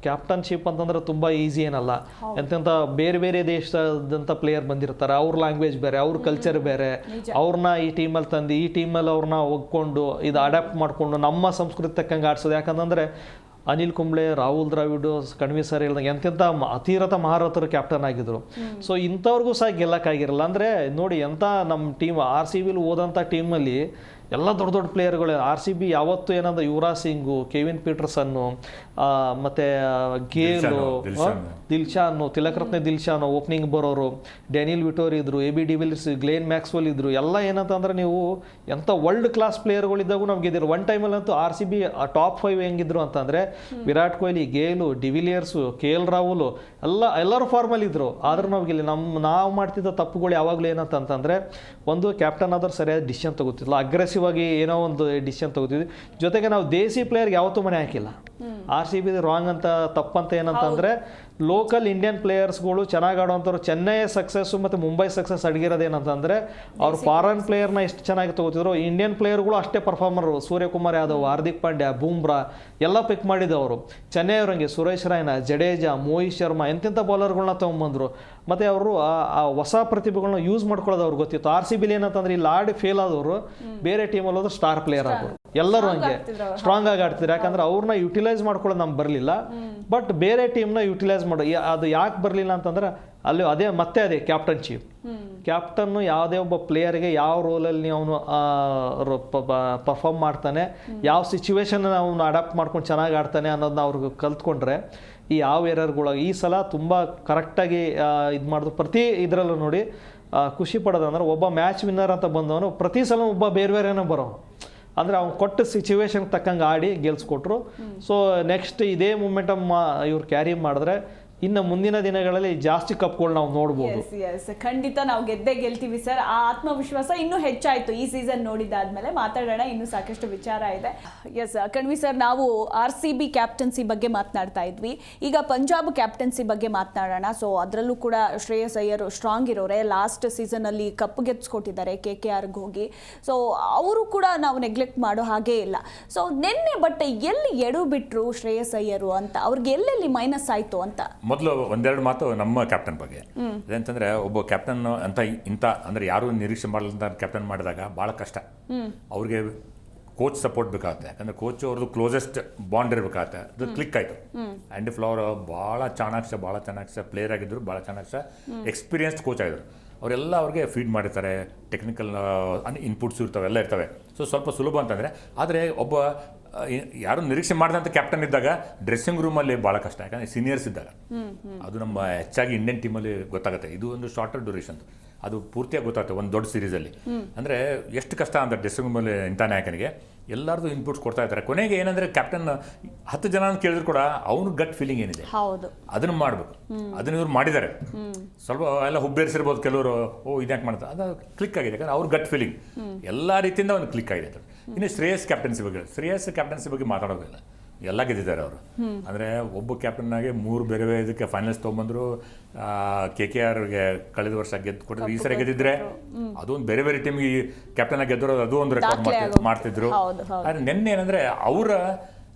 ಕ್ಯಾಪ್ಟನ್ಶಿಪ್ ಅಂತಂದರೆ ತುಂಬ ಈಸಿ ಏನಲ್ಲ. ಎಂತೆಂಥ ಬೇರೆ ದೇಶದಂಥ ಪ್ಲೇಯರ್ ಬಂದಿರ್ತಾರೆ, ಅವ್ರ ಲ್ಯಾಂಗ್ವೇಜ್ ಬೇರೆ, ಅವ್ರ ಕಲ್ಚರ್ ಬೇರೆ, ಅವ್ರನ್ನ ಈ ಟೀಮಲ್ಲಿ ತಂದು ಈ ಟೀಮಲ್ಲಿ ಅವ್ರನ್ನ ಒಗ್ಕೊಂಡು ಇದು ಅಡ್ಯಾಪ್ಟ್ ಮಾಡಿಕೊಂಡು ನಮ್ಮ ಸಂಸ್ಕೃತಿ ತಕ್ಕಂಗೆ ಆಡಿಸೋದು. ಯಾಕಂತಂದರೆ ಅನಿಲ್ ಕುಂಬ್ಳೆ, ರಾಹುಲ್ ದ್ರಾವಿಡ್, ಕಣ್ವಿ ಸರ್ ಹೇಳ್ದಂಗೆ ಎಂತೆಂಥ ಅತಿರಥ ಮಹಾರಥರು ಕ್ಯಾಪ್ಟನ್ ಆಗಿದ್ರು. ಸೊ ಇಂಥವ್ರಿಗೂ ಸಹ ಗೆಲ್ಲಕ್ಕಾಗಿರಲ್ಲ. ಅಂದರೆ ನೋಡಿ, ಎಂಥ ನಮ್ಮ ಟೀಮ್ RCBಲಿ ಹೋದಂಥ ಟೀಮಲ್ಲಿ ಎಲ್ಲ ದೊಡ್ಡ ದೊಡ್ಡ ಪ್ಲೇಯರ್ಗಳು. RCB ಯಾವತ್ತು ಏನಂದ್ರೆ ಯುವರಾಜ್ ಸಿಂಗು, ಕೆವಿನ್ ಪೀಟರ್ಸನ್ನು, ಮತ್ತು ಗೇಲು, ದಿಲ್ಶಾನು, ತಿಲಕರತ್ನೆ ದಿಲ್ಶಾನು ಓಪನಿಂಗ್ ಬರೋರು, ಡ್ಯಾನಿಯಲ್ ವಿಟೋರಿ ಇದ್ರು, AB ಡಿವಿಲಿಯರ್ಸ್, ಗ್ಲೇನ್ ಮ್ಯಾಕ್ಸ್ವೆಲ್ ಇದ್ರು. ಎಲ್ಲ ಏನಂತಂದ್ರೆ ನೀವು ಎಂಥ ವರ್ಲ್ಡ್ ಕ್ಲಾಸ್ ಪ್ಲೇಯರ್ಗಳಿದ್ದಾಗೂ ನಾವು ಗೆದ್ದಿರು. ಒನ್ ಟೈಮಲ್ಲಂತೂ RCB ಟಾಪ್ 5 ಹೆಂಗಿದ್ರು ಅಂತಂದರೆ ವಿರಾಟ್ ಕೊಹ್ಲಿ, ಗೇಲು, ಡಿವಿಲಿಯರ್ಸು, KL ರಾಹುಲ್ ಎಲ್ಲರೂ ಫಾರ್ಮಲ್ಲಿ ಇದ್ರು. ಆದ್ರೂ ನಾವು ಗೆಲ್ಲಿ ನಾವು ಮಾಡ್ತಿದ್ದ ತಪ್ಪುಗಳು ಯಾವಾಗಲೂ ಏನಂತಂದರೆ, ಒಂದು ಕ್ಯಾಪ್ಟನ್ ಆದ್ರೆ ಸರಿಯಾದ ಡಿಸಿಷನ್ ತಗೋತಿದ್ಲ, ಅಗ್ರೆಸಿವ್ ಆಗಿ ಏನೋ ಒಂದು ಡಿಸಿಷನ್ ತಗೋತಿದ್ವಿ. ಜೊತೆಗೆ ನಾವು ದೇಸಿ ಪ್ಲೇಯರ್ಗೆ ಯಾವತ್ತೂ ಮನೆ ಹಾಕಿಲ್ಲ. RCB ರಾಂಗ್ ಅಂತ ತಪ್ಪಂತ ಏನಂತಂದರೆ, ಲೋಕಲ್ ಇಂಡಿಯನ್ ಪ್ಲೇಯರ್ಸ್ಗಳು ಚೆನ್ನಾಗಿ ಆಡೋವಂಥವ್ರು ಚೆನ್ನೈ ಸಕ್ಸಸ್ಸು ಮತ್ತು ಮುಂಬೈ ಸಕ್ಸಸ್ ಅಡಗಿರೋದೇನಂತಂದರೆ ಅವ್ರು ಫಾರಿನ್ ಪ್ಲೇಯರ್ನ ಎಷ್ಟು ಚೆನ್ನಾಗಿ ತೊಗೋತಿದ್ರು, ಇಂಡಿಯನ್ ಪ್ಲೇಯರ್ಗಳು ಅಷ್ಟೇ ಪರ್ಫಾರ್ಮರು. ಸೂರ್ಯಕುಮಾರ್ ಯಾದವ್, ಹಾರ್ದಿಕ್ ಪಾಂಡ್ಯ, ಬೂಮ್ರಾ ಎಲ್ಲ ಪಿಕ್ ಮಾಡಿದವರು. ಚೆನ್ನೈ ಅವರಂಗೆ ಸುರೇಶ್ ರೈನಾ, ಜಡೇಜಾ, ಮೋಹಿತ್ ಶರ್ಮಾ ಎಂತೆಂಥ ಬೌಲರ್ಗಳನ್ನ ತೊಗೊಂಬಂದರು. ಮತ್ತು ಅವರು ಆ ಹೊಸ ಪ್ರತಿಭೆಗಳನ್ನ ಯೂಸ್ ಮಾಡ್ಕೊಳ್ಳೋದು ಅವ್ರಿಗೆ ಗೊತ್ತಿತ್ತು. RCB ಏನಂತಂದ್ರೆ ಇಲ್ಲಿ ಆಡಿ ಫೇಲ್ ಆದವರು ಬೇರೆ ಟೀಮಲ್ಲಿ ಹೋದ್ರೆ ಸ್ಟಾರ್ ಪ್ಲೇಯರ್ ಆದರು. ಎಲ್ಲರೂ ಹಂಗೆ ಸ್ಟ್ರಾಂಗ್ ಆಗಿ ಆಡ್ತಿದ್ರು. ಯಾಕಂದ್ರೆ ಅವ್ರನ್ನ ಯುಟಿಲೈಸ್ ಮಾಡ್ಕೊಳ್ಳೋದು ನಮ್ಗೆ ಬರಲಿಲ್ಲ. ಬಟ್ ಬೇರೆ ಟೀಮ್ನ ಯುಟಿಲೈಸ್ ಮಾಡೋ ಅದು ಯಾಕೆ ಬರಲಿಲ್ಲ ಅಂತಂದ್ರೆ ಅಲ್ಲಿ ಅದೇ ಕ್ಯಾಪ್ಟನ್ಶಿಪ್. ಕ್ಯಾಪ್ಟನ್ನು ಯಾವುದೇ ಒಬ್ಬ ಪ್ಲೇಯರ್ಗೆ ಯಾವ ರೋಲಲ್ಲಿ ಅವನು ಪರ್ಫಾರ್ಮ್ ಮಾಡ್ತಾನೆ, ಯಾವ ಸಿಚುವೇಶನ್ ಅವನು ಅಡಾಪ್ಟ್ ಮಾಡ್ಕೊಂಡು ಚೆನ್ನಾಗಿ ಆಡ್ತಾನೆ ಅನ್ನೋದನ್ನ ಅವ್ರಿಗೆ ಕಲ್ತ್ಕೊಂಡ್ರೆ ಈ ಯಾವ ಎರರ್ಗಳು ಈ ಸಲ ತುಂಬ ಕರೆಕ್ಟಾಗಿ ಇದು ಮಾಡಿದ್ರು. ಪ್ರತಿ ಇದರಲ್ಲೂ ನೋಡಿ ಖುಷಿ ಪಡೋದಂದ್ರೆ ಒಬ್ಬ ಮ್ಯಾಚ್ ವಿನ್ನರ್ ಅಂತ ಬಂದವನು ಪ್ರತಿ ಸಲ ಒಬ್ಬ ಬೇರೆ ಬರೋ ಅಂದರೆ ಅವ್ನು ಕೊಟ್ಟ ಸಿಚುವೇಶನ್ಗೆ ತಕ್ಕಂಗೆ ಆಡಿ ಗೆಲ್ಸ್ಕೊಟ್ರು. ಸೊ ನೆಕ್ಸ್ಟ್ ಇದೇ ಮೂಮೆಂಟಮ್ ಇವ್ರು ಕ್ಯಾರಿ ಮಾಡಿದ್ರೆ ಇನ್ನು ಮುಂದಿನ ದಿನಗಳಲ್ಲಿ ಜಾಸ್ತಿ ಕಪ್ಗಳು ನಾವು ನೋಡ್ಬೋದು. ಖಂಡಿತ ನಾವು ಗೆದ್ದೇ ಗೆಲ್ತೀವಿ ಸರ್. ಆ ಆತ್ಮವಿಶ್ವಾಸ ಇನ್ನೂ ಹೆಚ್ಚಾಯಿತು ಈ ಸೀಸನ್ ನೋಡಿದಾದ್ಮೇಲೆ. ಮಾತಾಡೋಣ, ಇನ್ನೂ ಸಾಕಷ್ಟು ವಿಚಾರ ಇದೆ. ಎಸ್ ಕಣ್ವಿ ಸರ್, ನಾವು RCB ಕ್ಯಾಪ್ಟನ್ಸಿ ಬಗ್ಗೆ ಮಾತನಾಡ್ತಾ ಇದ್ವಿ. ಈಗ ಪಂಜಾಬ್ ಕ್ಯಾಪ್ಟನ್ಸಿ ಬಗ್ಗೆ ಮಾತನಾಡೋಣ. ಸೊ ಅದರಲ್ಲೂ ಕೂಡ ಶ್ರೇಯಸ್ ಅಯ್ಯರ್ ಸ್ಟ್ರಾಂಗ್ ಇರೋರೆ. ಲಾಸ್ಟ್ ಸೀಸನಲ್ಲಿ ಕಪ್ ಗೆದ್ಸ್ಕೊಟ್ಟಿದ್ದಾರೆ KKRಗೆ ಹೋಗಿ. ಸೊ ಅವರು ಕೂಡ ನಾವು ನೆಗ್ಲೆಕ್ಟ್ ಮಾಡೋ ಹಾಗೇ ಇಲ್ಲ. ಸೊ ನಿನ್ನೆ ಬಟ್ ಎಲ್ಲಿ ಎಡು ಬಿಟ್ರು ಶ್ರೇಯಸ್ ಅಯ್ಯರು ಅಂತ, ಅವ್ರಿಗೆ ಎಲ್ಲೆಲ್ಲಿ ಮೈನಸ್ ಆಯಿತು ಅಂತ ಮೊದಲು ಒಂದೆರಡು ಮಾತು ನಮ್ಮ ಕ್ಯಾಪ್ಟನ್ ಬಗ್ಗೆ. ಅದೇಂತಂದ್ರೆ ಒಬ್ಬ ಕ್ಯಾಪ್ಟನ್ ಇಂಥ ಅಂದ್ರೆ ಯಾರು ನಿರೀಕ್ಷೆ ಮಾಡಲಿಲ್ಲ ಕ್ಯಾಪ್ಟನ್ ಮಾಡಿದಾಗ ಭಾಳ ಕಷ್ಟ. ಅವ್ರಿಗೆ ಕೋಚ್ ಸಪೋರ್ಟ್ ಬೇಕಾಗುತ್ತೆ. ಯಾಕಂದ್ರೆ ಕೋಚ್ ಅವ್ರದ್ದು ಕ್ಲೋಸೆಸ್ಟ್ ಬಾಂಡ್ ಇರಬೇಕಾಗತ್ತೆ. ಅದು ಕ್ಲಿಕ್ ಆಯಿತು. ಆ್ಯಂಡಿ ಫ್ಲವರ್ ಭಾಳ ಚಾಣಾಕ್ಷ ಪ್ಲೇಯರ್ ಆಗಿದ್ರು, ಭಾಳ ಚಾಣಾಕ್ಷ ಎಕ್ಸ್ಪೀರಿಯನ್ಸ್ಡ್ ಕೋಚ್ ಆಗಿದ್ರು. ಅವರೆಲ್ಲ ಅವ್ರಿಗೆ ಫೀಡ್ ಮಾಡಿರ್ತಾರೆ. ಟೆಕ್ನಿಕಲ್ ಇನ್ಪುಟ್ಸ್ ಇರ್ತವೆ, ಎಲ್ಲ ಇರ್ತವೆ. ಸೊ ಸ್ವಲ್ಪ ಸುಲಭ ಅಂತಂದರೆ, ಆದರೆ ಒಬ್ಬ ಯಾರು ನಿರೀಕ್ಷೆ ಮಾಡಿದಂಥ ಕ್ಯಾಪ್ಟನ್ ಇದ್ದಾಗ ಡ್ರೆಸ್ಸಿಂಗ್ ರೂಮಲ್ಲಿ ಭಾಳ ಕಷ್ಟ. ಯಾಕಂದರೆ ಸೀನಿಯರ್ಸ್ ಇದ್ದಾಗ ಅದು ನಮ್ಮ ಹೆಚ್ಚಾಗಿ ಇಂಡಿಯನ್ ಟೀಮಲ್ಲಿ ಗೊತ್ತಾಗುತ್ತೆ. ಇದು ಒಂದು ಶಾರ್ಟರ್ ಡ್ಯೂರೇಷನ್, ಅದು ಪೂರ್ತಿಯಾಗಿ ಗೊತ್ತಾಗುತ್ತೆ ಒಂದು ದೊಡ್ಡ ಸೀರೀಸಲ್ಲಿ. ಅಂದರೆ ಎಷ್ಟು ಕಷ್ಟ ಅಂತ ಡ್ರೆಸ್ಸಿಂಗ್ ರೂಮಲ್ಲಿ ಇಂಥ ನಾಯಕನಿಗೆ ಎಲ್ಲರದು ಇನ್ಪುಟ್ಸ್ ಕೊಡ್ತಾ ಇರ್ತಾರೆ. ಕೊನೆಗೆ ಏನಂದರೆ ಕ್ಯಾಪ್ಟನ್ 10 ಜನ ಅಂತ ಕೇಳಿದ್ರು ಕೂಡ ಅವನು ಗಟ್ ಫೀಲಿಂಗ್ ಏನಿದೆ ಅದನ್ನು ಮಾಡಬೇಕು. ಅದನ್ನು ಇವ್ರು ಮಾಡಿದ್ದಾರೆ. ಸ್ವಲ್ಪ ಎಲ್ಲ ಹುಬ್ಬೇರಿಸಿರ್ಬೋದು ಕೆಲವರು, ಇದ್ಯಾಕೆ ಮಾಡ್ತಾರೆ, ಅದು ಕ್ಲಿಕ್ ಆಗಿದೆ. ಯಾಕಂದ್ರೆ ಅವ್ರ ಗಟ್ ಫೀಲಿಂಗ್ ಎಲ್ಲ ರೀತಿಯಿಂದ ಒಂದು ಕ್ಲಿಕ್ ಆಗಿದೆ. ಇನ್ನು ಶ್ರೇಯಸ್ ಕ್ಯಾಪ್ಟನ್ಸಿ ಬಗ್ಗೆ ಮಾತಾಡೋದಿಲ್ಲ. ಎಲ್ಲ ಗೆದ್ದಿದ್ದಾರೆ ಅವರು. ಅಂದರೆ ಒಬ್ಬ ಕ್ಯಾಪ್ಟನ್ನಾಗೆ 3 ಬೇರೆ ಇದಕ್ಕೆ ಫೈನಲ್ಸ್ ತೊಗೊಂಬಂದರು. KKRಗೆ ಕಳೆದ ವರ್ಷ ಗೆದ್ದು ಕೊಟ್ಟಿದ್ರು. ಈ ಸರಿ ಗೆದ್ದಿದ್ರೆ ಅದೊಂದು ಬೇರೆ ಟೀಮ್ಗೆ ಕ್ಯಾಪ್ಟನ್ ಆಗಿ ಗೆದ್ದರು, ಅದು ಒಂದು ರೆಕಾರ್ಡ್ ಮಾಡ್ತಿದ್ರು. ಆದರೆ ನಿನ್ನೆ ಏನಂದರೆ ಅವರ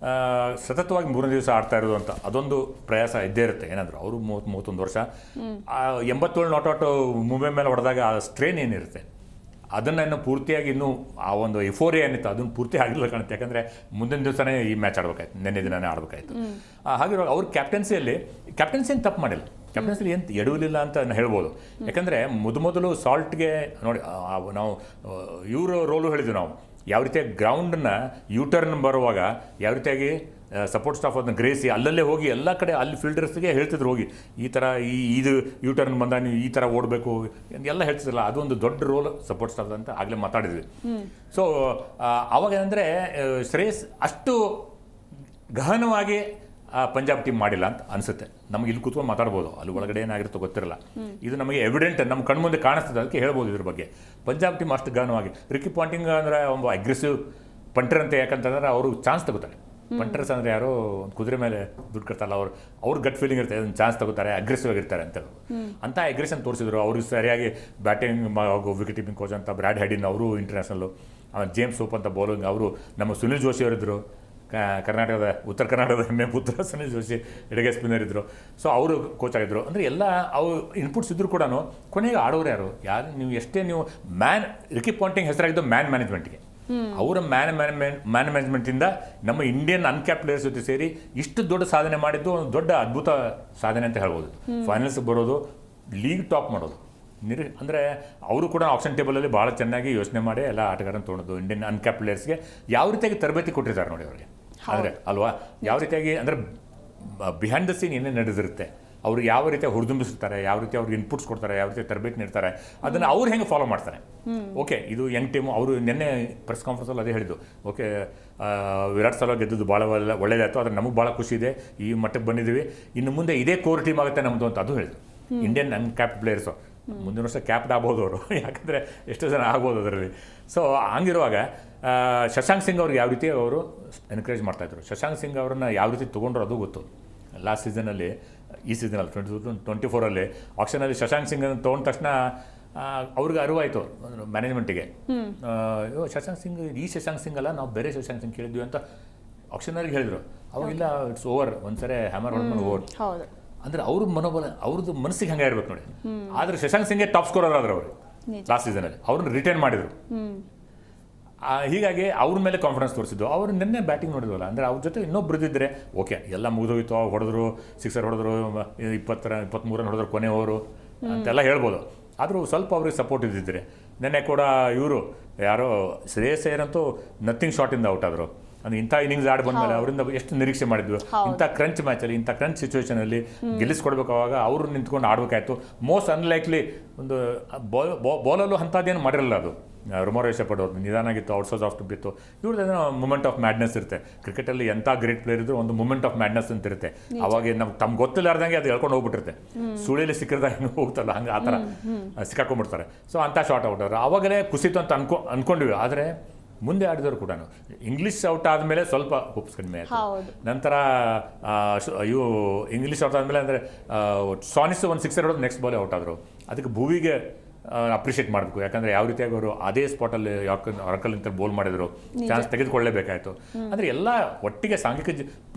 ಸತತವಾಗಿ 3 ದಿವಸ ಆಡ್ತಾ ಇರೋದು ಅಂತ ಅದೊಂದು ಪ್ರಯಾಸ ಇದ್ದೇ ಇರುತ್ತೆ. ಏನಂದ್ರೆ ಅವರು 31 ವರ್ಷ 87 ನಾಟ್ಔಟ್ ಮುಂಬೈ ಮೇಲೆ ಹೊಡೆದಾಗ ಆ ಸ್ಟ್ರೇನ್ ಏನಿರುತ್ತೆ ಅದನ್ನು ಪೂರ್ತಿಯಾಗಿ ಇನ್ನೂ ಆ ಒಂದು ಎಫೋರಿಯಾ ಏನಿತ್ತು ಅದನ್ನು ಪೂರ್ತಿ ಆಗಿಲ್ಲ ಕಾಣುತ್ತೆ. ಯಾಕಂದರೆ ಮುಂದಿನ ದಿವಸನೇ ಈ ಮ್ಯಾಚ್ ಆಡಬೇಕಾಯ್ತು, ನಿನ್ನೆ ದಿನನೇ ಆಡಬೇಕಾಯ್ತು. ಹಾಗಿರುವಾಗ ಅವ್ರ ಕ್ಯಾಪ್ಟನ್ಸಿಯನ್ನು ತಪ್ಪು ಮಾಡಿಲ್ಲ. ಕ್ಯಾಪ್ಟನ್ಸಿಲಿ ಏನು ಎಡವಲಿಲ್ಲ ಅಂತ ಹೇಳ್ಬೋದು. ಯಾಕಂದರೆ ಮೊದಲು ಸಾಲ್ಟ್ಗೆ ನೋಡಿ ನಾವು ಇವರು ರೋಲು ಹೇಳಿದ್ವಿ ನಾವು, ಯಾವ ರೀತಿಯಾಗಿ ಗ್ರೌಂಡನ್ನ ಯೂಟರ್ನ್ ಬರುವಾಗ ಯಾವ ರೀತಿಯಾಗಿ ಸಪೋರ್ಟ್ ಸ್ಟಾಫ್ ಅದನ್ನ ಗ್ರೇಸಿ ಅಲ್ಲಲ್ಲೇ ಹೋಗಿ ಎಲ್ಲ ಕಡೆ ಅಲ್ಲಿ ಫೀಲ್ಡರ್ಸ್ಗೆ ಹೇಳ್ತಿದ್ರು, ಹೋಗಿ ಈ ಥರ ಇದು ಯೂಟರ್ನ್ ಬಂದಾಗ ನೀವು ಈ ಥರ ಓಡಬೇಕು ಎಲ್ಲ ಹೇಳ್ತಿದ್ರಲ್ಲ. ಅದೊಂದು ದೊಡ್ಡ ರೋಲ್ ಸಪೋರ್ಟ್ ಸ್ಟಾಫ್ ಅಂತ ಆಗಲೇ ಮಾತಾಡಿದ್ವಿ. ಸೊ ಅವಾಗ ಏನಂದರೆ ಶ್ರೇಯಸ್ ಅಷ್ಟು ಗಹನವಾಗಿ ಪಂಜಾಬ್ ಟೀಮ್ ಮಾಡಿಲ್ಲ ಅಂತ ಅನಿಸುತ್ತೆ. ನಮ್ಗೆ ಇಲ್ಲಿ ಕೂತ್ಕೊಂಡು ಮಾತಾಡ್ಬೋದು, ಅಲ್ಲಿ ಒಳಗಡೆ ಏನಾಗಿರುತ್ತೋ ಗೊತ್ತಿರಲ್ಲ. ಇದು ನಮಗೆ ಎವಿಡೆಂಟ್, ನಮ್ಮ ಕಣ್ಮುಂದೆ ಕಾಣಿಸ್ತದೆ, ಅದಕ್ಕೆ ಹೇಳ್ಬೋದು ಇದ್ರ ಬಗ್ಗೆ. ಪಂಜಾಬ್ ಟೀಮ್ ಅಷ್ಟು ಗಹನವಾಗಿ ರಿಕಿ ಪಾಂಟಿಂಗ್ ಅಂದರೆ ಒಂದು ಅಗ್ರೆಸಿವ್ ಪಂಟರ್ ಅಂತ. ಯಾಕಂತಂದ್ರೆ ಅವರು ಚಾನ್ಸ್ ತಗೋತಾರೆ. ಪಂಟರ್ಸ್ ಅಂದರೆ ಯಾರೋ ಒಂದು ಕುದುರೆ ಮೇಲೆ ದುಡ್ಡು ಕಟ್ತಾರಲ್ಲ, ಅವ್ರ ಗಟ್ ಫೀಲಿಂಗ್ ಇರುತ್ತೆ, ಅದನ್ನು ಚಾನ್ಸ್ ತಗೋತಾರೆ, ಅಗ್ರೆಸಿವ್ ಆಗಿರ್ತಾರೆ ಅಂತ ಅಗ್ರೆಷನ್ ತೋರಿಸಿದ್ರು. ಅವರು ಸರಿಯಾಗಿ ಬ್ಯಾಟಿಂಗ್ ವಿಕೆಟ್ ಕೀಪಿಂಗ್ ಕೋಚ್ ಅಂತ ಬ್ರಾಡ್ ಹೆಡಿನ್ ಅವರು ಇಂಟರ್ನ್ಯಾಷನಲ್ಲು, ಜೇಮ್ಸ್ ಸೋಪ್ ಅಂತ ಬೌಲಿಂಗ್ ಅವರು, ನಮ್ಮ ಸುನಿಲ್ ಜೋಶಿ ಅವರಿದ್ದರು, ಉತ್ತರ ಕರ್ನಾಟಕದ ಹೆಮ್ಮೆ ಪುತ್ರ ಸುನಿಲ್ ಜೋಶಿ ಎಡಗೈ ಸ್ಪಿನ್ನರ್ ಇದ್ದರು. ಸೊ ಅವರು ಕೋಚ್ ಆಗಿದ್ದರು. ಅಂದರೆ ಎಲ್ಲ ಅವ್ರು ಇನ್ಪುಟ್ಸ್ ಇದ್ದರೂ ಕೂಡ ಕೊನೆಗೆ ಆಡೋರು ಯಾರು ನೀವು ಎಷ್ಟೇ ನೀವು ರಿಕಿ ಪಾಂಟಿಂಗ್ ಹೆಸರಾಗಿದ್ದು ಮ್ಯಾನ್ ಮ್ಯಾನೇಜ್ಮೆಂಟ್ಗೆ. ಅವರ ಮ್ಯಾನ್ ಮ್ಯಾನೇಜ್ಮೆಂಟಿಂದ ನಮ್ಮ ಇಂಡಿಯನ್ ಅನ್ಕ್ಯಾಪ್ ಪ್ಲೇಯರ್ಸ್ ಜೊತೆ ಸೇರಿ ಇಷ್ಟು ದೊಡ್ಡ ಸಾಧನೆ ಮಾಡಿದ್ದು ಒಂದು ದೊಡ್ಡ ಅದ್ಭುತ ಸಾಧನೆ ಅಂತ ಹೇಳ್ಬೋದು. ಫೈನಲ್ಸ್ಗೆ ಬರೋದು, ಲೀಗ್ ಟಾಪ್ ಮಾಡೋದು, ಅಂದರೆ ಅವರು ಕೂಡ ಆಪ್ಷನ್ ಟೇಬಲಲ್ಲಿ ಭಾಳ ಚೆನ್ನಾಗಿ ಯೋಚನೆ ಮಾಡಿ ಎಲ್ಲ ಆಟಗಾರನ ತೊಗೊಂಡು ಇಂಡಿಯನ್ ಅನ್ಕ್ಯಾಪ್ ಪ್ಲೇಯರ್ಸ್ಗೆ ಯಾವ ರೀತಿಯಾಗಿ ತರಬೇತಿ ಕೊಟ್ಟಿದ್ದಾರೆ ನೋಡಿ ಅವರಿಗೆ. ಆದರೆ ಅಲ್ವಾ, ಯಾವ ರೀತಿಯಾಗಿ ಅಂದರೆ ಬಿಹೈಂಡ್ ದ ಸೀನ್ ಏನೇನು ನಡೆದಿರುತ್ತೆ, ಅವರು ಯಾವ ರೀತಿ ಹುರಿದುಂಬಿಸ್ತಾರೆ, ಯಾವ ರೀತಿ ಅವ್ರಿಗೆ ಇನ್ಪುಟ್ಸ್ ಕೊಡ್ತಾರೆ, ಯಾವ ರೀತಿ ತರಬೇತಿ ನೀಡ್ತಾರೆ, ಅದನ್ನು ಅವ್ರು ಹೆಂಗೆ ಫಾಲೋ ಮಾಡ್ತಾರೆ. ಓಕೆ, ಇದು ಯಂಗ್ ಟೀಮು. ಅವರು ನಿನ್ನೆ ಪ್ರೆಸ್ ಕಾನ್ಫರೆನ್ಸಲ್ಲಿ ಅದೇ ಹೇಳಿದ್ದು, ಓಕೆ ವಿರಾಟ್ ಸಲ ಗೆದ್ದದ್ದು ಭಾಳ ಒಳ್ಳೆಯದಾಯಿತು, ಆದರೆ ನಮಗೆ ಭಾಳ ಖುಷಿ ಇದೆ, ಈ ಮಟ್ಟಕ್ಕೆ ಬಂದಿದ್ದೀವಿ, ಇನ್ನು ಮುಂದೆ ಇದೇ ಕೋರ್ ಟೀಮ್ ಆಗುತ್ತೆ ನಮ್ಮದು ಅಂತ ಅದು ಹೇಳಿದ್ರು. ಇಂಡಿಯನ್ ಅನ್ಕ್ಯಾಪ್ ಪ್ಲೇಯರ್ಸು ಮುಂದಿನ ವರ್ಷ ಕ್ಯಾಪ್ಡ್ ಆಗ್ಬೋದು ಅವರು, ಯಾಕಂದರೆ ಎಷ್ಟೋ ಜನ ಆಗ್ಬೋದು ಅದರಲ್ಲಿ. ಸೊ ಹಂಗಿರುವಾಗ ಶಶಾಂಕ್ ಸಿಂಗ್ ಅವ್ರಿಗೆ ಯಾವ ರೀತಿ ಅವರು ಎನ್ಕರೇಜ್ ಮಾಡ್ತಾಯಿದ್ರು, ಶಶಾಂಕ್ ಸಿಂಗ್ ಅವರನ್ನು ಯಾವ ರೀತಿ ತೊಗೊಂಡ್ರು ಅದು ಗೊತ್ತು. ಲಾಸ್ಟ್ ಸೀಸನಲ್ಲಿ, ಈ ಸೀಸನಲ್ಲಿ 2024 ಆಕ್ಷನಲ್ಲಿ ಶಶಾಂಕ್ ಸಿಂಗನ್ನು ತೊಗೊಂಡ ತಕ್ಷಣ ಅವ್ರಿಗೆ ಅರಿವಾಯಿತು ಮ್ಯಾನೇಜ್ಮೆಂಟಿಗೆ, ಶಶಾಂಕ್ ಸಿಂಗ್ ಈ ಶಶಾಂಕ್ ಸಿಂಗ್ ಅಲ್ಲ, ನಾವು ಬೇರೆ ಶಶಾಂಕ್ ಸಿಂಗ್ ಕೇಳಿದ್ವಿ ಅಂತ ಆಕ್ಷನರಿಗೆ ಹೇಳಿದರು. ಅವಾಗಿಲ್ಲ, ಇಟ್ಸ್ ಓವರ್, ಒಂದ್ಸರಿ ಹ್ಯಾಮರ್ ಹೊಡ್ಕೊಂಡು ಓವರ್. ಅಂದರೆ ಅವ್ರ ಮನೋಬಲ, ಅವ್ರದ್ದು ಮನಸ್ಸಿಗೆ ಹಂಗೆ ಇರ್ಬೇಕು ನೋಡಿ. ಆದರೆ ಶಶಾಂಕ್ ಸಿಂಗ್ಗೆ ಟಾಪ್ ಸ್ಕೋರರ್ ಆದ್ರು ಅವರು ಲಾಸ್ಟ್ ಸೀಸನಲ್ಲಿ, ಅವ್ರನ್ನ ರಿಟೈನ್ ಮಾಡಿದರು. ಹೀಗಾಗಿ ಅವ್ರ ಮೇಲೆ ಕಾನ್ಫಿಡೆನ್ಸ್ ತೋರಿಸಿದ್ದು. ಅವರು ನಿನ್ನೆ ಬ್ಯಾಟಿಂಗ್ ನೋಡಿದ್ವಲ್ಲ, ಅಂದರೆ ಅವ್ರ ಜೊತೆ ಇನ್ನೊಬ್ರು ಇದ್ದಿದ್ರೆ ಓಕೆ ಎಲ್ಲ ಮುಗಿದೋಯ್ತು, ಹೊಡೆದ್ರು, ಸಿಕ್ಸರ್ ಹೊಡೆದ್ರು, 23 ರನ್ ಹೊಡೆದ್ರು ಕೊನೆ ಓವರು ಅಂತೆಲ್ಲ ಹೇಳ್ಬೋದು. ಆದರೂ ಸ್ವಲ್ಪ ಅವ್ರಿಗೆ ಸಪೋರ್ಟ್ ಇದ್ದಿದ್ರೆ. ನೆನ್ನೆ ಕೂಡ ಇವರು ಯಾರೋ ಶ್ರೇಯಸ್ ಅಯ್ಯರಂತೂ ನಥಿಂಗ್ ಶಾಟಿಂದ ಔಟ್ ಆದರು. ಅಂದರೆ ಇಂಥ ಇನ್ನಿಂಗ್ಸ್ ಆಡಿ ಬಂದಮೇಲೆ ಅವರಿಂದ ಎಷ್ಟು ನಿರೀಕ್ಷೆ ಮಾಡಿದ್ವಿ. ಇಂಥ ಕ್ರಂಚ್ ಮ್ಯಾಚಲ್ಲಿ, ಇಂಥ ಕ್ರಂಚ್ ಸಿಚುವೇಷನಲ್ಲಿ ಗೆಲ್ಲಿಸ್ಕೊಡ್ಬೇಕು. ಅವಾಗ ಅವರು ನಿಂತ್ಕೊಂಡು ಆಡಬೇಕಾಯ್ತು. ಮೋಸ್ಟ್ ಅನ್ಲೈಕ್ಲಿ ಒಂದು ಬಾಲಲ್ಲೂ ಅಂಥದ್ದೇನು ಮಾಡಿರಲ್ಲ ಅದು. ರುಮಾರೇಶ ಪಡೋದು ನಿಧಾನಾಗಿತ್ತು, ಔಟ್ಸೋಸ್ ಆಫ್ ಬಿತ್ತು. ಇವ್ರದ್ದು ಮೂಮೆಂಟ್ ಆಫ್ ಮ್ಯಾಡ್ನೆಸ್ ಇರುತ್ತೆ. ಕ್ರಿಕೆಟಲ್ಲಿ ಎಂಥ ಗ್ರೇಟ್ ಪ್ಲೇಯರ್ ಇದ್ರು ಒಂದು ಮೂಮೆಂಟ್ ಆಫ್ ಮ್ಯಾಡ್ನೆಸ್ ಅಂತ ಇರುತ್ತೆ. ಅವಾಗ ನಮ್ಗೆ ತಮ್ಗೆ ಗೊತ್ತಿಲ್ಲಾರ್ದಂಗೆ ಅದು ಹೇಳ್ಕೊಂಡು ಹೋಗ್ಬಿಟ್ಟಿರುತ್ತೆ. ಸುಳಿಯಲ್ಲಿ ಸಿಕ್ಕಿದಾಗ ಹೆಂಗೆ ಹೋಗ್ತಲ್ಲ ಹಂಗೆ ಆ ಥರ ಸಿಕ್ಕಾಕೊಂಡ್ಬಿಡ್ತಾರೆ. ಸೊ ಅಂಥ ಶಾರ್ಟ್ ಔಟ್ ಅವರು ಆವಾಗಲೇ ಕುಸಿತು ಅಂತ ಅಂದ್ಕೊಂಡ್ವಿ. ಆದರೆ ಮುಂದೆ ಆಡಿದವರು ಕೂಡ ಇಂಗ್ಲೀಷ್ ಔಟ್ ಆದಮೇಲೆ ಸ್ವಲ್ಪ ಹುಪ್ಸ್ ಕಡಿಮೆ ಆಯಿತು. ನಂತರ ಇವು ಇಂಗ್ಲೀಷ್ ಔಟ್ ಆದಮೇಲೆ ಅಂದರೆ ಸಾನಿಸ್ ಒಂದು ಸಿಕ್ಸರ್ ಹೊಡೆದು ನೆಕ್ಸ್ಟ್ ಬಾಲೇ ಔಟ್ ಆದರು. ಅದಕ್ಕೆ ಭುವಿಗೆ ಅಪ್ರಿಷಿಯೇಟ್ ಮಾಡಬೇಕು. ಯಾಕಂದರೆ ಯಾವ ರೀತಿಯಾಗಿ ಅವರು ಅದೇ ಸ್ಪಾಟಲ್ಲಿ ಆರ್ಕಲ್ ಅಂತ ಬೋಲ್ ಮಾಡಿದರು, ಚಾನ್ಸ್ ತೆಗೆದುಕೊಳ್ಳಲೇಬೇಕಾಯಿತು. ಅಂದರೆ ಎಲ್ಲ ಒಟ್ಟಿಗೆ ಸಾಂಘಿಕ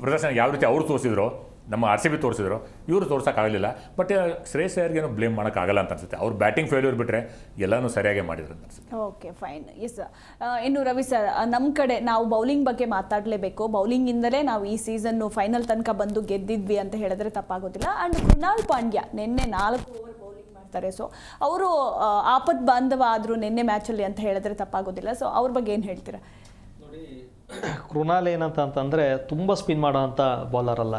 ಪ್ರದರ್ಶನ ಯಾವ ರೀತಿ ಅವರು ತೋರಿಸಿದ್ರು, ನಮ್ಮ RCB ತೋರಿಸಿದ್ರು, ಇವರು ತೋರ್ಸೋಕ್ಕಾಗಲಿಲ್ಲ. ಬಟ್ ಶ್ರೇಯಸ್ ಅಯ್ಯರ್ಗೇನು ಬ್ಲೇಮ್ ಮಾಡೋಕ್ಕಾಗಲ್ಲ ಅಂತ ಅನ್ಸುತ್ತೆ. ಅವ್ರು ಬ್ಯಾಟಿಂಗ್ ಫೇಲ್ಯೂರ್ ಬಿಟ್ಟರೆ ಎಲ್ಲನೂ ಸರಿಯಾಗಿ ಮಾಡಿದ್ರು ಅಂತ ಅನ್ಸುತ್ತೆ. Okay, fine. ಎಸ್, ಇನ್ನು ರವಿ ಸರ್, ನಮ್ಮ ಕಡೆ ನಾವು ಬೌಲಿಂಗ್ ಬಗ್ಗೆ ಮಾತಾಡಲೇಬೇಕು. ಬೌಲಿಂಗಿಂದಲೇ ನಾವು ಈ ಸೀಸನ್ನು ಫೈನಲ್ ತನಕ ಬಂದು ಗೆದ್ದಿದ್ವಿ ಅಂತ ಹೇಳಿದ್ರೆ ತಪ್ಪಾಗೋದಿಲ್ಲ. ಆ್ಯಂಡ್ ಕೃಣಾಲ್ ಪಾಂಡ್ಯ ನಿನ್ನೆ 4 ಓವರ್ ಬೌಲಿಂಗ್ ಮಾಡ್ತಾರೆ. ಸೊ ಅವರು ಆಪತ್ ಬಾಂಧವ ಆದರು ನಿನ್ನೆ ಮ್ಯಾಚಲ್ಲಿ ಅಂತ ಹೇಳಿದ್ರೆ ತಪ್ಪಾಗೋದಿಲ್ಲ. ಸೊ ಅವ್ರ ಬಗ್ಗೆ ಏನು ಹೇಳ್ತೀರಾ? ಕೃಣಾಲ್ ಏನಂತಂದರೆ ತುಂಬ ಸ್ಪಿನ್ ಮಾಡೋ ಅಂಥ ಬೌಲರ್ ಅಲ್ಲ.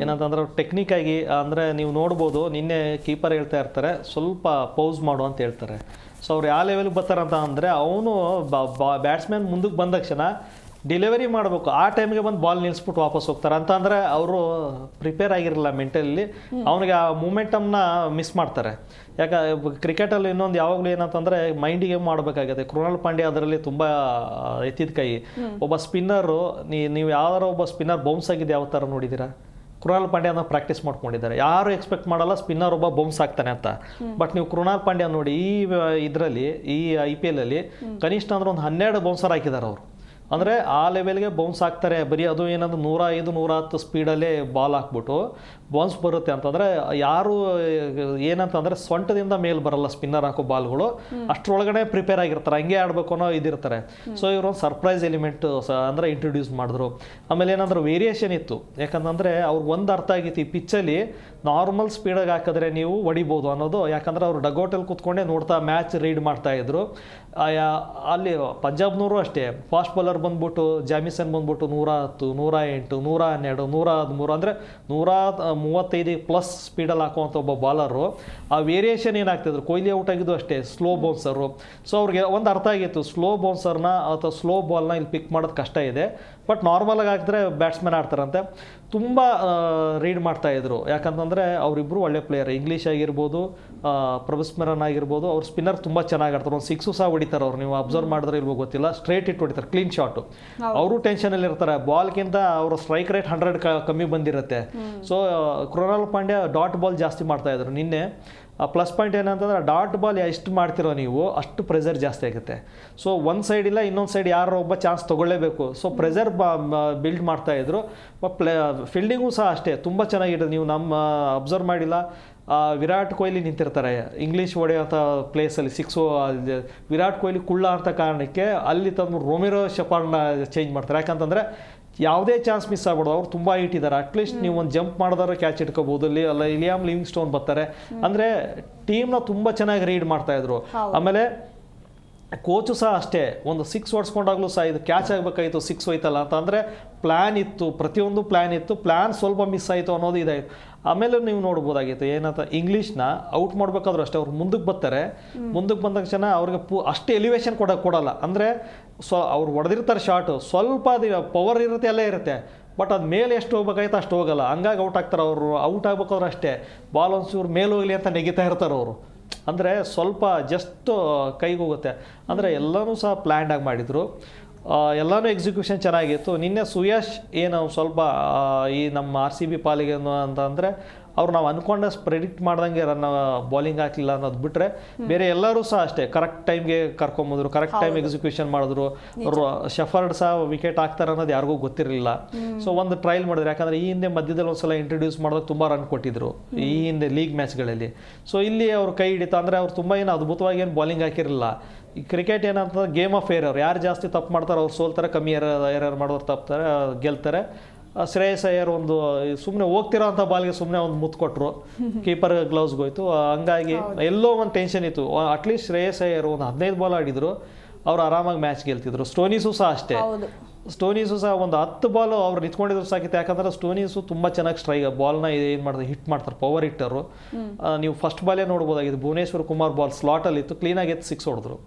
ಏನಂತಂದ್ರೆ ಟೆಕ್ನಿಕ್ಕಾಗಿ ಅಂದರೆ ನೀವು ನೋಡ್ಬೋದು, ನಿನ್ನೆ ಕೀಪರ್ ಹೇಳ್ತಾ ಇರ್ತಾರೆ ಸ್ವಲ್ಪ ಪೌಸ್ ಮಾಡು ಅಂತ ಹೇಳ್ತಾರೆ. ಸೊ ಅವ್ರು ಯಾವ ಲೆವೆಲ್ಗೆ ಬರ್ತಾರಂತ ಅಂದರೆ, ಅವನು ಬ್ಯಾಟ್ಸ್ಮನ್ ಮುಂದಕ್ಕೆ ಬಂದ ತಕ್ಷಣ ಡೆಲಿವರಿ ಮಾಡಬೇಕು, ಆ ಟೈಮ್ಗೆ ಬಂದು ಬಾಲ್ ನಿಲ್ಲಿಸ್ಬಿಟ್ಟು ವಾಪಸ್ ಹೋಗ್ತಾರೆ. ಅಂತ ಅಂದರೆ ಅವರು ಪ್ರಿಪೇರ್ ಆಗಿರಲಿಲ್ಲ ಮೆಂಟಲಿ, ಅವನಿಗೆ ಆ ಮೂಮೆಂಟಮ್ನ ಮಿಸ್ ಮಾಡ್ತಾರೆ. ಯಾಕೆ ಕ್ರಿಕೆಟಲ್ಲಿ ಇನ್ನೊಂದು ಯಾವಾಗಲೂ ಏನಂತಂದರೆ ಮೈಂಡಿಗೆ ಮಾಡಬೇಕಾಗುತ್ತೆ. ಕೃಣಾಲ್ ಪಾಂಡ್ಯ ಅದರಲ್ಲಿ ತುಂಬ ಎತ್ತಿದ ಕೈ. ಒಬ್ಬ ಸ್ಪಿನ್ನರು, ನೀವು ಯಾವ್ದಾರ ಒಬ್ಬ ಸ್ಪಿನ್ನರ್ ಬೌನ್ಸ್ ಆಗಿದ್ದು ಯಾವ ಥರ ನೋಡಿದ್ದೀರಾ? ಕೃಣಾಲ್ ಪಾಂಡ್ಯನ ಪ್ರಾಕ್ಟೀಸ್ ಮಾಡ್ಕೊಂಡಿದ್ದಾರೆ. ಯಾರು ಎಕ್ಸ್ಪೆಕ್ಟ್ ಮಾಡಲ್ಲ ಸ್ಪಿನ್ನರ್ ಒಬ್ಬ ಬೌನ್ಸ್ ಆಗ್ತಾನೆ ಅಂತ. ಬಟ್ ನೀವು ಕೃಣಾಲ್ ಪಾಂಡ್ಯ ನೋಡಿ, ಈ ಇದರಲ್ಲಿ ಈ IPL ಅಲ್ಲಿ ಕನಿಷ್ಠ ಅಂದ್ರೆ ಒಂದು 12 ಬೌನ್ಸರ್ ಹಾಕಿದ್ದಾರೆ ಅವರು. ಅಂದರೆ ಆ ಲೆವೆಲ್ಗೆ ಬೌನ್ಸ್ ಆಗ್ತಾರೆ. ಬರೀ ಅದು ಏನಂದ್ರೆ 105, 110 ಸ್ಪೀಡಲ್ಲೇ ಬಾಲ್ ಹಾಕ್ಬಿಟ್ಟು ಬೌನ್ಸ್ ಬರುತ್ತೆ ಅಂತಂದರೆ, ಯಾರು ಏನಂತಂದರೆ ಸೊಂಟದಿಂದ ಮೇಲೆ ಬರಲ್ಲ ಸ್ಪಿನ್ನರ್ ಹಾಕೋ ಬಾಲ್ಗಳು, ಅಷ್ಟರೊಳಗಡೆ ಪ್ರಿಪೇರ್ ಆಗಿರ್ತಾರೆ, ಹಂಗೆ ಆಡಬೇಕು ಅನ್ನೋ ಇದಿರ್ತಾರೆ. ಸೊ ಇವರು ಒಂದು ಸರ್ಪ್ರೈಸ್ ಎಲಿಮೆಂಟ್ ಅಂದರೆ ಇಂಟ್ರೊಡ್ಯೂಸ್ ಮಾಡಿದ್ರು. ಆಮೇಲೆ ಏನಂದ್ರೆ ವೇರಿಯೇಷನ್ ಇತ್ತು. ಯಾಕಂತಂದರೆ ಅವ್ರಿಗೆ ಒಂದು ಅರ್ಥ ಆಗಿತ್ತು, ಈ ಪಿಚ್ಚಲ್ಲಿ ನಾರ್ಮಲ್ ಸ್ಪೀಡಾಗಿ ಹಾಕಿದ್ರೆ ನೀವು ಹೊಡಿಬೋದು ಅನ್ನೋದು. ಯಾಕಂದರೆ ಅವರು ಡಗೌಟಲ್ಲಿ ಕೂತ್ಕೊಂಡೇ ನೋಡ್ತಾ ಮ್ಯಾಚ್ ರೀಡ್ ಮಾಡ್ತಾಯಿದ್ರು. ಅಲ್ಲಿ ಪಂಜಾಬ್ನವರು ಅಷ್ಟೇ, ಫಾಸ್ಟ್ ಬೌಲರ್ ಬಂದ್ಬಿಟ್ಟು ಜಾಮಿಸನ್ ಬಂದ್ಬಿಟ್ಟು 110, 108, 112, 113 ಅಂದರೆ 135+ ಸ್ಪೀಡಲ್ಲಿ ಹಾಕುವಂಥ ಒಬ್ಬ ಬಾಲರು. ಆ ವೇರಿಯೇಷನ್ ಏನಾಗ್ತಿದ್ರು, ಕೊಹ್ಲಿ ಔಟ್ ಆಗಿದ್ದು ಅಷ್ಟೇ ಸ್ಲೋ ಬೌನ್ಸರು. ಸೊ ಅವ್ರಿಗೆ ಒಂದು ಅರ್ಥ ಆಗಿತ್ತು, ಸ್ಲೋ ಬೌನ್ಸರ್ನ ಅಥವಾ ಸ್ಲೋ ಬಾಲ್ನ ಇಲ್ಲಿ ಪಿಕ್ ಮಾಡೋದು ಕಷ್ಟ ಇದೆ, ಬಟ್ ನಾರ್ಮಲಾಗಿ ಹಾಕಿದ್ರೆ ಬ್ಯಾಟ್ಸ್ಮನ್ ಆಡ್ತಾರಂತೆ. ತುಂಬ ರೀಡ್ ಮಾಡ್ತಾಯಿದ್ರು. ಯಾಕಂತಂದರೆ ಅವರಿಬ್ಬರು ಒಳ್ಳೆ ಪ್ಲೇಯರ್. ಇಂಗ್ಲೀಷ್ ಆಗಿರ್ಬೋದು, ಪ್ರಭಸ್ಮರನ್ ಆಗಿರ್ಬೋದು, ಅವ್ರು ಸ್ಪಿನ್ನರ್ ತುಂಬ ಚೆನ್ನಾಗಿ ಆಡ್ತಾರೆ. ಒಂದು 6 ಸಹ ಹೊಡಿತಾರೆ ಅವ್ರು. ನೀವು ಅಬ್ಸರ್ವ್ ಮಾಡಿದ್ರೆ ಇಲ್ವೋ ಗೊತ್ತಿಲ್ಲ, ಸ್ಟ್ರೇಟ್ ಇಟ್ಟು ಹೊಡಿತಾರೆ, ಕ್ಲೀನ್ ಶಾಟು. ಅವರು ಟೆನ್ಷನಲ್ಲಿ ಇರ್ತಾರೆ. ಬಾಲ್ಗಿಂತ ಅವರ ಸ್ಟ್ರೈಕ್ ರೇಟ್ 100 ಕಮ್ಮಿ ಬಂದಿರುತ್ತೆ. So Krunal Pandya dot ball ಜಾಸ್ತಿ ಮಾಡ್ತಾಯಿದ್ರು ನಿನ್ನೆ. ಪ್ಲಸ್ ಪಾಯಿಂಟ್ ಏನಂತಂದ್ರೆ, ಡಾಟ್ ಬಾಲ್ ಎಷ್ಟು ಮಾಡ್ತಿರೋ ನೀವು ಅಷ್ಟು ಪ್ರೆಷರ್ ಜಾಸ್ತಿ ಆಗುತ್ತೆ. ಸೊ ಒಂದು ಸೈಡ್ ಇಲ್ಲ, ಇನ್ನೊಂದು ಸೈಡ್ ಯಾರೋ ಒಬ್ಬ ಚಾನ್ಸ್ ತೊಗೊಳ್ಳೇಬೇಕು. ಸೊ ಪ್ರೆಷರ್ ಬಿಲ್ಡ್ ಮಾಡ್ತಾಯಿದ್ರು. ಫೀಲ್ಡಿಂಗು ಸಹ ಅಷ್ಟೇ ತುಂಬ ಚೆನ್ನಾಗಿದೆ. ನೀವು ನಮ್ಮ ಅಬ್ಸರ್ವ್ ಮಾಡಿಲ್ಲ, ವಿರಾಟ್ ಕೊಹ್ಲಿ ನಿಂತಿರ್ತಾರೆ ಇಂಗ್ಲೀಷ್ ಹೊಡೆಯೋಂಥ ಪ್ಲೇಸಲ್ಲಿ 6. ವಿರಾಟ್ ಕೊಹ್ಲಿ ಕುಳ್ಳ ಅಂತ ಕಾರಣಕ್ಕೆ ಅಲ್ಲಿ ತಂದು ರೊಮಿರೋ ಶೆಪಾರ್ಡ್ನ ಚೇಂಜ್ ಮಾಡ್ತಾರೆ. ಯಾಕಂತಂದರೆ ಯಾವುದೇ ಚಾನ್ಸ್ ಮಿಸ್ ಆಗ್ಬಿಡೋದು. ಅವ್ರು ತುಂಬ ಹೈಟ್ ಇದ್ದಾರೆ, ಅಟ್ಲೀಸ್ಟ್ ನೀವು ಒಂದು ಜಂಪ್ ಮಾಡಿದ್ರೆ ಕ್ಯಾಚ್ ಇಟ್ಕೋಬಹುದು. ಅಲ್ಲ ಇಲಿಯಾಮ್ ಲಿವಿಂಗ್ ಸ್ಟೋನ್ ಬರ್ತಾರೆ, ಅಂದರೆ ಟೀಮ್ನ ತುಂಬ ಚೆನ್ನಾಗಿ ರೀಡ್ ಮಾಡ್ತಾಯಿದ್ರು. ಆಮೇಲೆ ಕೋಚು ಸಹ ಅಷ್ಟೇ, ಒಂದು 6 ಹೊಡ್ಸ್ಕೊಂಡಾಗಲೂ ಸಹ ಇದು ಕ್ಯಾಚ್ ಆಗಬೇಕಾಯಿತು, 6 ಹೋಯ್ತಲ್ಲ ಅಂತ ಅಂದರೆ ಪ್ಲ್ಯಾನ್ ಇತ್ತು, ಪ್ರತಿಯೊಂದು ಪ್ಲ್ಯಾನ್ ಇತ್ತು, ಪ್ಲ್ಯಾನ್ ಸ್ವಲ್ಪ ಮಿಸ್ ಆಯಿತು ಅನ್ನೋದು ಇದಾಯಿತು. ಆಮೇಲೆ ನೀವು ನೋಡ್ಬೋದಾಗಿತ್ತು ಏನಂತ, ಇಂಗ್ಲೀಷ್ನ ಔಟ್ ಮಾಡಬೇಕಾದ್ರೂ ಅಷ್ಟೇ ಅವ್ರು ಮುಂದಕ್ಕೆ ಬರ್ತಾರೆ, ಮುಂದಕ್ಕೆ ಬಂದ ತಕ್ಷಣ ಅವ್ರಿಗೆ ಅಷ್ಟು ಎಲಿವೇಶನ್ ಕೊಡಲ್ಲ. ಅಂದರೆ ಅವ್ರು ಹೊಡೆದಿರ್ತಾರೆ ಶಾರ್ಟು, ಸ್ವಲ್ಪ ಅದು ಪವರ್ ಇರುತ್ತೆ, ಎಲ್ಲ ಇರುತ್ತೆ, ಬಟ್ ಅದು ಮೇಲೆ ಎಷ್ಟು ಹೋಗ್ಬೇಕಾಯ್ತು ಅಷ್ಟು ಹೋಗಲ್ಲ, ಹಂಗಾಗಿ ಔಟ್ ಆಗ್ತಾರೆ ಅವರು. ಔಟ್ ಆಗ್ಬೇಕಾದ್ರೆ ಅಷ್ಟೇ ಬಾಲ್ ಒಂಚೂರು ಮೇಲೆ ಹೋಗಲಿ ಅಂತ ನೆಗಿತಾ ಇರ್ತಾರೆ ಅವರು. ಅಂದರೆ ಸ್ವಲ್ಪ ಜಸ್ಟ್ ಕೈಗೆ ಹೋಗುತ್ತೆ. ಅಂದರೆ ಎಲ್ಲನೂ ಸಹ ಪ್ಲ್ಯಾಂಡಾಗಿ ಮಾಡಿದರು, ಎಲ್ಲನೂ ಎಕ್ಸಿಕ್ಯೂಷನ್ ಚೆನ್ನಾಗಿತ್ತು. ನಿನ್ನೆ ಸುಯಶ್ ಏನು ಸ್ವಲ್ಪ ಈ ನಮ್ಮ RCB ಪಾಲಿಗೆ ಅಂತಂದರೆ ಅವ್ರು ನಾವು ಅಂದ್ಕೊಂಡ ಪ್ರೆಡಿಕ್ಟ್ ಮಾಡ್ದಂಗೆ ಬೌಲಿಂಗ್ ಹಾಕಲಿಲ್ಲ ಅನ್ನೋದು ಬಿಟ್ಟರೆ ಬೇರೆ ಎಲ್ಲರೂ ಸಹ ಅಷ್ಟೇ ಕರೆಕ್ಟ್ ಟೈಮ್ಗೆ ಕರ್ಕೊಂಬಂದರು, ಕರೆಕ್ಟ್ ಟೈಮ್ ಎಕ್ಸಿಕ್ಯೂಷನ್ ಮಾಡಿದ್ರು. ಅವರು ಶೆಫರ್ಡ್ ಸಹ ವಿಕೆಟ್ ಹಾಕ್ತಾರೆ ಅನ್ನೋದು ಯಾರಿಗೂ ಗೊತ್ತಿರಲಿಲ್ಲ. ಸೊ ಒಂದು ಟ್ರಯಲ್ ಮಾಡಿದ್ರು, ಯಾಕಂದರೆ ಈ ಹಿಂದೆ ಮಧ್ಯದಲ್ಲಿ ಒಂದು ಸಲ ಇಂಟ್ರೊಡ್ಯೂಸ್ ಮಾಡೋದು ತುಂಬ ರನ್ ಕೊಟ್ಟಿದ್ರು ಈ ಹಿಂದೆ ಲೀಗ್ ಮ್ಯಾಚ್ಗಳಲ್ಲಿ. ಸೊ ಇಲ್ಲಿ ಅವ್ರು ಕೈ ಹಿಡಿತಾ ಅಂದರೆ ಅವ್ರು ತುಂಬ ಏನು ಅದ್ಭುತವಾಗಿ ಏನು ಬೌಲಿಂಗ್ ಹಾಕಿರಲಿಲ್ಲ. ಈ ಕ್ರಿಕೆಟ್ ಏನಂತಂದ್ರೆ ಗೇಮ್ ಆಫ್ ಏರರ್, ಯಾರು ಜಾಸ್ತಿ ತಪ್ಪು ಮಾಡ್ತಾರೆ ಅವ್ರು ಸೋಲ್ತಾರೆ, ಕಮ್ಮಿ ಎರರ್ ಮಾಡೋರು ತಪ್ತಾರೆ ಗೆಲ್ತಾರೆ. ಶ್ರೇಯಸ್ ಅಯ್ಯರ್ ಒಂದು ಸುಮ್ಮನೆ ಹೋಗ್ತಿರೋ ಅಂಥ ಬಾಲ್ಗೆ ಸುಮ್ಮನೆ ಒಂದು ಮುತ್ತು ಕೊಟ್ಟರು, ಕೀಪರ್ ಗ್ಲೌಸ್ಗೆ ಹೋಯ್ತು. ಹಂಗಾಗಿ ಎಲ್ಲೋ ಒಂದು ಟೆನ್ಷನ್ ಇತ್ತು. ಅಟ್ಲೀಸ್ಟ್ ಶ್ರೇಯಸ್ ಅಯ್ಯರ್ ಒಂದು 15 ಬಾಲ್ ಆಡಿದ್ರು, ಅವ್ರು ಆರಾಮಾಗಿ ಮ್ಯಾಚ್ ಗೆಲ್ತಿದ್ರು. ಸ್ಟೋನಿಸು ಸಹ ಅಷ್ಟೇ, ಸ್ಟೋನಿಸು ಸಹ ಒಂದು 10 ಬಾಲು ಅವ್ರು ನಿಂತ್ಕೊಂಡಿದ್ರು ಸಾಕಿತ್ತು. ಯಾಕಂದರೆ ಸ್ಟೋನಿಸು ತುಂಬ ಚೆನ್ನಾಗಿ ಬಾಲ್ನ ಏನು ಮಾಡ್ತಾರೆ, ಹಿಟ್ ಮಾಡ್ತಾರೆ, ಪವರ್ ಹಿಟ್ಟರು. ನೀವು ಫಸ್ಟ್ ಬಾಲೇ ನೋಡ್ಬೋದಾಗಿತ್ತು, ಭುವನೇಶ್ವರ್ ಕುಮಾರ್ ಬಾಲ್ ಸ್ಲಾಟಲ್ಲಿ ಇತ್ತು, ಕ್ಲೀನಾಗಿ ಎತ್ತು 6 ಹೊಡೆದ್ರು.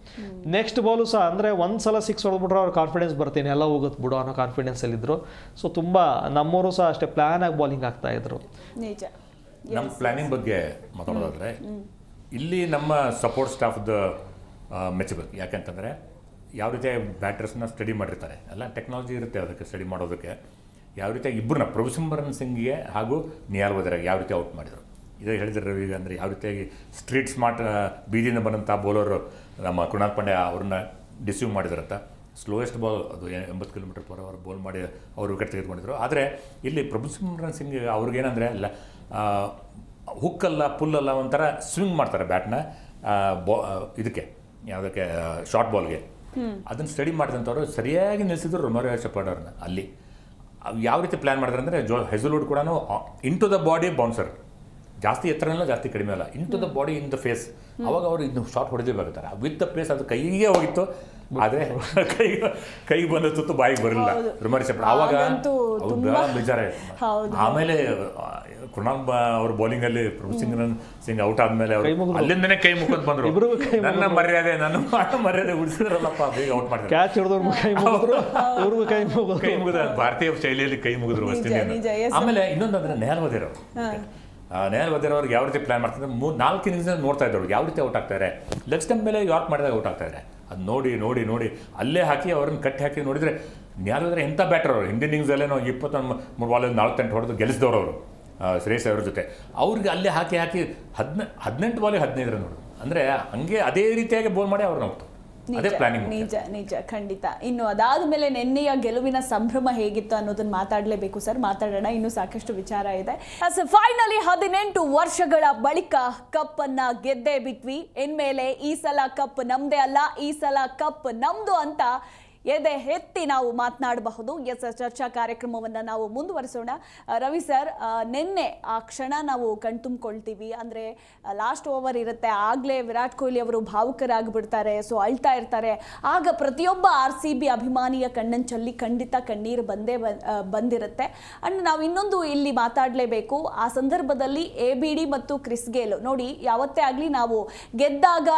ನೆಕ್ಸ್ಟ್ ಬಾಲು ಸಹ ಅಂದರೆ ಒಂದು ಸಲ 6 ಹೊಡೆದ್ಬಿಟ್ರೆ ಅವ್ರ ಕಾನ್ಫಿಡೆನ್ಸ್ ಬರ್ತೀನಿ, ಎಲ್ಲ ಹೋಗುತ್ತೆ ಬಿಡು ಅನ್ನೋ ಕಾನ್ಫಿಡೆನ್ಸಲ್ಲಿದ್ದರು. ಸೊ ತುಂಬ ನಮ್ಮವರು ಸಹ ಅಷ್ಟೇ ಪ್ಲ್ಯಾನ್ ಆಗಿ ಬಾಲಿಂಗ್ ಆಗ್ತಾಯಿದ್ರು. ನಮ್ಮ ಪ್ಲ್ಯಾನಿಂಗ್ ಬಗ್ಗೆ ಮಾತಾಡೋದಾದರೆ ಇಲ್ಲಿ ನಮ್ಮ ಸಪೋರ್ಟ್ ಸ್ಟಾಫ್ದು ಮೆಚ್ಚಬೇಕು. ಯಾಕಂತಂದರೆ ಯಾವ ರೀತಿಯಾಗಿ ಬ್ಯಾಟರ್ಸ್ನ ಸ್ಟಡಿ ಮಾಡಿರ್ತಾರೆ, ಎಲ್ಲ ಟೆಕ್ನಾಲಜಿ ಇರುತ್ತೆ ಅದಕ್ಕೆ ಸ್ಟಡಿ ಮಾಡೋದಕ್ಕೆ. ಯಾವ ರೀತಿಯಾಗಿ ಇಬ್ಬರನ್ನ ಪ್ರಭುಸಿಮ್ರನ್ ಸಿಂಗ್ಗೆ ಹಾಗೂ ನಿಯಾಲ್ ವದೇರಾಗೆ ಯಾವ ರೀತಿ ಔಟ್ ಮಾಡಿದರು, ಇದೇ ಹೇಳಿದ್ರೆ ರವಿ. ಅಂದರೆ ಯಾವ ರೀತಿಯಾಗಿ ಸ್ಟ್ರೀಟ್ ಸ್ಮಾರ್ಟ್ ಬೀದಿಯಿಂದ ಬಂದಂಥ ಬೌಲರು ನಮ್ಮ ಕೃಣಾಲ್ ಪಾಂಡ್ಯ ಅವ್ರನ್ನ ಡಿಸೀವ್ ಮಾಡಿದ್ರಂತ. ಸ್ಲೋಯೆಸ್ಟ್ ಬಾಲ್ ಅದು 80 km/h ಬೌಲ್ ಮಾಡಿ ಅವರು ವಿಕೆಟ್ ತೆಗೆದುಕೊಂಡಿದ್ರು. ಆದರೆ ಇಲ್ಲಿ ಪ್ರಭುಸಿಮ್ರನ್ ಸಿಂಗ್ ಅವ್ರಿಗೇನಂದರೆ ಅಲ್ಲ ಹುಕ್ಕಲ್ಲ ಪುಲ್ಲಲ್ಲ ಒಂಥರ ಸ್ವಿಂಗ್ ಮಾಡ್ತಾರೆ ಬ್ಯಾಟ್ನ ಇದಕ್ಕೆ ಯಾವುದಕ್ಕೆ ಶಾರ್ಟ್ ಬಾಲ್ಗೆ. ಅದನ್ನು ಸ್ಟಡಿ ಮಾಡಿದಂಥವ್ರು ಸರಿಯಾಗಿ ನಿಲ್ಲಿಸಿದ್ರು ರೊಮಾರಿಯೋ ಶೆಪರ್ಡ್ ಅವ್ರನ್ನ. ಅಲ್ಲಿ ಯಾವ ರೀತಿ ಪ್ಲ್ಯಾನ್ ಮಾಡಿದ್ರೆ ಅಂದರೆ ಹೆಜಲ್ವುಡ್ ಕೂಡ into the body bouncer, ಜಾಸ್ತಿ ಎತ್ತರನಲ್ಲ ಜಾಸ್ತಿ ಕಡಿಮೆ ಅಲ್ಲ, into the body in the face. ಅವಾಗ ಅವರು ಇದನ್ನು ಶಾರ್ಟ್ ಹೊಡೆದಿರ್ಬೇಕಾಗ್ತಾರೆ ವಿತ್ ದ ಫೇಸ್. ಅದು ಕೈಗೆ ಹೋಗಿತ್ತು, ಆದರೆ ಕೈಗೆ ಬಂದ ತುತ್ತು ಬಾಯಿಗೆ ಬರಲಿಲ್ಲ ರೊಮಾರಿಯೋ ಶೆಪರ್ಡ್. ಆವಾಗ ಬೇಜಾರ. ಆಮೇಲೆ ಕೃಣಾಲ್ ಅವ್ರ ಬೌಲಿಂಗಲ್ಲಿ ಪ್ರಭುಸಿಮ್ರನ್ ಸಿಂಗ್ ಔಟ್ ಆದಮೇಲೆ ಅವರು ಅಲ್ಲಿಂದನೇ ಕೈ ಮುಖಂತ ಬಂದರು. ನನ್ನ ಮರ್ಯಾದೆ ಉಳಿಸಿದ್ರಲ್ಲಪ್ಪ, ಬೇಗ ಔಟ್ ಮಾಡ್ತಾರೆ. ಕ್ಯಾಚ್ ಹಿಡಿದವ್ರು ಕೈ ಮುಗಿದ ಭಾರತೀಯ ಶೈಲಿಯಲ್ಲಿ ಕೈ ಮುಗಿದ್ರು ಅಷ್ಟೇ. ಆಮೇಲೆ ಇನ್ನೊಂದಂದ್ರೆ ನಿಯಾಲ್ ವದೇರಾ ಅವ್ರಿಗೆ ಯಾವ ರೀತಿ ಪ್ಲಾನ್ ಮಾಡ್ತಾರೆ, 4 ಇನ್ನಿಂಗ್ಸ್ ನೋಡ್ತಾ ಇದ್ದವ್ರು ಯಾವ ರೀತಿ ಔಟ್ ಆಗ್ತಾರೆ. ಲೆಗ್ ಸ್ಟಂಪ್ ಮೇಲೆ ಯಾರ್ಕ್ ಮಾಡಿದಾಗ ಔಟ್ ಆಗ್ತಾಯಿದ್ದಾರೆ. ಅದು ನೋಡಿ ಅಲ್ಲೇ ಹಾಕಿ ಅವ್ರನ್ನ ಕಟ್ಟಿ ಹಾಕಿ ನೋಡಿದರೆ ನಿಯಾಲ್ ವದೇರಾ ಎಂಥ ಬ್ಯಾಟರ್ ಅವರು. ಹಿಂದಿನ ಇನ್ನಿಂಗ್ಸಲ್ಲೇ 23 ಬಾಲಲ್ಲಿ 48 ಹೊಡೆದು ಗೆಲ್ಲಿಸಿದವರು ಅವರು ಶ್ರೇಯಸ್ ಅವ್ರ ಜೊತೆ. ಅವ್ರಿಗೆ ಅಲ್ಲೇ ಹಾಕಿ 18 ಬಾಲಿಗೆ 15 ರನ್ ನೋಡೋದು. ಅಂದರೆ ಹಂಗೆ ಅದೇ ರೀತಿಯಾಗಿ ಬೋಲ್ ಮಾಡಿ ಅವ್ರನ್ನ ಔಟ್. ಅದೇ ಪ್ಲಾನಿಂಗ್. ನಿಜ ಖಂಡಿತ. ಇನ್ನು ಅದಾದ ಮೇಲೆ ನೆನ್ನೆಯ ಗೆಲುವಿನ ಸಂಭ್ರಮ ಹೇಗಿತ್ತು ಅನ್ನೋದನ್ನ ಮಾತಾಡಲೇಬೇಕು ಸರ್, ಮಾತಾಡೋಣ. ಇನ್ನೂ ಸಾಕಷ್ಟು ವಿಚಾರ ಇದೆ. ಫೈನಲಿ 18 ವರ್ಷಗಳ ಬಳಿಕ ಕಪ್ ಅನ್ನ ಗೆದ್ದೇ ಬಿಟ್ವಿ. ಇನ್ಮೇಲೆ ಈ ಸಲ ಕಪ್ ನಮ್ದೇ ಅಲ್ಲ, ಈ ಸಲ ಕಪ್ ನಮ್ದು ಅಂತ ಎದೆ ಎತ್ತಿ ನಾವು ಮಾತನಾಡಬಹುದು. ಎಸ್, ಚರ್ಚಾ ಕಾರ್ಯಕ್ರಮವನ್ನು ನಾವು ಮುಂದುವರಿಸೋಣ. ರವಿ ಸರ್, ನಿನ್ನೆ ಆ ಕ್ಷಣ ನಾವು ಕಣ್ತುಂಬಿಕೊಳ್ತೀವಿ. ಅಂದರೆ ಲಾಸ್ಟ್ ಓವರ್ ಇರುತ್ತೆ, ಆಗಲೇ ವಿರಾಟ್ ಕೊಹ್ಲಿ ಅವರು ಭಾವುಕರಾಗಿಬಿಡ್ತಾರೆ, ಸೊ ಅಳ್ತಾ ಇರ್ತಾರೆ. ಆಗ ಪ್ರತಿಯೊಬ್ಬ RCB ಅಭಿಮಾನಿಯ ಕಣ್ಣಂಚಲ್ಲಿ ಖಂಡಿತ ಕಣ್ಣೀರು ಬಂದಿರುತ್ತೆ. ಅಂಡ್ ನಾವು ಇನ್ನೊಂದು ಇಲ್ಲಿ ಮಾತಾಡಲೇಬೇಕು. ಆ ಸಂದರ್ಭದಲ್ಲಿ ABD ಮತ್ತು ಕ್ರಿಸ್ ಗೇಲ್ ನೋಡಿ, ಯಾವತ್ತೇ ಆಗಲಿ ನಾವು ಗೆದ್ದಾಗ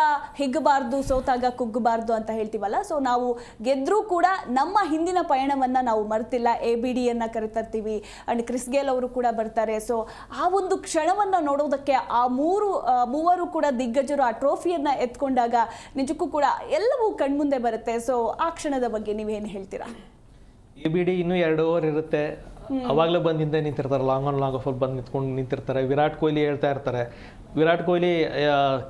ಹಿಗ್ಗಬಾರ್ದು, ಸೋತಾಗ ಕುಗ್ಗಬಾರ್ದು ಅಂತ ಹೇಳ್ತೀವಲ್ಲ. ಸೊ ನಾವು ಗೆದ್ರೂ ಕೂಡ ನಮ್ಮ ಹಿಂದಿನ ಪಯಣವನ್ನ ನಾವು ಮರ್ತಿಲ್ಲ. ABDಯನ್ನ ಕರೆತರ್ತೀವಿ ಅಂಡ್ ಕ್ರಿಸ್ ಗೇಲ್ ಅವರು ಕೂಡ ಬರ್ತಾರೆ. ಸೊ ಆ ಒಂದು ಕ್ಷಣವನ್ನ ನೋಡೋದಕ್ಕೆ ಆ ಮೂವರು ಕೂಡ ದಿಗ್ಗಜರು ಆ ಟ್ರೋಫಿಯನ್ನ ಎತ್ಕೊಂಡಾಗ ನಿಜಕ್ಕೂ ಕೂಡ ಎಲ್ಲವೂ ಕಣ್ಮುಂದೆ ಬರುತ್ತೆ. ಸೊ ಆ ಕ್ಷಣದ ಬಗ್ಗೆ ನೀವೇನು ಹೇಳ್ತೀರಾ? ABD ಇನ್ನೂ 2 ಓವರ್ ಇರುತ್ತೆ, ಅವಾಗಲೇ ಬಂದು ಹಿಂದೆ ನಿಂತಿರ್ತಾರೆ, ಲಾಂಗ್ ಆಫ್ ಬಂದು ನಿಂತಿರ್ತಾರೆ. ವಿರಾಟ್ ಕೊಹ್ಲಿ ಹೇಳ್ತಾ ಇರ್ತಾರೆ, ವಿರಾಟ್ ಕೊಹ್ಲಿ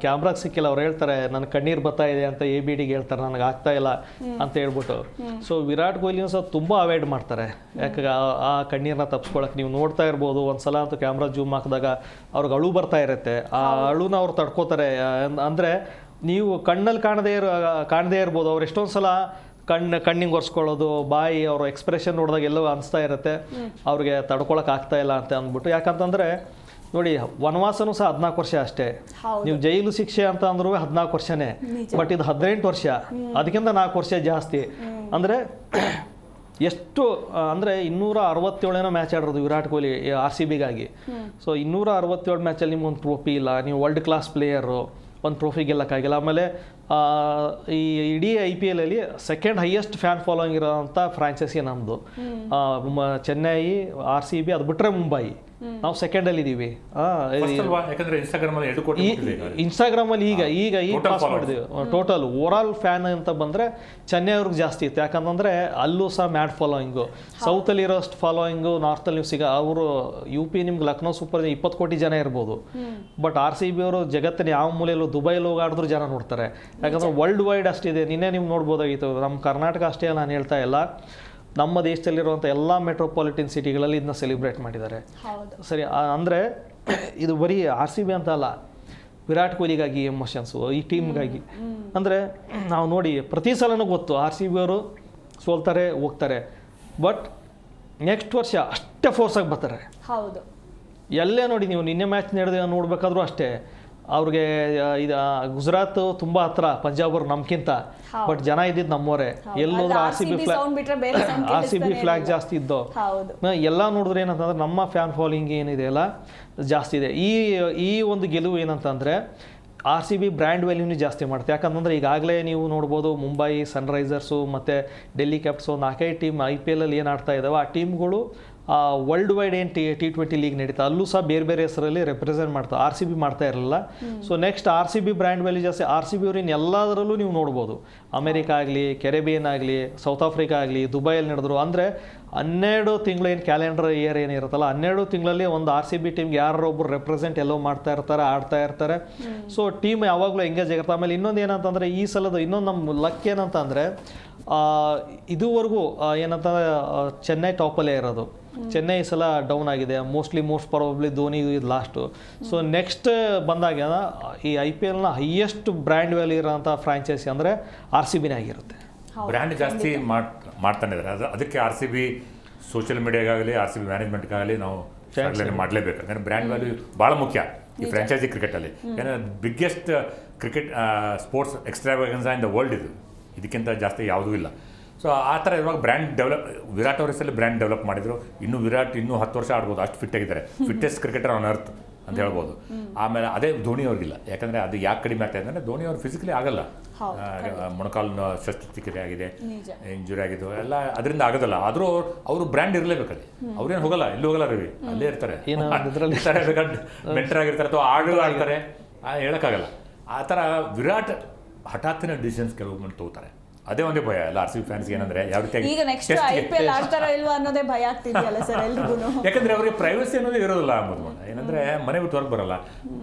ಕ್ಯಾಮ್ರಾಗೆ ಸಿಕ್ಕಿಲ್ಲ, ಅವ್ರು ಹೇಳ್ತಾರೆ ನನ್ನ ಕಣ್ಣೀರು ಬರ್ತಾ ಇದೆ ಅಂತ ABDಗೆ ಹೇಳ್ತಾರೆ, ನನಗೆ ಆಗ್ತಾ ಇಲ್ಲ ಅಂತ ಹೇಳ್ಬಿಟ್ಟು. ಸೊ ವಿರಾಟ್ ಕೊಹ್ಲಿನೂ ಸಹ ತುಂಬ ಅವಾಯ್ಡ್ ಮಾಡ್ತಾರೆ, ಯಾಕೆ ಆ ಕಣ್ಣೀರನ್ನ ತಪ್ಪಿಸ್ಕೊಳಕ್ಕೆ. ನೀವು ನೋಡ್ತಾ ಇರ್ಬೋದು, ಒಂದ್ಸಲ ಅಂತೂ ಕ್ಯಾಮ್ರಾ ಜೂಮ್ ಹಾಕಿದಾಗ ಅವ್ರಿಗೆ ಅಳು ಬರ್ತಾ ಇರುತ್ತೆ. ಆ ಅಳುನ ಅವ್ರು ತಡ್ಕೋತಾರೆ. ಅಂದರೆ ನೀವು ಕಣ್ಣಲ್ಲಿ ಕಾಣದೇ ಇರ್ಬೋದು. ಅವ್ರು ಎಷ್ಟೊಂದು ಸಲ ಕಣ್ಣಿಗೆ ಒರೆಸ್ಕೊಳ್ಳೋದು, ಬಾಯಿ ಅವ್ರ ಎಕ್ಸ್ಪ್ರೆಷನ್ ನೋಡಿದಾಗ ಎಲ್ಲೋ ಅನಿಸ್ತಾ ಇರುತ್ತೆ ಅವ್ರಿಗೆ ತಡ್ಕೊಳಕ್ ಆಗ್ತಾ ಇಲ್ಲ ಅಂತ ಅಂದ್ಬಿಟ್ಟು. ಯಾಕಂತಂದ್ರೆ ನೋಡಿ, ವನವಾಸನೂ ಸಹ 14 ವರ್ಷ ಅಷ್ಟೇ. ನೀವು ಜೈಲು ಶಿಕ್ಷೆ ಅಂತ ಅಂದ್ರೂ 14 ವರ್ಷನೇ, ಬಟ್ ಇದು 18 ವರ್ಷ, ಅದಕ್ಕಿಂತ 4 ವರ್ಷ ಜಾಸ್ತಿ. ಅಂದರೆ ಎಷ್ಟು ಅಂದರೆ 267 ಮ್ಯಾಚ್ ಆಡಿರೋದು ವಿರಾಟ್ ಕೊಹ್ಲಿ RCBಗಾಗಿ. ಸೊ 267 ಮ್ಯಾಚಲ್ಲಿ ನಿಮ್ಗೊಂದು ಟ್ರೋಫಿ ಇಲ್ಲ, ನೀವು ವರ್ಲ್ಡ್ ಕ್ಲಾಸ್ ಪ್ಲೇಯರು, ಒಂದು ಟ್ರೋಫಿ ಗೆಲ್ಲಕ್ಕಾಗಿಲ್ಲ. ಆಮೇಲೆ ಈ ಇಡೀ IPL ಅಲ್ಲಿ ಸೆಕೆಂಡ್ ಹೈಯೆಸ್ಟ್ ಫ್ಯಾನ್ ಫಾಲೋಯಿಂಗ್ ಇರೋಂಥ ಫ್ರಾಂಚೈಸಿ ನಮ್ಮದು. ಚೆನ್ನೈ, RCB, ಅದು ಬಿಟ್ಟರೆ ಮುಂಬೈ, ನಾವು ಸೆಕೆಂಡಲ್ಲಿ ಇದ್ದೀವಿ. ಇನ್ಸ್ಟಾಗ್ರಾಮಲ್ಲಿ ಈಗ ಪಾಸ್ ಮಾಡಿದ್ದೀವಿ. ಟೋಟಲ್ ಓವರ್ ಆಲ್ ಫ್ಯಾನ್ ಅಂತ ಬಂದರೆ ಚೆನ್ನೈ ಅವ್ರಿಗೆ ಜಾಸ್ತಿ ಇತ್ತು. ಯಾಕಂತಂದರೆ ಅಲ್ಲೂ ಸಹ ಮ್ಯಾಡ್ ಫಾಲೋಯಿಂಗು, ಸೌತಲ್ಲಿ ಇರೋಷ್ಟು ಫಾಲೋಯಿಂಗು ನಾರ್ತಲ್ಲಿ ನೀವು ಅವರು UP ನಿಮ್ಗೆ ಲಕ್ನೋ ಸೂಪರ್ 20 ಕೋಟಿ ಜನ ಇರ್ಬೋದು, ಬಟ್ RCB ಅವರು ಜಗತ್ತಿನ ಯಾವ ಮೂಲೆಯಲ್ಲೂ ದುಬೈಲಿ ಹೋಗಾಡಿದ್ರು ಜನ ನೋಡ್ತಾರೆ. ಯಾಕಂದ್ರೆ ವರ್ಲ್ಡ್ ವೈಡ್ ಅಷ್ಟಿದೆ. ನಿನ್ನೆ ನೀವು ನೋಡ್ಬೋದಾಗಿತ್ತು, ನಮ್ಮ ಕರ್ನಾಟಕ ಅಷ್ಟೇ ನಾನು ಹೇಳ್ತಾ ಇಲ್ಲ, ನಮ್ಮ ದೇಶದಲ್ಲಿರುವಂಥ ಎಲ್ಲ ಮೆಟ್ರೋಪಾಲಿಟನ್ ಸಿಟಿಗಳಲ್ಲಿ ಇದನ್ನ ಸೆಲೆಬ್ರೇಟ್ ಮಾಡಿದ್ದಾರೆ. ಸರಿ, ಅಂದರೆ ಇದು ಬರೀ RCB ಅಂತ ಅಲ್ಲ, ವಿರಾಟ್ ಕೊಹ್ಲಿಗಾಗಿ ಎಮೋಷನ್ಸು, ಈ ಟೀಮ್ಗಾಗಿ. ಅಂದರೆ ನಾವು ನೋಡಿ ಪ್ರತಿ ಸಲನೂ ಗೊತ್ತು RCB ಅವರು ಸೋಲ್ತಾರೆ ಹೋಗ್ತಾರೆ, ಬಟ್ ನೆಕ್ಸ್ಟ್ ವರ್ಷ ಅಷ್ಟೇ ಫೋರ್ಸಾಗಿ ಬರ್ತಾರೆ. ಹೌದು, ಎಲ್ಲೇ ನೋಡಿ ನೀವು ನಿನ್ನೆ ಮ್ಯಾಚ್ ನೋಡ್ಬೇಕಾದ್ರೂ ಅಷ್ಟೇ, ಅವ್ರಿಗೆ ಇದು ಗುಜರಾತ್ ತುಂಬಾ ಹತ್ರ, ಪಂಜಾಬ್ ಅವ್ರು ನಮ್ಗಿಂತ, ಬಟ್ ಜನ ಇದ್ದಿದ್ದು ನಮ್ಮವರೇ. ಎಲ್ಲೋದ್ರೆ RCB ಫ್ಲಾಗ್ ಜಾಸ್ತಿ ಇದ್ದು. ಎಲ್ಲ ನೋಡಿದ್ರೆ ಏನಂತಂದ್ರೆ ನಮ್ಮ ಫ್ಯಾನ್ ಫಾಲೋಯಿಂಗ್ ಏನಿದೆ ಅಲ್ಲ ಜಾಸ್ತಿ ಇದೆ. ಈ ಒಂದು ಗೆಲುವು ಏನಂತಂದ್ರೆ RCB ಬ್ರ್ಯಾಂಡ್ ವ್ಯಾಲ್ಯೂನು ಜಾಸ್ತಿ ಮಾಡುತ್ತೆ. ಯಾಕಂತಂದ್ರೆ ಈಗಾಗಲೇ ನೀವು ನೋಡ್ಬೋದು, ಮುಂಬೈ ಸನ್ರೈಸರ್ಸು ಮತ್ತು ಡೆಲ್ಲಿ ಕ್ಯಾಪಿಟಲ್ಸ್ 4-5 ಟೀಮ್ IPL ಅಲ್ಲಿ ಏನು ಆಡ್ತಾ ಇದ್ದಾವೆ, ಆ ಟೀಮ್ಗಳು ವರ್ಲ್ಡ್ ವೈಡ್ ಏನು T20 ಲೀಗ್ ನಡೀತಾ ಅಲ್ಲೂ ಸಹ ಬೇರೆ ಬೇರೆ ಹೆಸರಲ್ಲಿ ರೆಪ್ರೆಸೆಂಟ್ ಮಾಡ್ತಾರೆ. RCB ಮಾಡ್ತಾ ಇರಲಿಲ್ಲ. So next RCB brand value ಜಾಸ್ತಿ. RCB ಅವ್ರಿನ ಎಲ್ಲದರಲ್ಲೂ ನೀವು ನೋಡ್ಬೋದು, ಅಮೆರಿಕ ಆಗಲಿ, ಕೆರೆಬಿಯನ್ ಆಗಲಿ, ಸೌತ್ ಆಫ್ರಿಕಾ ಆಗಲಿ, ದುಬೈಯಲ್ಲಿ ನಡೆದ್ರು. ಅಂದರೆ 12 ತಿಂಗಳು ಏನು ಕ್ಯಾಲೆಂಡರ್ ಇಯರ್ ಏನಿರುತ್ತಲ್ಲ, 12 ತಿಂಗಳಲ್ಲಿ ಒಂದು RCB ಟೀಮ್ಗೆ ಯಾರೊಬ್ಬರು ರೆಪ್ರೆಸೆಂಟ್ ಎಲ್ಲೋ ಮಾಡ್ತಾ ಇರ್ತಾರೆ, ಆಡ್ತಾ ಇರ್ತಾರೆ. ಸೊ ಟೀಮ್ ಯಾವಾಗಲೂ ಎಂಗೇಜ್ ಆಗಿರುತ್ತೆ. ಆಮೇಲೆ ಇನ್ನೊಂದು ಏನಂತಂದರೆ ಈ ಸಲದ ಇನ್ನೊಂದು ನಮ್ಮ ಲಕ್ ಏನಂತಂದರೆ, ಇದುವರೆಗೂ ಏನಂತಂದರೆ ಚೆನ್ನೈ ಟಾಪಲ್ಲೇ ಇರೋದು. ಚೆನ್ನೈ ಈ ಸಲ ಡೌನ್ ಆಗಿದೆ, ಮೋಸ್ಟ್ ಪ್ರಾಬಬ್ಲಿ ಧೋನಿ ಇದು ಲಾಸ್ಟು. ಸೊ ನೆಕ್ಸ್ಟ್ ಬಂದಾಗ ಈ IPLನ ಹೈಯೆಸ್ಟ್ ಬ್ರ್ಯಾಂಡ್ ವ್ಯಾಲ್ಯೂ ಇರೋಂಥ ಫ್ರಾಂಚೈಸಿ ಅಂದರೆ RCBನೇ ಆಗಿರುತ್ತೆ. ಬ್ರ್ಯಾಂಡ್ ಜಾಸ್ತಿ ಮಾಡ್ತಾನೆ ಇದ್ದಾರೆ. ಅದಕ್ಕೆ RCB ಸೋಷಿಯಲ್ ಮೀಡಿಯಾಗಾಗಲಿ RCB ಮ್ಯಾನೇಜ್ಮೆಂಟ್ಗಾಗಲಿ ನಾವು ಮಾಡಲೇಬೇಕು. ಯಾಕಂದರೆ ಬ್ರ್ಯಾಂಡ್ ವ್ಯಾಲ್ಯೂ ಭಾಳ ಮುಖ್ಯ ಈ ಫ್ರಾಂಚೈಸಿ ಕ್ರಿಕೆಟಲ್ಲಿ. ಯಾಕಂದರೆ biggest cricket sports extravaganza in the world ಇದು, ಇದಕ್ಕಿಂತ ಜಾಸ್ತಿ ಯಾವುದೂ ಇಲ್ಲ. ಸೊ ಆ ಥರ ಇರುವಾಗ ಬ್ರ್ಯಾಂಡ್ ಡೆವಲಪ್, ವಿರಾಟ್ ಅವ್ರ ಹೆಸರಲ್ಲಿ ಬ್ರ್ಯಾಂಡ್ ಡೆವಲಪ್ ಮಾಡಿದ್ರು. ವಿರಾಟ್ ಇನ್ನೂ 10 ವರ್ಷ ಆಡ್ಬೋದು, ಅಷ್ಟು ಫಿಟ್ ಆಗಿದ್ದಾರೆ, ಫಿಟ್ಟೆಸ್ಟ್ ಕ್ರಿಕೆಟರ್ ಆನ್ ಅರ್ತ್ ಅಂತ ಹೇಳ್ಬೋದು. ಆಮೇಲೆ ಅದೇ ಧೋನಿ ಅವ್ರಿಗಿಲ್ಲ. ಯಾಕಂದರೆ ಅದು ಯಾಕೆ ಕಡಿಮೆ ಆಗ್ತಾ ಇದೆ ಅಂದರೆ ಧೋನಿ ಅವ್ರು ಫಿಸಿಕಲಿ ಆಗಲ್ಲ, ಮೊಣಕಾಲಿನ ಶಸ್ತ್ರಚಿಕಿತ್ಸೆ ಆಗಿದೆ, ಇಂಜುರಿ ಆಗಿದ್ದು ಎಲ್ಲ ಅದರಿಂದ ಆಗೋದಲ್ಲ. ಆದರೂ ಅವರು ಬ್ರ್ಯಾಂಡ್ ಇರಲೇಬೇಕಲ್ಲಿ. ಅವ್ರೇನು ಹೋಗಲ್ಲ, ಎಲ್ಲೂ ಹೋಗಲ್ಲ ರವಿ, ಅಲ್ಲೇ ಇರ್ತಾರೆ, ಮೆಂಟರ್ ಆಗಿರ್ತಾರೆ ಅಥವಾ ಆಡ್ತಾರೆ, ಹೇಳೋಕ್ಕಾಗಲ್ಲ. ಆ ಥರ ವಿರಾಟ್ ಹಠಾತ್ತಿನ ಡಿಸಿಷನ್ಸ್ ಕೆಲವೊಮ್ಮೆ ತಗೋತಾರೆ. ಅದೇ ಒಂದೇ ಭಯ ಎಲ್ಲ RCB ಫ್ಯಾನ್ಸ್ಗೆ. ಏನಂದ್ರೆ ಯಾವ ರೀತಿ ಈಗ ನೆಕ್ಸ್ಟ್ IPL ಆಡ್ತಾರೋ ಇಲ್ವಾ ಅನ್ನೋದೇ ಭಯ ಆಗ್ತಿದೆಯಲ್ಲ ಸರ್ ಎಲ್ರಿಗೂ. ಯಾಕಂದ್ರೆ ಅವರಿಗೆ ಪ್ರೈವಸಿ ಅನ್ನೋದು ಇರೋದಿಲ್ಲ ಅಂಬೋದು. ಏನಂದ್ರೆ ಮನೆ ಬಿಟ್ಟು ಹೊರಗೆ ಬರಲ್ಲ,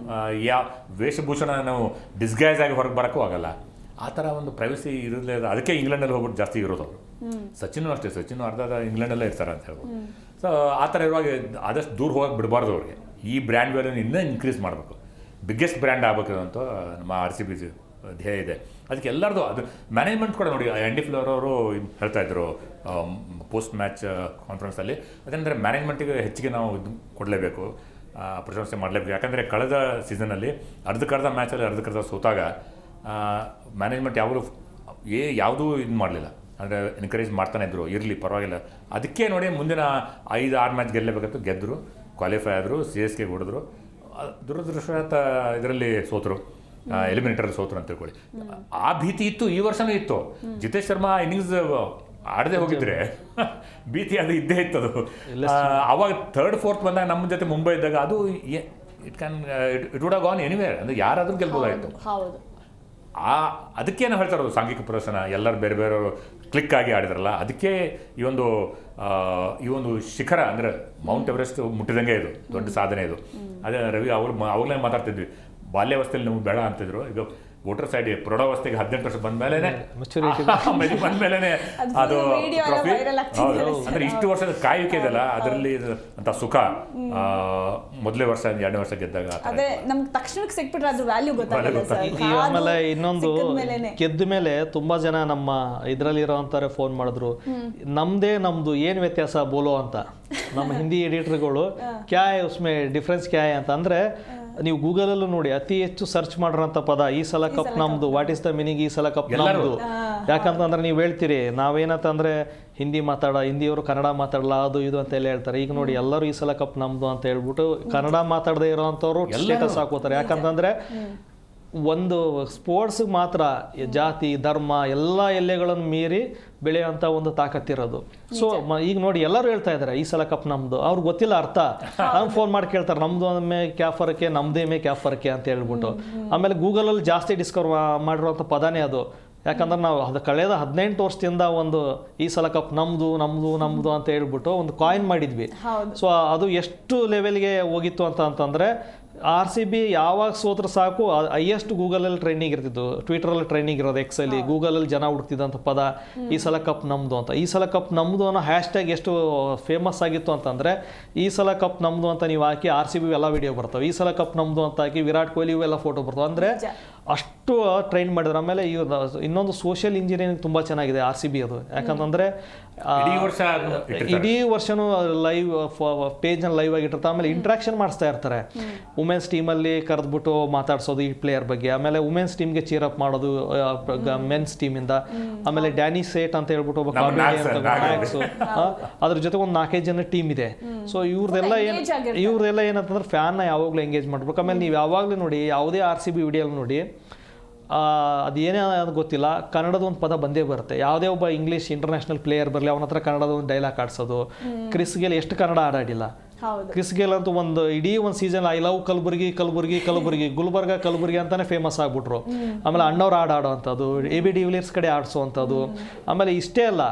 ಯಾವ ವೇಷಭೂಷಣ ನಾವು ಡಿಸ್ಗೈಸ್ ಆಗಿ ಹೊರಗೆ ಬರೋಕ್ಕೂ ಆಗಲ್ಲ. ಆ ಥರ ಒಂದು ಪ್ರೈವಸಿ ಇರೋದಿಲ್ಲ. ಅದಕ್ಕೆ ಇಂಗ್ಲೆಂಡಲ್ಲಿ ಹೋಗ್ಬಿಟ್ಟು ಜಾಸ್ತಿ ಇರೋದು ಅವರು. ಸಚಿನ್ ಅಷ್ಟೇ, ಸಚಿನ್ ಅರ್ಧ ಇಂಗ್ಲೆಂಡಲ್ಲೇ ಇರ್ತಾರೆ ಅಂತ ಹೇಳ್ಬೋದು. ಸೊ ಆ ಥರ ಇರುವಾಗ ಆದಷ್ಟು ದೂರ ಹೋಗಕ್ಕೆ ಬಿಡಬಾರ್ದು ಅವ್ರಿಗೆ. ಈ ಬ್ರ್ಯಾಂಡ್ ವ್ಯಾಲ್ಯೂನ ಇನ್ನೂ ಇನ್ಕ್ರೀಸ್ ಮಾಡಬೇಕು, ಬಿಗ್ಗೆಸ್ಟ್ ಬ್ರ್ಯಾಂಡ್ ಆಗಬೇಕು ಅಂತ ನಮ್ಮ RCB ಧ್ಯೇಯ ಇದೆ. ಅದಕ್ಕೆ ಎಲ್ಲರದು ಅದು ಮ್ಯಾನೇಜ್ಮೆಂಟ್ ಕೂಡ ನೋಡಿ, ಆ್ಯಂಡಿ ಫ್ಲೋರ್ ಅವರು ಹೇಳ್ತಾ ಇದ್ರು ಪೋಸ್ಟ್ ಮ್ಯಾಚ್ ಕಾನ್ಫರೆನ್ಸಲ್ಲಿ. ಅದೇನೆಂದರೆ ಮ್ಯಾನೇಜ್ಮೆಂಟಿಗೆ ಹೆಚ್ಚಿಗೆ ನಾವು ಇದು ಕೊಡಲೇಬೇಕು, ಪ್ರಶಂಸೆ ಮಾಡಲೇಬೇಕು. ಯಾಕಂದರೆ ಕಳೆದ ಸೀಸನಲ್ಲಿ ಅರ್ಧಕ್ಕರ್ಧ ಮ್ಯಾಚಲ್ಲಿ ಅರ್ಧಕ್ಕರ್ಧ ಸೋತಾಗ ಮ್ಯಾನೇಜ್ಮೆಂಟ್ ಯಾವುದೂ ಇದು ಮಾಡಲಿಲ್ಲ, ಅಂದರೆ ಎನ್ಕರೇಜ್ ಮಾಡ್ತಾನೆ ಇದ್ರು, ಇರಲಿ ಪರವಾಗಿಲ್ಲ. ಅದಕ್ಕೆ ನೋಡಿ ಮುಂದಿನ 5-6 ಮ್ಯಾಚ್ ಗೆಲ್ಲಬೇಕಂತ ಗೆದ್ದರು, ಕ್ವಾಲಿಫೈ ಆದರು, CSK ಹೊಡೆದ್ರು. ದುರದೃಷ್ಟವಶಾತ್ ಇದರಲ್ಲಿ ಸೋತರು, ಎಲಿಮಿನೇಟರ್ ಸೋತರು ಅಂತ ತಿಳ್ಕೊಳ್ಳಿ. ಆ ಭೀತಿ ಇತ್ತು, ಈ ವರ್ಷನೂ ಇತ್ತು. ಜಿತೇಶ್ ಶರ್ಮಾ ಇನ್ನಿಂಗ್ಸ್ ಆಡದೆ ಹೋಗಿದ್ರೆ ಭೀತಿ ಅದು ಇದ್ದೇ ಇತ್ತು. ಅದು ಅವಾಗ 3rd 4th ಬಂದಾಗ ನಮ್ಮ ಜೊತೆ ಮುಂಬೈ ಇದ್ದಾಗ ಅದು it would have gone anywhere, ಅಂದರೆ ಯಾರಾದರೂ ಗೆಲ್ಬೋದಾಯಿತು. ಅದಕ್ಕೆ ನಾವು ಹೇಳ್ತಾ ಇರೋದು ಸಾಂಘಿಕ ಪ್ರದರ್ಶನ, ಎಲ್ಲರೂ ಬೇರೆ ಬೇರೆಯವರು ಕ್ಲಿಕ್ ಆಗಿ ಆಡಿದ್ರಲ್ಲ, ಅದಕ್ಕೆ ಈ ಒಂದು ಶಿಖರ ಅಂದರೆ ಮೌಂಟ್ ಎವರೆಸ್ಟ್ ಮುಟ್ಟಿದಂಗೆ ಇದು ದೊಡ್ಡ ಸಾಧನೆ ಇದು. ಅದೇ ರವಿ ಅವಾಗಲೇ ಮಾತಾಡ್ತಿದ್ವಿ, ಬಾಲ್ಯಾವಸ್ಥೆಯಲ್ಲಿ ನಮಗೆ ಬೇಡ ಅಂತಿದ್ರು, ಈಗ ವೋಟರ್ಸ್ ಐಡಿ ಪ್ರೌಢಾವಸ್ಥೆಗೆ 18 ವರ್ಷ ಬಂದ್ಮೇಲೆ ಬಂದ್ಮೇಲೆ ಅದು video ಎಲ್ಲ ಟ್ರೋಫಿ. viral ಆಗ್ತಿದೆ. ಹೌದು, ಅಂದ್ರೆ ಇಷ್ಟು ವರ್ಷದ ಕಾಯುವಿಕೆ ಇದೆಲ್ಲ ಅದರಲ್ಲಿ ಅಂತ ಸುಖ ಮೊದಲೇ ವರ್ಷ 2ನೇ ವರ್ಷ ಗೆದ್ದಾಗ ಆ ಥರ. ಅದೇ ನಮ್ಗೆ ತಕ್ಷಣಕ್ಕೆ ಸಿಕ್ಬಿಟ್ರೆ ಅದು ವ್ಯಾಲ್ಯೂ ಗೊತ್ತಾಗಲ್ಲ ಸರ್. ಈ ಆಮೇಲೆ ಇನ್ನೊಂದು ಗೆದ್ದ ಮೇಲೆ ತುಂಬಾ ಜನ ನಮ್ಮ ಇದ್ರಲ್ಲಿ ಇರೋಂತಾರೆ ಫೋನ್ ಮಾಡಿದ್ರು, ನಮ್ದು ಏನ್ ವ್ಯತ್ಯಾಸ ಬೋಲೋ ಅಂತ. ನಮ್ಮ ಹಿಂದಿ ಎಡಿಟರ್ಗಳು ಕ್ಯಾ ಹೈ ಉಸ್ಮೆ ಡಿಫ್ರೆನ್ಸ್ ಕ್ಯಾ ಹೈ ಅಂತ. ಅಂದ್ರೆ ನೀವು ಗೂಗಲಲ್ಲೂ ನೋಡಿ ಅತಿ ಹೆಚ್ಚು ಸರ್ಚ್ ಮಾಡಿರೋಂಥ ಪದ ಈ ಸಲ ಕಪ್ ನಮ್ದು, ವಾಟ್ ಇಸ್ ದ ಮೀನಿಂಗ್ ಈ ಸಲ ಕಪ್ ನಮ್ದು. ಯಾಕಂತಂದ್ರೆ ನೀವು ಹೇಳ್ತೀರಿ ನಾವೇನಂತಂದ್ರೆ ಹಿಂದಿಯವರು ಕನ್ನಡ ಮಾತಾಡಲ್ಲ ಅದು ಇದು ಅಂತ ಎಲ್ಲ ಹೇಳ್ತಾರೆ. ಈಗ ನೋಡಿ ಎಲ್ಲರೂ ಈ ಸಲ ಕಪ್ ನಮ್ದು ಅಂತ ಹೇಳ್ಬಿಟ್ಟು ಕನ್ನಡ ಮಾತಾಡದೇ ಇರೋಂಥವ್ರು ಸ್ಟೇಟಸ್ ಹಾಕೋತಾರೆ. ಯಾಕಂತಂದ್ರೆ ಒಂದು ಸ್ಪೋರ್ಟ್ಸ್ ಮಾತ್ರ ಜಾತಿ ಧರ್ಮ ಎಲ್ಲ ಎಲ್ಲೆಗಳನ್ನು ಮೀರಿ ಬೆಳೆಯುವಂಥ ಒಂದು ತಾಕತ್ತಿರೋದು. ಸೊ ಈಗ ನೋಡಿ ಎಲ್ಲರೂ ಹೇಳ್ತಾ ಇದ್ದಾರೆ ಈ ಸಲ ಕಪ್ ನಮ್ದು, ಅವ್ರಿಗೆ ಗೊತ್ತಿಲ್ಲ ಅರ್ಥ. ನಮ್ಗೆ ಫೋನ್ ಮಾಡಿ ಕೇಳ್ತಾರೆ ನಮ್ದು ಮೇ ಕ್ಯಾ ಫರ್ಕೆ, ನಮ್ದೇ ಮೇ ಕ್ಯಾ ಫರ್ಕೆ ಅಂತ ಹೇಳ್ಬಿಟ್ಟು. ಆಮೇಲೆ ಗೂಗಲಲ್ಲಿ ಜಾಸ್ತಿ ಡಿಸ್ಕವರ್ ಮಾಡಿರುವಂಥ ಪದನೇ ಅದು. ಯಾಕಂದ್ರೆ ನಾವು ಅದು ಕಳೆದ 18 ವರ್ಷದಿಂದ ಒಂದು ಈ ಸಲ ಕಪ್ ನಮ್ದು ನಮ್ದು ನಮ್ದು ಅಂತ ಹೇಳ್ಬಿಟ್ಟು ಒಂದು ಕಾಯಿನ್ ಮಾಡಿದ್ವಿ. ಸೊ ಅದು ಎಷ್ಟು ಲೆವೆಲ್ಗೆ ಹೋಗಿತ್ತು ಅಂತಂದ್ರೆ RCB ಯಾವಾಗ ಸೋತ್ರ ಸಾಕು ಹೈಯೆಸ್ಟ್ ಗೂಗಲಲ್ಲಿ ಟ್ರೈನಿಂಗ್ ಇರ್ತಿತ್ತು, ಟ್ವಿಟರಲ್ಲಿ ಟ್ರೈನಿಂಗ್ ಇರೋದು, ಎಕ್ಸಲ್ಲಿ ಗೂಗಲಲ್ಲಿ ಜನ ಹುಡುಕ್ತಿದ್ದಂಥ ಪದ ಈ ಸಲ ಕಪ್ ನಮ್ದು ಅಂತ. ಈ ಸಲ ಕಪ್ ನಮ್ದು ಅನ್ನೋ ಹ್ಯಾಶ್ಟ್ಯಾಗ್ ಎಷ್ಟು ಫೇಮಸ್ ಆಗಿತ್ತು ಅಂತಂದ್ರೆ ಈ ಸಲ ಕಪ್ ನಮ್ದು ಅಂತ ನೀವು ಹಾಕಿ RCB ಎಲ್ಲ ವಿಡಿಯೋ ಬರ್ತವೆ, ಈ ಸಲ ಕಪ್ ನಮ್ದು ಅಂತ ಹಾಕಿ ವಿರಾಟ್ ಕೊಹ್ಲಿ ಇವೆಲ್ಲ ಫೋಟೋ ಬರ್ತವೆ. ಅಂದ್ರೆ ಅಷ್ಟು ಟ್ರೈನ್ ಮಾಡಿದ್ರು. ಆಮೇಲೆ ಇನ್ನೊಂದು ಸೋಷಿಯಲ್ ಇಂಜಿನಿಯರಿಂಗ್ ತುಂಬಾ ಚೆನ್ನಾಗಿದೆ RCB ಅದು. ಯಾಕಂತಂದ್ರೆ ಇಡೀ ವರ್ಷನೂ ಲೈವ್ ಪೇಜ್ನ ಲೈವ್ ಆಗಿಟ್ಟಿರ್ತಾರೆ. ಆಮೇಲೆ ಇಂಟ್ರಾಕ್ಷನ್ ಮಾಡಿಸ್ತಾ ಇರ್ತಾರೆ. ವುಮೆನ್ಸ್ ಟೀಮಲ್ಲಿ ಕರೆದ್ಬಿಟ್ಟು ಮಾತಾಡ್ಸೋದು ಈ ಪ್ಲೇಯರ್ ಬಗ್ಗೆ, ಆಮೇಲೆ ವುಮೆನ್ಸ್ ಟೀಮ್ಗೆ ಚೀರ್ ಅಪ್ ಮಾಡೋದು ಮೆನ್ಸ್ ಟೀಮಿಂದ. ಆಮೇಲೆ ಡ್ಯಾನಿ ಸೇಟ್ ಅಂತ ಹೇಳ್ಬಿಟ್ಟು ಒಬ್ಬ ಅದ್ರ ಜೊತೆ ಒಂದು 4-5 ಜನ ಟೀಮ್ ಇದೆ. ಸೊ ಇವ್ರದೆಲ್ಲ ಏನಂತಂದ್ರೆ ಫ್ಯಾನ್ನ ಯಾವಾಗಲೂ ಎಂಗೇಜ್ ಮಾಡ್ಬೇಕು. ಆಮೇಲೆ ನೀವು ಯಾವಾಗಲೂ ನೋಡಿ ಯಾವುದೇ RCB ವಿಡಿಯೋ ನೋಡಿ ಅದೇನೇ ಗೊತ್ತಿಲ್ಲ ಕನ್ನಡದ ಒಂದು ಪದ ಬಂದೇ ಬರುತ್ತೆ. ಯಾವುದೇ ಒಬ್ಬ ಇಂಗ್ಲೀಷ್ ಇಂಟರ್ನ್ಯಾಷನಲ್ ಪ್ಲೇಯರ್ ಬರಲಿ ಅವನ ಹತ್ರ ಕನ್ನಡದ ಒಂದು ಡೈಲಾಗ್ ಆಡ್ಸೋದು. ಕ್ರಿಸ್ ಗೇಲ್ ಎಷ್ಟು ಕನ್ನಡ ಆಡಿಲ್ಲ. ಕ್ರಿಸ್ ಗೇಲ್ ಅಂತೂ ಇಡೀ ಒಂದು season I love Kalaburagi Kalaburagi Kalaburagi Gulbarga Kalaburagi ಅಂತಾನೆ ಫೇಮಸ್ ಆಗ್ಬಿಟ್ರು. ಆಮೇಲೆ ಅಣ್ಣವ್ರು ಆಡೋವಂಥದ್ದು, AB de Villiers ಕಡೆ ಆಡಿಸೋವಂಥದ್ದು. ಆಮೇಲೆ ಇಷ್ಟೇ ಅಲ್ಲ,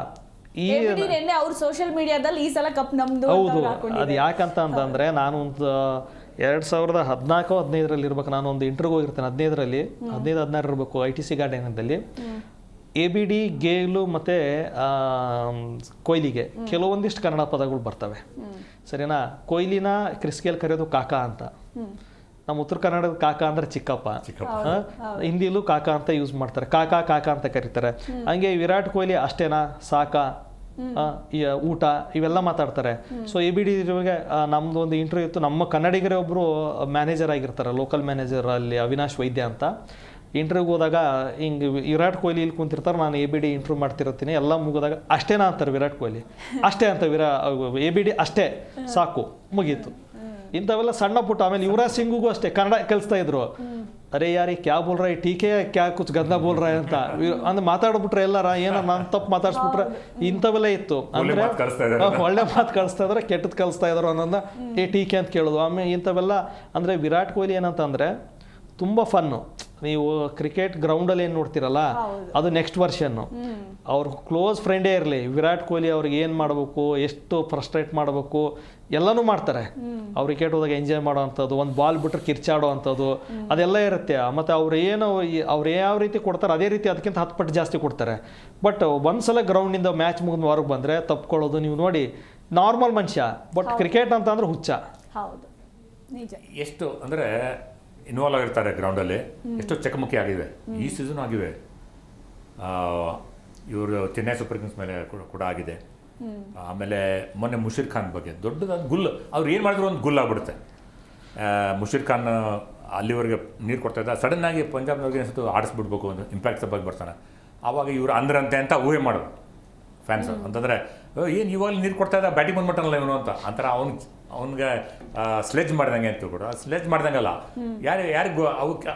ಈ ಅವ್ರ ಸೋಷಿಯಲ್ ಮೀಡಿಯಾದಲ್ಲಿ ಈ ಸಲ ಕಪ್ ನಮ್ದು. ಹೌದು, ಅದು ಯಾಕಂತ ಅಂತಂದ್ರೆ ನಾನು ಒಂದು 2014-15 ಇರ್ಬೇಕು, ನಾನು ಒಂದು ಇಂಟರ್ವ್ಯೂ ಹೋಗಿರ್ತೇನೆ. 15-16 ಇರಬೇಕು, ITC ಗಾರ್ಡನ್ದಲ್ಲಿ. ABD ಗೇಲು ಮತ್ತೆ ಕೊಹ್ಲಿಗೆ ಕೆಲವೊಂದಿಷ್ಟು ಕನ್ನಡ ಪದಗಳು ಬರ್ತವೆ, ಸರಿನಾ. ಕೊಹ್ಲಿನ ಕ್ರಿಸ್ ಗೇಲ್ ಕರೆಯೋದು ಕಾಕಾ ಅಂತ. ನಮ್ಮ ಉತ್ತರ ಕನ್ನಡದ ಕಾಕಾ ಅಂದ್ರೆ ಚಿಕ್ಕಪ್ಪ, ಹಿಂದಿಲೂ ಕಾಕಾ ಅಂತ ಯೂಸ್ ಮಾಡ್ತಾರೆ, ಕಾಕಾ ಕಾಕಾ ಅಂತ ಕರೀತಾರೆ. ಹಂಗೆ ವಿರಾಟ್ ಕೊಹ್ಲಿ ಅಷ್ಟೇನಾ, ಸಾಕಾ, ಊಟ, ಇವೆಲ್ಲ ಮಾತಾಡ್ತಾರೆ. ಸೊ ABD ನಮ್ದು ಒಂದು ಇಂಟರ್ವ್ಯೂ ಇತ್ತು. ನಮ್ಮ ಕನ್ನಡಿಗರೇ ಒಬ್ರು ಮ್ಯಾನೇಜರ್ ಆಗಿರ್ತಾರೆ, ಲೋಕಲ್ ಮ್ಯಾನೇಜರ್ ಅಲ್ಲಿ ಅವಿನಾಶ್ ವೈದ್ಯ ಅಂತ. ಇಂಟರ್ವ್ಯೂಗೆ ಹೋದಾಗ ಹಿಂಗೆ ವಿರಾಟ್ ಕೊಹ್ಲಿ ಇಲ್ಲಿ ಕುಂತಿರ್ತಾರೆ, ನಾನು ABD ಇಂಟರ್ವ್ಯೂ ಮಾಡ್ತಿರ್ತೀನಿ. ಎಲ್ಲ ಮುಗಿದಾಗ ಅಷ್ಟೇನಾ ಅಂತಾರೆ ವಿರಾಟ್ ಕೊಹ್ಲಿ, ಅಷ್ಟೇ ಅಂತ ABD ಅಷ್ಟೇ ಸಾಕು ಮುಗೀತು. ಇಂಥವೆಲ್ಲ ಸಣ್ಣ ಪುಟ್ಟ. ಆಮೇಲೆ ಯುವರಾಜ್ ಸಿಂಗ್ಗೂ ಅಷ್ಟೇ ಕನ್ನಡ ಕಲಿಸ್ತಾ ಇದ್ರು. ಅರೆ ಯಾರಿ ಕ್ಯಾ ಬೋಲ್ ರಾ ಟೀಕೆ ಕ್ಯಾ ಕುಚ್ ಗಂಧ ಬೋಲ್ ರಾ ಅಂತ ಅಂದ್ರೆ ಮಾತಾಡ್ಬಿಟ್ರೆ ಎಲ್ಲಾರ ಏನೋ ನಾನು ತಪ್ಪು ಮಾತಾಡ್ಸ್ಬಿಟ್ರೆ ಇಂಥವೆಲ್ಲ ಇತ್ತು. ಅಂದ್ರೆ ಒಳ್ಳೆ ಮಾತು ಕಳಿಸ್ತಾ ಇದಾರೆ ಕೆಟ್ಟದ್ ಕಲಿಸ್ತಾ ಇದ್ರು ಅನ್ನೋದನ್ನ ಟೀಕೆ ಅಂತ ಕೇಳೋದು. ಆಮೇಲೆ ಇಂಥವೆಲ್ಲ ಅಂದ್ರೆ ವಿರಾಟ್ ಕೊಹ್ಲಿ ಏನಂತ ಅಂದ್ರೆ ತುಂಬಾ ಫನ್ನು. ನೀವು ಕ್ರಿಕೆಟ್ ಗ್ರೌಂಡಲ್ಲಿ ಏನು ನೋಡ್ತಿರಲ್ಲ ಅದು ನೆಕ್ಸ್ಟ್ ವರ್ಷನ್ನು. ಅವ್ರ ಕ್ಲೋಸ್ ಫ್ರೆಂಡೇ ಇರಲಿ, ವಿರಾಟ್ ಕೊಹ್ಲಿ ಅವ್ರಿಗೆ ಏನು ಮಾಡಬೇಕು, ಎಷ್ಟು ಫ್ರಸ್ಟ್ರೇಟ್ ಮಾಡಬೇಕು ಎಲ್ಲನೂ ಮಾಡ್ತಾರೆ. ಅವ್ರು ಕ್ರಿಕೆಟ್ ಹೋದಾಗ ಎಂಜಾಯ್ ಮಾಡೋ ಅಂಥದ್ದು, ಒಂದು ಬಾಲ್ ಬಿಟ್ರೆ ಕಿರ್ಚಾಡೋ ಅಂಥದ್ದು ಅದೆಲ್ಲ ಇರುತ್ತೆ. ಮತ್ತು ಅವ್ರು ಯಾವ ರೀತಿ ಕೊಡ್ತಾರೆ ಅದೇ ರೀತಿ ಅದಕ್ಕಿಂತ 10 ಪಟ್ಟು ಜಾಸ್ತಿ ಕೊಡ್ತಾರೆ. ಬಟ್ ಒಂದ್ಸಲ ಗ್ರೌಂಡಿಂದ ಮ್ಯಾಚ್ ಮುಗಿದ ಹೊರಗೆ ಬಂದರೆ ತಪ್ಕೊಳ್ಳೋದು ನೀವು ನೋಡಿ ನಾರ್ಮಲ್ ಮನುಷ್ಯ. ಬಟ್ ಕ್ರಿಕೆಟ್ ಅಂತ ಅಂದ್ರೆ ಹುಚ್ಚ. ಎಷ್ಟು ಅಂದರೆ ಇನ್ವಾಲ್ವ್ ಆಗಿರ್ತಾರೆ ಗ್ರೌಂಡಲ್ಲಿ, ಎಷ್ಟೋ ಚಕಮಕಿ ಆಗಿವೆ ಈ ಸೀಸನ್ ಆಗಿವೆ. ಇವರು ಚೆನ್ನೈ ಸೂಪರ್ ಕಿಂಗ್ಸ್ ಮೇಲೆ ಕೂಡ ಆಗಿದೆ. ಆಮೇಲೆ ಮೊನ್ನೆ ಮುಷೀರ್ ಖಾನ್ ಬಗ್ಗೆ ದೊಡ್ಡದಾದ ಗುಲ್, ಅವ್ರು ಏನು ಮಾಡಿದ್ರು ಒಂದು ಗುಲ್ ಆಗ್ಬಿಡುತ್ತೆ. ಮುಷೀರ್ ಖಾನ್ ಅಲ್ಲಿವರೆಗೆ ನೀರು ಕೊಡ್ತಾ ಇದ್ದ, ಸಡನ್ನಾಗಿ ಪಂಜಾಬ್ನವ್ರಿಗೆ ಅನಿಸ್ತು ಆಡಿಸ್ಬಿಡ್ಬೇಕು, ಒಂದು ಇಂಪ್ಯಾಕ್ಟ್ ಸಬ್ಬಾಗಿ ಬರ್ತಾನೆ. ಆವಾಗ ಇವರು ಅಂದ್ರಂತೆ ಅಂತ ಊಹೆ ಮಾಡೋದು ಫ್ಯಾನ್ಸ್. ಅಂತಂದರೆ ಏನು ಇವಾಗ ನೀರು ಕೊಡ್ತಾ ಇದ್ದ, ಬ್ಯಾಟಿಂಗ್ ಬಂದ್ಬಿಟ್ಟಲ್ಲ ಇವನು ಅಂತ ಅಂತಾರೆ. ಅವ್ನಿಗೆ ಸ್ಲೆಜ್ ಮಾಡ್ದಂಗೆ ಅಂತ ಕೂಡ ಸ್ಲೆಜ್ ಮಾಡ್ದಂಗಲ್ಲ, ಯಾರಿಗೆ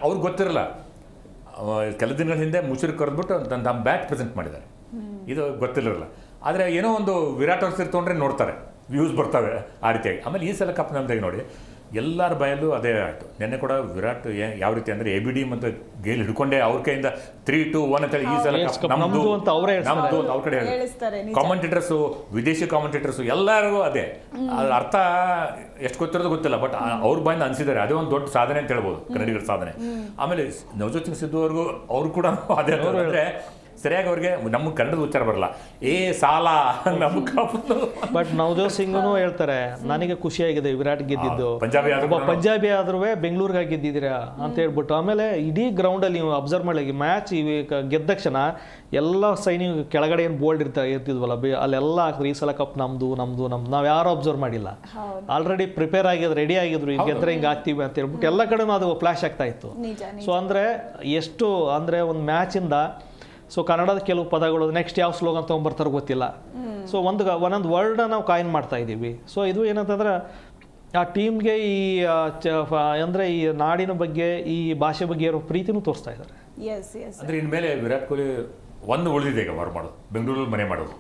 ಅವ್ರಿಗೆ ಗೊತ್ತಿರಲ್ಲ. ಕೆಲ ದಿನಗಳ ಹಿಂದೆ ಮುಷೀರ್ ಕರೆದ್ಬಿಟ್ಟು ತಮ್ಮ ಬ್ಯಾಟ್ ಪ್ರೆಸೆಂಟ್ ಮಾಡಿದ್ದಾರೆ, ಇದು ಗೊತ್ತಿರಲಿಲ್ಲ. ಆದರೆ ಏನೋ ಒಂದು ವಿರಾಟ್ ಅವ್ರ ಸೇರಿ ತೊಗೊಂಡ್ರೆ ನೋಡ್ತಾರೆ, ವ್ಯೂಸ್ ಬರ್ತವೆ ಆ ರೀತಿಯಾಗಿ. ಆಮೇಲೆ ಈ ಸಲ ಕಪ್ ನಮ್ದಾಗಿ ನೋಡಿ ಎಲ್ಲರ ಬಾಯಲ್ಲೂ ಅದೇ ಆಯಿತು. ನಿನ್ನೆ ಕೂಡ ವಿರಾಟ್ ಯಾವ ರೀತಿ ಅಂದರೆ ABD ಮತ್ತು ಗೇಲ್ ಹಿಡ್ಕೊಂಡೆ ಅವ್ರ ಕೈಯಿಂದ 3-2-1 ಅಂತ ಈ ಸಲ ನಮ್ದು ಅಂತ ಅವರೇ ನಮ್ದು ಅಂತ ಅವ್ರ ಕಡೆ ಕಾಮೆಂಟೇಟರ್ಸು, ವಿದೇಶಿ ಕಾಮೆಂಟೇಟರ್ಸು ಎಲ್ಲರಿಗೂ ಅದೇ. ಅದ್ರ ಅರ್ಥ ಎಷ್ಟು ಗೊತ್ತಿರೋದು ಗೊತ್ತಿಲ್ಲ, ಬಟ್ ಅವ್ರ ಬಾಯಿಂದ ಅನಿಸಿದ್ದಾರೆ. ಅದೇ ಒಂದು ದೊಡ್ಡ ಸಾಧನೆ ಅಂತ ಹೇಳ್ಬೋದು, ಕನ್ನಡಿಗರ ಸಾಧನೆ. ಆಮೇಲೆ ನವಜೋತ್ ಸಿಂಗ್ ಸಿದ್ದು ಅವ್ರು ಕೂಡ ಅದೇ ಅಂದರೆ ಸರಿಯಾಗಿ ಅವ್ರಿಗೆ ನಮ್ಮ ಕನ್ನಡದ ಉಚ್ಚಾರ ಬರಲ್ಲ, ಸಾಲ ನಮ್ಮ ಕಪ್ಪು. ಬಟ್ ನವಜೋತ್ ಸಿಂಗ್ನು ಹೇಳ್ತಾರೆ ನನಗೆ ಖುಷಿಯಾಗಿದೆ ವಿರಾಟ್ ಗೆದ್ದಿದ್ದು, ಪಂಜಾಬಿ ಆದ್ರೂ ಬೆಂಗಳೂರಿಗೆ ಗೆದ್ದಿದ್ದೀರಾ ಅಂತ ಹೇಳ್ಬಿಟ್ಟು. ಆಮೇಲೆ ಇಡೀ ಗ್ರೌಂಡಲ್ಲಿ ನೀವು ಅಬ್ಸರ್ವ್ ಮಾಡಿ ಮ್ಯಾಚ್ ಗೆದ್ದ ತಕ್ಷಣ ಎಲ್ಲ ಸೈನಿಕ ಕೆಳಗಡೆ ಏನು ಬೋಲ್ಡ್ ಇರ್ತಿದ್ವಲ್ಲ ಅಲ್ಲೆಲ್ಲ ಆಗ್ತದೆ ಈ ಸಲ ಕಪ್ ನಮ್ದು ನಮ್ದು ನಮ್ದು. ನಾವು ಯಾರು ಅಬ್ಸರ್ವ್ ಮಾಡಿಲ್ಲ, ಆಲ್ರೆಡಿ ಪ್ರಿಪೇರ್ ಆಗಿದ್ರು, ರೆಡಿ ಆಗಿದ್ರು, ಈಗ ಗೆದ್ರೆ ಹಿಂಗೆ ಆಗ್ತೀವಿ ಅಂತ ಹೇಳ್ಬಿಟ್ಟು ಎಲ್ಲ ಕಡೆನೂ ಅದು ಫ್ಲಾಶ್ ಆಗ್ತಾ ಇತ್ತು. ಸೊ ಅಂದರೆ ಎಷ್ಟು ಅಂದರೆ ಒಂದು ಮ್ಯಾಚಿಂದ ಸೊ ಕನ್ನಡದ ಕೆಲವು ಪದಗಳು ನೆಕ್ಸ್ಟ್ ಯಾವ ಸ್ಲೋಗನ್ ತೊಗೊಂಬರ್ತಾರೆ ಗೊತ್ತಿಲ್ಲ. ಸೊ ಒಂದೊಂದು ವರ್ಡ್ನ ನಾವು ಕಾಯಿನ್ ಮಾಡ್ತಾ ಇದ್ದೀವಿ. ಸೊ ಇದು ಏನಂತಂದ್ರೆ ಆ ಟೀಮ್ಗೆ ಈ ಅಂದರೆ ಈ ನಾಡಿನ ಬಗ್ಗೆ ಈ ಭಾಷೆ ಬಗ್ಗೆ ಇರೋ ಪ್ರೀತಿನೂ ತೋರಿಸ್ತಾ ಇದ್ದಾರೆ. ಅಂದರೆ ಇನ್ಮೇಲೆ ವಿರಾಟ್ ಕೊಹ್ಲಿ ಒಂದು ಉಳಿದಿದೆ ಈಗ ಹೊರ ಮಾಡೋದು, ಬೆಂಗಳೂರಲ್ಲಿ ಮನೆ ಮಾಡೋದು.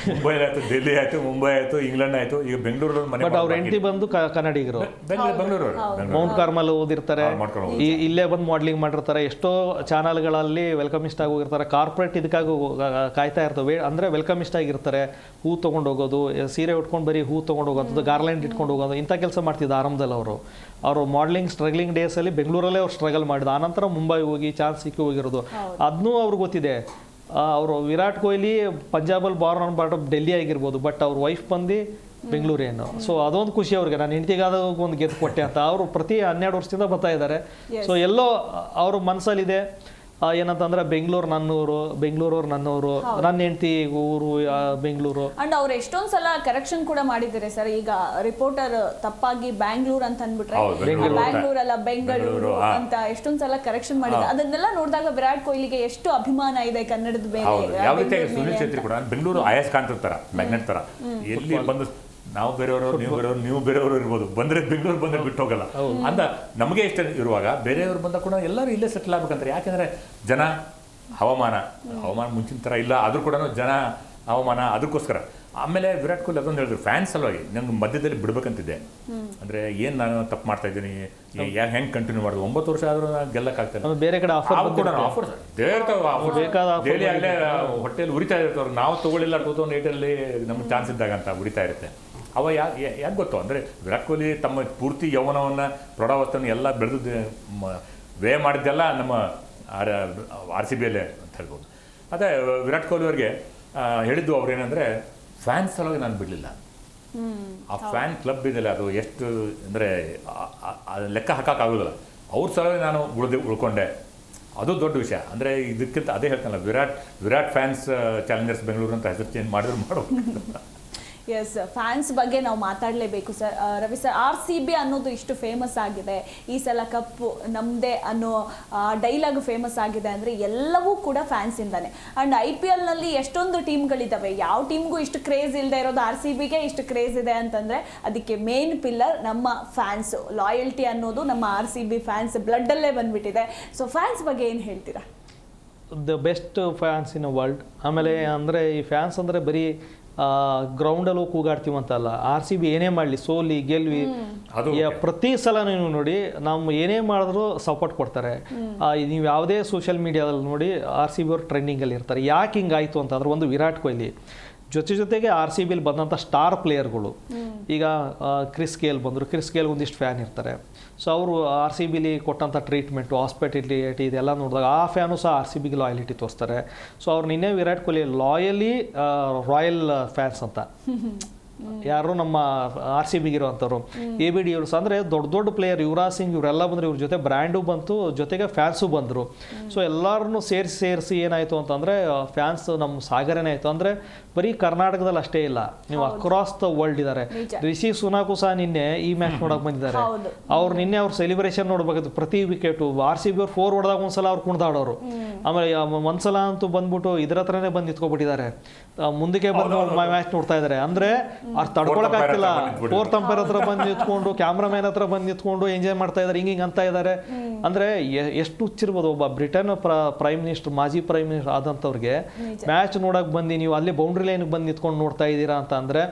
ಮುಂಬೈ ಆಯ್ತು, ಡೆಲ್ಲಿ ಆಯ್ತು, ಮುಂಬೈ ಆಯ್ತು, ಇಂಗ್ಲೆಂಡ್ ಆಯ್ತು, ಈಗ ಬೆಂಗಳೂರಲ್ಲಿ ಮನೆ. ಬಟ್ ಅವ್ರ ಹೆಂಡತಿ ಬಂದು ಕನ್ನಡಿಗರು, ಬೆಂಗಳೂರು ಮೌಂಟ್ ಕಾರ್ಮಲ್ ಓದಿರ್ತಾರೆ, ಇಲ್ಲೇ ಬಂದು ಮಾಡ್ಲಿಂಗ್ ಮಾಡಿರ್ತಾರೆ. ಎಷ್ಟೋ ಚಾನಲ್ಗಳಲ್ಲಿ ವೆಲ್ಕಮಿಸ್ಟ್ ಆಗಿ ಹೋಗಿರ್ತಾರೆ, ಕಾರ್ಪೊರೇಟ್ ಇದಕ್ಕಾಗಿ ಕಾಯ್ತಾ ಇರ್ತವೆ. ಅಂದರೆ ವೆಲ್ಕಮಿಸ್ಟ್ ಆಗಿರ್ತಾರೆ, ಹೂ ತೊಗೊಂಡು ಹೋಗೋದು, ಸೀರೆ ಉಟ್ಕೊಂಡು ಬರೀ ಹೂ ತೊಗೊಂಡು ಹೋಗೋದು, ಗಾರ್ಲ್ಯಾಂಡ್ ಇಟ್ಕೊಂಡು ಹೋಗೋದು, ಇಂಥ ಕೆಲಸ ಮಾಡ್ತಿದ್ದ ಆರಂಭದಲ್ಲಿ ಅವರು ಮಾಡ್ಲಿಂಗ್ ಸ್ಟ್ರಗ್ಲಿಂಗ್ ಡೇಸಲ್ಲಿ ಬೆಂಗಳೂರಲ್ಲೇ ಅವ್ರು ಸ್ಟ್ರಗಲ್ ಮಾಡಿದ. ಆನಂತರ ಮುಂಬೈ ಹೋಗಿ ಚಾನ್ಸ್ ಸಿಕ್ಕಿ ಹೋಗಿರೋದು ಅದನ್ನೂ ಅವ್ರಿಗೆ ಗೊತ್ತಿದೆ. ಅವರು ವಿರಾಟ್ ಕೊಹ್ಲಿ ಪಂಜಾಬಲ್ಲಿ ಬಾರ್ನ್ ಬಾರ್ಡ್ ಡೆಲ್ಲಿ ಆಗಿರ್ಬೋದು, ಬಟ್ ಅವ್ರ ವೈಫ್ ಬಂದು ಬೆಂಗಳೂರೇನು. ಸೊ ಅದೊಂದು ಖುಷಿ ಅವ್ರಿಗೆ, ನಾನು ಹೆಂಡತಿಗಾದ ಒಂದು ಗೆದ್ದು ಕೊಟ್ಟೆ ಅಂತ. ಅವರು ಪ್ರತಿ 12 ವರ್ಷದಿಂದ ಬರ್ತಾ ಇದ್ದಾರೆ. ಸೊ ಎಲ್ಲೋ ಅವ್ರ ಮನಸ್ಸಲ್ಲಿದೆ ಏನಂತಂದ್ರೆ ಬೆಂಗಳೂರು ನನ್ನೂರು, ಬೆಂಗಳೂರವ್ರು ನನ್ನವರು, ನನ್ನ ಹೆಂಡತಿ ಊರು ಬೆಂಗಳೂರು. ಅಂಡ್ ಅವ್ರು ಎಷ್ಟೊಂದ್ ಸಲ ಕರೆಕ್ಷನ್ ಕೂಡ ಮಾಡಿದ್ದಾರೆ ಸರ್. ಈಗ ರಿಪೋರ್ಟರ್ ತಪ್ಪಾಗಿ ಬ್ಯಾಂಗ್ಳೂರ್ ಅಂತ ಅಂದ್ಬಿಟ್ರೆ ಬ್ಯಾಂಗ್ಳೂರ್ ಅಲ್ಲ ಬೆಂಗಳೂರು ಅಂತ ಎಷ್ಟೊಂದ್ ಸಲ ಕರೆಕ್ಷನ್ ಮಾಡಿದ್ದಾರೆ. ಅದನ್ನೆಲ್ಲ ನೋಡಿದಾಗ ವಿರಾಟ್ ಕೊಹ್ಲಿಗೆ ಎಷ್ಟು ಅಭಿಮಾನ ಇದೆ ಕನ್ನಡದ ಮೇಲೆ. ಯಾವ ರೀತಿ ಸುನಿಲ್ ಛೇತ್ರಿ ಕೂಡ ಬೆಂಗಳೂರು ಅಯಸ್ಕಾಂತ ತರ, ಮ್ಯಾಗ್ನೆಟ್ ತರ, ಎಲ್ಲಿ ಬಂದು ನಾವು ಬೇರೆಯವರು ನೀವು ಬೇರೆಯವರು ಇರ್ಬೋದು, ಬಂದ್ರೆ ಬೆಂಗಳೂರು ಬಂದ್ರೆ ಬಿಟ್ಟು ಹೋಗಲ್ಲ ಅಂತ ನಮಗೆ ಇಷ್ಟ ಇರುವಾಗ ಬೇರೆಯವರು ಬಂದ ಕೂಡ ಎಲ್ಲರೂ ಇಲ್ಲೇ ಸೆಟ್ಲ್ ಆಗ್ಬೇಕಂತಾರೆ. ಯಾಕೆಂದ್ರೆ ಜನ ಹವಾಮಾನ ಮುಂಚಿನ ಥರ ಇಲ್ಲ, ಆದರೂ ಕೂಡ ಜನ ಹವಾಮಾನ ಅದಕ್ಕೋಸ್ಕರ. ಆಮೇಲೆ ವಿರಾಟ್ ಕೊಹ್ಲಿ ಅದೊಂದು ಹೇಳಿದ್ರು, ಫ್ಯಾನ್ಸ್ ಸಲುವಾಗಿ ನಂಗೆ ಮಧ್ಯದಲ್ಲಿ ಬಿಡ್ಬೇಕಂತಿದ್ದೆ. ಅಂದರೆ ಏನು ನಾನು ತಪ್ಪು ಮಾಡ್ತಾ ಇದ್ದೀನಿ, ಹೆಂಗೆ ಕಂಟಿನ್ಯೂ ಮಾಡೋದು, 9 ವರ್ಷ ಆದರೂ ನಾನು ಗೆಲ್ಲಕ್ಕಾಗ್ತದೆ. ಬೇರೆ ಕಡೆ ಆಫರ್ ಡೈಲಿ ಆಗಲೇ ಹೊಟ್ಟೆಯಲ್ಲಿ ಉರಿತಾ ಇರ್ತಾರೆ. ನಾವು ತೊಗೊಳ್ಳಿಲ್ಲ 2008 ನಮ್ಗೆ ಚಾನ್ಸ್ ಇದ್ದಾಗ ಅಂತ ಉರಿತಾ ಇರುತ್ತೆ. ಅವ ಯಾಕೆ ಗೊತ್ತು ಅಂದರೆ ವಿರಾಟ್ ಕೊಹ್ಲಿ ತಮ್ಮ ಪೂರ್ತಿ ಯೌವನವನ್ನು ಪ್ರೌಢಾವಸ್ಥೆಯನ್ನು ಎಲ್ಲ ಬೆಳೆದು ವ್ಯಯ ಮಾಡಿದ್ದೆಲ್ಲ ನಮ್ಮ RCBಯಲ್ಲೇ ಅಂತ ಹೇಳ್ಬೋದು. ಅದೇ ವಿರಾಟ್ ಕೊಹ್ಲಿ ಅವ್ರಿಗೆ ಹೇಳಿದ್ದು ಅವ್ರು ಏನಂದರೆ ಫ್ಯಾನ್ಸ್ ಸಲುವಾಗಿ ನಾನು ಬಿಡಲಿಲ್ಲ. ಆ ಫ್ಯಾನ್ ಕ್ಲಬ್ ಇದೆಯಲ್ಲ ಅದು ಎಷ್ಟು ಅಂದರೆ ಲೆಕ್ಕ ಹಾಕೋಕ್ಕಾಗೋದಿಲ್ಲ. ಅವ್ರ ಸಲುವಾಗಿ ನಾನು ಉಳ್ಕೊಂಡೆ, ಅದು ದೊಡ್ಡ ವಿಷಯ. ಅಂದರೆ ಇದಕ್ಕಿಂತ ಅದೇ ಹೇಳ್ತಾನಲ್ಲ, ವಿರಾಟ್ ಫ್ಯಾನ್ಸ್ ಚಾಲೆಂಜರ್ಸ್ ಬೆಂಗಳೂರು ಅಂತ ಹೆಸರು ಚೇಂಜ್ ಮಾಡಿದ್ರು ಮಾಡಬೇಕು. ಎಸ್, ಫ್ಯಾನ್ಸ್ ಬಗ್ಗೆ ನಾವು ಮಾತಾಡಲೇಬೇಕು ಸರ್. ರವಿ ಸರ್, RCB ಅನ್ನೋದು ಇಷ್ಟು ಫೇಮಸ್ ಆಗಿದೆ, ಈ ಸಲ ಕಪ್ಪು ನಮ್ಮದೇ ಅನ್ನೋ ಡೈಲಾಗ್ ಫೇಮಸ್ ಆಗಿದೆ ಅಂದರೆ ಎಲ್ಲವೂ ಕೂಡ ಫ್ಯಾನ್ಸಿಂದಾನೆ. ಆ್ಯಂಡ್ IPLನಲ್ಲಿ ಎಷ್ಟೊಂದು ಟೀಮ್ಗಳಿದ್ದಾವೆ, ಯಾವ ಟೀಮ್ಗೂ ಇಷ್ಟು ಕ್ರೇಜ್ ಇಲ್ಲದೆ ಇರೋದು RCBಗೆ ಇಷ್ಟು ಕ್ರೇಜ್ ಇದೆ ಅಂತಂದರೆ ಅದಕ್ಕೆ ಮೇನ್ ಪಿಲ್ಲರ್ ನಮ್ಮ ಫ್ಯಾನ್ಸು. ಲಾಯಲ್ಟಿ ಅನ್ನೋದು ನಮ್ಮ RCB ಫ್ಯಾನ್ಸ್ ಬ್ಲಡ್ಡಲ್ಲೇ ಬಂದ್ಬಿಟ್ಟಿದೆ. ಸೊ ಫ್ಯಾನ್ಸ್ ಬಗ್ಗೆ ಏನು ಹೇಳ್ತೀರಾ? The best fans in world. ಆಮೇಲೆ ಅಂದರೆ ಈ ಫ್ಯಾನ್ಸ್ ಅಂದರೆ ಬರೀ ಗ್ರೌಂಡಲ್ಲೂ ಕೂಗಾಡ್ತೀವಂತಲ್ಲ, RCB ಏನೇ ಮಾಡಲಿ, ಸೋಲಿ ಗೆಲ್ವಿ, ಪ್ರತಿ ಸಲ ನೀವು ನೋಡಿ ನಾವು ಏನೇ ಮಾಡಿದ್ರು ಸಪೋರ್ಟ್ ಕೊಡ್ತಾರೆ. ನೀವು ಯಾವುದೇ ಸೋಷಿಯಲ್ ಮೀಡಿಯಾದಲ್ಲಿ ನೋಡಿ RCB ಅವ್ರು ಟ್ರೆಂಡಿಂಗಲ್ಲಿ ಇರ್ತಾರೆ. ಯಾಕೆ ಹಿಂಗಾಯಿತು ಅಂತಂದ್ರೆ ಒಂದು ವಿರಾಟ್ ಕೊಹ್ಲಿ ಜೊತೆಗೆ RCBಯಲ್ಲಿ ಬಂದಂಥ ಸ್ಟಾರ್ ಪ್ಲೇಯರ್ಗಳು. ಈಗ ಕ್ರಿಸ್ ಗೇಲ್ ಬಂದರು, ಕ್ರಿಸ್ ಗೇಲ್ ಒಂದಿಷ್ಟು ಫ್ಯಾನ್ ಇರ್ತಾರೆ. ಸೊ ಅವರು RCBಲಿ ಕೊಟ್ಟಂಥ ಟ್ರೀಟ್ಮೆಂಟು, ಹಾಸ್ಪಿಟಾಲಿಟಿ ಇದೆಲ್ಲ ನೋಡಿದಾಗ ಆ ಫ್ಯಾನು ಸಹ RCBಗೆ ಲಾಯಲಿಟಿ ತೋರಿಸ್ತಾರೆ. ಸೊ ಅವ್ರು ನಿನ್ನೆ ವಿರಾಟ್ ಕೊಹ್ಲಿ ಲಾಯಲಿ ರಾಯಲ್ ಫ್ಯಾನ್ಸ್ ಅಂತ ಯಾರು ನಮ್ಮ RCBಗೆ ಇರುವಂಥವ್ರು ABD ಇವರು ಅಂದರೆ ದೊಡ್ಡ ಪ್ಲೇಯರ್ ಯುವರಾಜ್ ಸಿಂಗ್ ಇವರೆಲ್ಲ ಬಂದರು. ಇವ್ರ ಜೊತೆ ಬ್ರ್ಯಾಂಡು ಬಂತು, ಜೊತೆಗೆ ಫ್ಯಾನ್ಸು ಬಂದರು. ಸೊ ಎಲ್ಲರನ್ನೂ ಸೇರಿಸಿ ಏನಾಯಿತು ಅಂತಂದರೆ ಫ್ಯಾನ್ಸ್ ನಮ್ಮ ಸಾಗರನೇ ಆಯಿತು. ಅಂದರೆ ಬರೀ ಕರ್ನಾಟಕದಲ್ಲಿ ಅಷ್ಟೇ ಇಲ್ಲ, ನೀವು ಅಕ್ರಾಸ್ ದ ವರ್ಲ್ಡ್ ಇದ್ದಾರೆ. ರಿಷಿ ಸುನಾಕು ಸಹ ನಿನ್ನೆ ಈ ಮ್ಯಾಚ್ ನೋಡಕ್ಕೆ ಬಂದಿದ್ದಾರೆ. ಅವ್ರು ನಿನ್ನೆ ಅವ್ರ ಸೆಲಿಬ್ರೇಷನ್ ನೋಡ್ಬೇಕಾಯ್ತು. ಪ್ರತಿ ವಿಕೆಟು RCB ಅವ್ರು 4 ಹೊಡೆದಾಗ ಒಂದ್ಸಲ ಅವ್ರು ಕುಣಿದಾಡೋರು. ಆಮೇಲೆ ಒಂದ್ಸಲ ಅಂತೂ ಬಂದ್ಬಿಟ್ಟು ಇದ್ರ ಹತ್ರನೇ ಬಂದು ನಿಂತ್ಕೊಬಿಟ್ಟಿದ್ದಾರೆ, ಮುಂದಕ್ಕೆ ಬಂದು ಮ್ಯಾಚ್ ನೋಡ್ತಾ ಇದ್ದಾರೆ. ಅಂದರೆ ಅವ್ರು ತಡ್ಕೊಳಕ್ ಆಗ್ತಿಲ್ಲ. ಫೋರ್ತ್ ಅಂಪೈರ್ ಹತ್ರ ಬಂದು ನಿಂತ್ಕೊಂಡು, ಕ್ಯಾಮ್ರಾಮನ್ ಹತ್ರ ಬಂದು ನಿಂತ್ಕೊಂಡು ಎಂಜಾಯ್ ಮಾಡ್ತಾ ಇದ್ದಾರೆ, ಹಿಂಗೆ ಅಂತ ಇದ್ದಾರೆ. ಅಂದ್ರೆ ಎಷ್ಟು ಹುಚ್ಚಿರ್ಬೋದು. ಒಬ್ಬ ಬ್ರಿಟನ್ ಪ್ರೈಮ್ ಮಿನಿಸ್ಟರ್, ಮಾಜಿ ಪ್ರೈಮ್ ಮಿನಿಸ್ಟರ್ ಆದಂಥವ್ರಿಗೆ ಮ್ಯಾಚ್ ನೋಡಕ್ ಬಂದು ನೀವು ಅಲ್ಲಿ ಬೌಂಡ್ರಿ ಲೈನ್ ಬಂದು ನಿಂತ್ಕೊಂಡು ನೋಡ್ತಾ ಇದ್ದೀರಾ ಅಂತ ಅಂದ್ರೆ,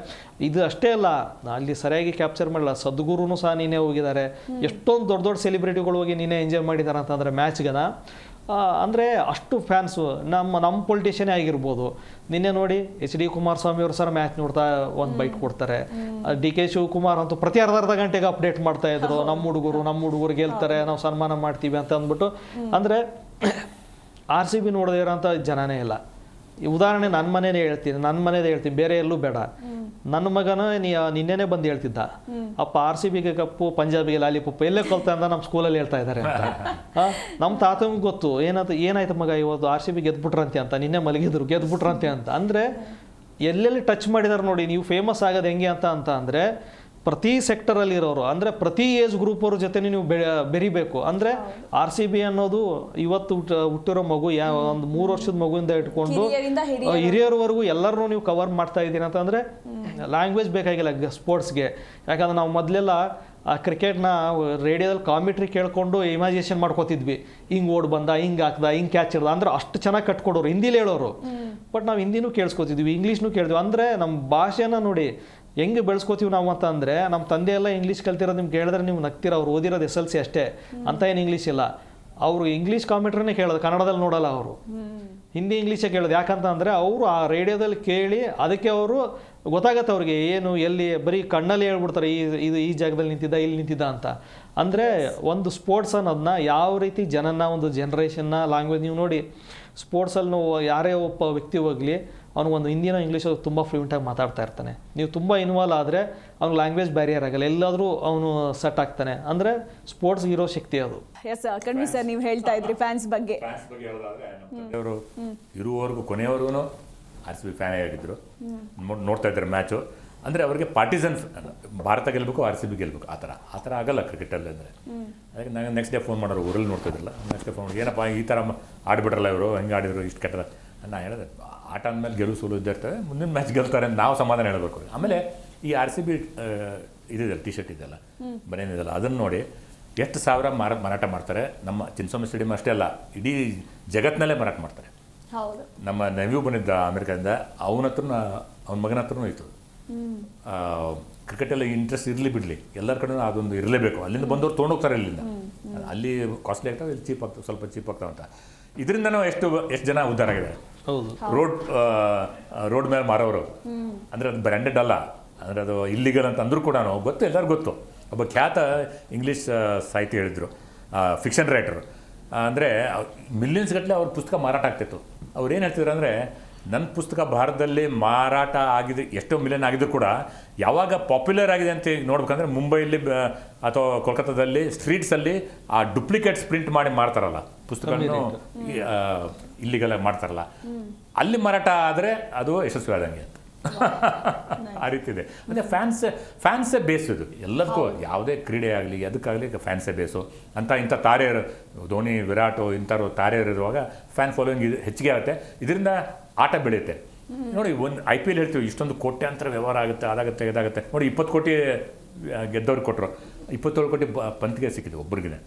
ಇದು ಅಷ್ಟೇ ಅಲ್ಲ, ಅಲ್ಲಿ ಸರಿಯಾಗಿ ಕ್ಯಾಪ್ಚರ್ ಮಾಡಲ್ಲ. ಸದ್ಗುರುನು ಸಹ ನೀನೇ ಹೋಗಿದ್ದಾರೆ, ಎಷ್ಟೊಂದು ದೊಡ್ಡ ದೊಡ್ಡ ಸೆಲೆಬ್ರಿಟಿಗಳು ಹೋಗಿ ನೀನೇ ಎಂಜಾಯ್ ಮಾಡಿದಾರೆ ಅಂತಂದ್ರೆ ಮ್ಯಾಚ್ಗನ. ಅಂದರೆ ಅಷ್ಟು ಫ್ಯಾನ್ಸು. ನಮ್ಮ ಪೊಲಿಟಿಷಿಯನೇ ಆಗಿರ್ಬೋದು. ನಿನ್ನೆ ನೋಡಿ HD ಕುಮಾರಸ್ವಾಮಿ ಅವರು ಸರ್ ಮ್ಯಾಚ್ ನೋಡ್ತಾ ಒಂದು ಬೈಟ್ ಕೊಡ್ತಾರೆ. DK ಶಿವಕುಮಾರ್ ಅಂತೂ ಪ್ರತಿ ಅರ್ಧ ಗಂಟೆಗೆ ಅಪ್ಡೇಟ್ ಮಾಡ್ತಾ ಇದ್ರು, ನಮ್ಮ ಹುಡುಗರು ಗೆಲ್ತಾರೆ, ನಾವು ಸನ್ಮಾನ ಮಾಡ್ತೀವಿ ಅಂತ ಅಂದ್ಬಿಟ್ಟು. ಅಂದರೆ RCB ನೋಡದೇ ಇರೋಂಥ ಜನನೇ ಇಲ್ಲ. ಉದಾಹರಣೆ ನನ್ನ ಮನೇದೇ ಹೇಳ್ತೀನಿ, ಬೇರೆ ಎಲ್ಲೂ ಬೇಡ. ನನ್ನ ಮಗನ ನಿನ್ನೆನೆ ಬಂದು ಹೇಳ್ತಿದ್ದ, ಅಪ್ಪ RCBಗೆ ಕಪ್ಪು, ಪಂಜಾಬಿಗೆ ಲಾಲಿಪಪ್ಪು ಎಲ್ಲೇ ಕಲ್ತ ಅಂತ ನಮ್ಮ ಸ್ಕೂಲಲ್ಲಿ ಹೇಳ್ತಾ ಇದ್ದಾರೆ ಅಂತ. ನಮ್ಮ ತಾತಂಗೆ ಗೊತ್ತು ಏನಾಯ್ತು ಮಗ ಇವತ್ತು RCB ಗೆದ್ಬಿಟ್ರಂತೆ ಅಂತ, ನಿನ್ನೆ ಮಲಗಿದ್ರು ಗೆದ್ಬಿಟ್ರಂತೆ ಅಂತ. ಅಂದರೆ ಎಲ್ಲೆಲ್ಲಿ ಟಚ್ ಮಾಡಿದಾರೆ ನೋಡಿ. ನೀವು ಫೇಮಸ್ ಆಗೋದು ಹೆಂಗೆ ಅಂತ ಅಂದರೆ, ಪ್ರತಿ ಸೆಕ್ಟರಲ್ಲಿ ಇರೋರು, ಅಂದರೆ ಪ್ರತಿ ಏಜ್ ಗ್ರೂಪ್ ಅವ್ರ ಜೊತೆ ನೀವು ಬೆರಿಬೇಕು. ಅಂದರೆ RCB ಅನ್ನೋದು ಇವತ್ತು ಹುಟ್ಟಿರೋ ಮಗು, ಒಂದು 3 ವರ್ಷದ ಮಗುವಿಂದ ಇಟ್ಕೊಂಡು ಹಿರಿಯರವರೆಗೂ ಎಲ್ಲರೂ ನೀವು ಕವರ್ ಮಾಡ್ತಾ ಇದ್ದೀರಿ ಅಂತಂದರೆ ಲ್ಯಾಂಗ್ವೇಜ್ ಬೇಕಾಗಿಲ್ಲ ಸ್ಪೋರ್ಟ್ಸ್ಗೆ. ಯಾಕಂದ್ರೆ ನಾವು ಮೊದಲೆಲ್ಲ ಕ್ರಿಕೆಟ್ನ ರೇಡಿಯೋದಲ್ಲಿ ಕಾಮೆಂಟ್ರಿ ಕೇಳ್ಕೊಂಡು ಇಮ್ಯಾಜಿನೇಷನ್ ಮಾಡ್ಕೋತಿದ್ವಿ, ಹಿಂಗೆ ಓಡ್ ಬಂದ, ಹಿಂಗೆ ಹಾಕ್ದ, ಹಿಂಗೆ ಕ್ಯಾಚ್ ಹಿಡ್ದ, ಅಂದ್ರೆ ಅಷ್ಟು ಚೆನ್ನಾಗಿ ಕಟ್ಕೊಡೋರು, ಹಿಂದಿಲಿ ಹೇಳೋರು. ಬಟ್ ನಾವು ಹಿಂದಿನೂ ಕೇಳಿಸ್ಕೊತಿದ್ವಿ, ಇಂಗ್ಲೀಷ್ನೂ ಕೇಳ್ತೀವಿ. ಅಂದರೆ ನಮ್ಮ ಭಾಷೆನ ನೋಡಿ ಹೆಂಗೆ ಬೆಳೆಸ್ಕೋತೀವಿ ನಾವು ಅಂತ ಅಂದರೆ, ನಮ್ಮ ತಂದೆ ಎಲ್ಲ ಇಂಗ್ಲೀಷ್ ಕಲ್ತಿರೋದು ನಿಮ್ಗೆ ಕೇಳಿದ್ರೆ ನೀವು ನಗ್ತೀರ. ಅವ್ರು ಓದಿರೋದು SLC ಅಷ್ಟೇ, ಅಂತ ಏನು ಇಂಗ್ಲೀಷ್ ಇಲ್ಲ. ಅವರು ಇಂಗ್ಲೀಷ್ ಕಾಮೆಂಟ್ರಿನೇ ಕೇಳೋದು, ಕನ್ನಡದಲ್ಲಿ ನೋಡಲ್ಲ. ಅವರು ಹಿಂದಿ ಇಂಗ್ಲೀಷೇ ಕೇಳೋದು. ಯಾಕಂತ ಅಂದರೆ ಅವರು ಆ ರೇಡಿಯೋದಲ್ಲಿ ಕೇಳಿ ಅದಕ್ಕೆ ಅವರು ಗೊತ್ತಾಗತ್ತೆ ಅವ್ರಿಗೆ ಏನು ಎಲ್ಲಿ, ಬರೀ ಕಣ್ಣಲ್ಲಿ ಹೇಳ್ಬಿಡ್ತಾರೆ ಈ ಜಾಗದಲ್ಲಿ ನಿಂತಿದ್ದ, ಇಲ್ಲಿ ನಿಂತಿದ್ದ ಅಂತ. ಅಂದರೆ ಒಂದು ಸ್ಪೋರ್ಟ್ಸ್ ಅನ್ನೋದನ್ನ ಯಾವ ರೀತಿ ಜನನ, ಒಂದು ಜನ್ರೇಷನ್ನ, ಲ್ಯಾಂಗ್ವೇಜ್ ನೀವು ನೋಡಿ. ಸ್ಪೋರ್ಟ್ಸಲ್ಲಿ ಯಾರೇ ಒಬ್ಬ ವ್ಯಕ್ತಿ ಹೋಗಲಿ, ಅವನು ಒಂದು ಹಿಂದಿನ ಇಂಗ್ಲೀಷ್ ತುಂಬ ಫ್ಲೂಯೆಂಟಾಗಿ ಮಾತಾಡ್ತಾ ಇರ್ತಾನೆ. ನೀವು ತುಂಬ ಇನ್ವಾಲ್ವ್ ಆದರೆ ಅವ್ನು ಲ್ಯಾಂಗ್ವೇಜ್ ಬ್ಯಾರಿಯರ್ ಆಗಲ್ಲ, ಎಲ್ಲಾದರೂ ಅವನು ಸೆಟ್ ಆಗ್ತಾನೆ. ಅಂದರೆ ಸ್ಪೋರ್ಟ್ಸ್ ಇರೋ ಶಕ್ತಿ ಅದು. ಎಸ್ ಕಣ್ವಿ ಸರ್, ನೀವು ಹೇಳ್ತಾ ಇದ್ರಿ ಫ್ಯಾನ್ಸ್ ಬಗ್ಗೆ. ಅವರು ಇರುವವರೆಗೂ ಕೊನೆಯವರೆಗೂ RCB ಫ್ಯಾನ್ ಆಗಿದ್ರು, ನೋಡ್ತಾ ಇದ್ದಾರೆ ಮ್ಯಾಚು. ಅಂದರೆ ಅವ್ರಿಗೆ ಪಾರ್ಟಿಸನ್ಸ್, ಭಾರತ ಗೆಲ್ಲಬೇಕು, RCB ಗೆಲ್ಲಬೇಕು, ಆ ಥರ ಆಗಲ್ಲ ಕ್ರಿಕೆಟಲ್ಲಿ. ಅಂದರೆ ಅದಕ್ಕೆ ನಾನು ನೆಕ್ಸ್ಟ್ ಡೇ ಫೋನ್ ಮಾಡೋರು, ಊರಲ್ಲಿ ನೋಡ್ತಾ ಇದ್ರಲ್ಲ, ನೆಕ್ಸ್ಟ್ ಡೇ ಫೋನ್ ಮಾಡಿ, ಏನಪ್ಪ ಈ ಥರ ಆಡಿಬಿಟ್ರಲ್ಲ ಇವರು, ಹೆಂಗೆ ಆಡಿದ್ರು, ಇಷ್ಟು ಕೆಟ್ಟದ. ನಾನು ಹೇಳಿದೆ, ಆಟ ಅಂದಮೇಲೆ ಗೆಲುವು ಸೋಲು ಇದ್ದಿರ್ತವೆ, ಮುಂದಿನ ಮ್ಯಾಚ್ ಗೆಲ್ತಾರೆ ಅಂತ ನಾವು ಸಮಾಧಾನ ಹೇಳಬೇಕು. ಆಮೇಲೆ ಈ RCB ಇದೆಯಲ್ಲ, ಟಿ ಶರ್ಟ್ ಇದೆಯಲ್ಲ, ಬನೇನಿದೆಯಲ್ಲ, ಅದನ್ನು ನೋಡಿ ಎಷ್ಟು ಸಾವಿರ ಮಾರಾಟ ಮಾಡ್ತಾರೆ. ನಮ್ಮ ಚಿನ್ನಸ್ವಾಮಿ ಸ್ಟೇಡಿಯಂ ಅಷ್ಟೇ ಅಲ್ಲ, ಇಡೀ ಜಗತ್ತಿನಲ್ಲೇ ಮಾರಾಟ ಮಾಡ್ತಾರೆ. ನಮ್ಮ ನೆವ್ಯೂ ಬಂದಿದ್ದ ಅಮೆರಿಕದಿಂದ, ಅವನ ಮಗನ ಹತ್ರನೂ ಇತ್ತು. ಕ್ರಿಕೆಟಲ್ಲಿ ಇಂಟ್ರೆಸ್ಟ್ ಇರಲಿ ಬಿಡಲಿ, ಎಲ್ಲರ ಕಡೆ ಅದೊಂದು ಇರಲೇಬೇಕು. ಅಲ್ಲಿಂದ ಬಂದವ್ರು ತೊಗೊಂಡೋಗ್ತಾರೆ, ಇಲ್ಲಿಂದ ಅಲ್ಲಿ ಕಾಸ್ಟ್ಲಿ ಆಗ್ತಾವೆ, ಇಲ್ಲಿ ಚೀಪ್ ಆಗ್ತವೆ, ಸ್ವಲ್ಪ ಚೀಪ್ ಆಗ್ತಾವೆ ಅಂತ. ಇದರಿಂದನೂ ಎಷ್ಟು ಜನ ಉದ್ಧಾರ ಆಗಿದೆ. ರೋಡ್ ಮೇಲೆ ಮಾರೋರು, ಅಂದರೆ ಅದು ಬ್ರ್ಯಾಂಡೆಡ್ ಅಲ್ಲ, ಅಂದರೆ ಅದು ಇಲ್ಲಿಗಲ್ ಅಂತ ಅಂದರೂ ಕೂಡ ಗೊತ್ತು, ಎಲ್ಲರಿಗೂ ಗೊತ್ತು. ಒಬ್ಬ ಖ್ಯಾತ ಇಂಗ್ಲೀಷ್ ಸಾಹಿತಿ ಹೇಳಿದರು, ಫಿಕ್ಷನ್ ರೈಟರು. ಅಂದರೆ ಮಿಲಿಯನ್ಸ್ ಗಟ್ಟಲೆ ಅವ್ರ ಪುಸ್ತಕ ಮಾರಾಟ ಆಗ್ತಿತ್ತು. ಅವ್ರು ಏನು ಹೇಳ್ತಿದ್ರು ಅಂದರೆ, ನನ್ನ ಪುಸ್ತಕ ಭಾರತದಲ್ಲಿ ಮಾರಾಟ ಆಗಿದೆ, ಎಷ್ಟೋ ಮಿಲಿಯನ್ ಆಗಿದ್ರು ಕೂಡ ಯಾವಾಗ ಪಾಪ್ಯುಲರ್ ಆಗಿದೆ ಅಂತ ನೋಡ್ಬೇಕಂದ್ರೆ, ಮುಂಬೈಲಿ ಅಥವಾ ಕೋಲ್ಕತ್ತಾದಲ್ಲಿ ಸ್ಟ್ರೀಟ್ಸಲ್ಲಿ ಆ ಡೂಪ್ಲಿಕೇಟ್ಸ್ ಪ್ರಿಂಟ್ ಮಾಡಿ ಮಾರ್ತಾರಲ್ಲ ಪುಸ್ತಕಗಳನ್ನು, ಇಲ್ಲಿಗೆಲ್ಲ ಮಾಡ್ತಾರಲ್ಲ, ಅಲ್ಲಿ ಮಾರಾಟ ಆದರೆ ಅದು ಯಶಸ್ವಿ ಆದಂಗೆ ಅಂತ. ಆ ರೀತಿ ಇದೆ. ಅಂದರೆ ಫ್ಯಾನ್ಸೇ ಬೇಸ್ ಇದು ಎಲ್ಲದಕ್ಕೂ, ಯಾವುದೇ ಕ್ರೀಡೆ ಆಗಲಿ ಅದಕ್ಕಾಗಲಿ ಫ್ಯಾನ್ಸೇ ಬೇಸು ಅಂತ. ಇಂಥ ತಾರೆಯರು, ಧೋನಿ, ವಿರಾಟ್, ಇಂಥವ್ರು ತಾರೆಯರು ಇರುವಾಗ ಫ್ಯಾನ್ ಫಾಲೋಯಿಂಗ್ ಹೆಚ್ಚಿಗೆ ಆಗುತ್ತೆ. ಇದರಿಂದ ಆಟ ಬೆಳೆಯುತ್ತೆ. ನೋಡಿ, ಒಂದು IPL ಹೇಳ್ತೀವಿ, ಇಷ್ಟೊಂದು ಕೋಟ್ಯಾಂತರ ವ್ಯವಹಾರ ಆಗುತ್ತೆ, ಅದಾಗುತ್ತೆ, ಇದಾಗುತ್ತೆ. ನೋಡಿ, 20 ಕೋಟಿ ಗೆದ್ದವ್ರಿಗೆ ಕೊಟ್ಟರು, 27 ಕೋಟಿ ಪಂತ್ಗೆ ಸಿಕ್ಕಿದೆ ಒಬ್ಬರಿಗೆ.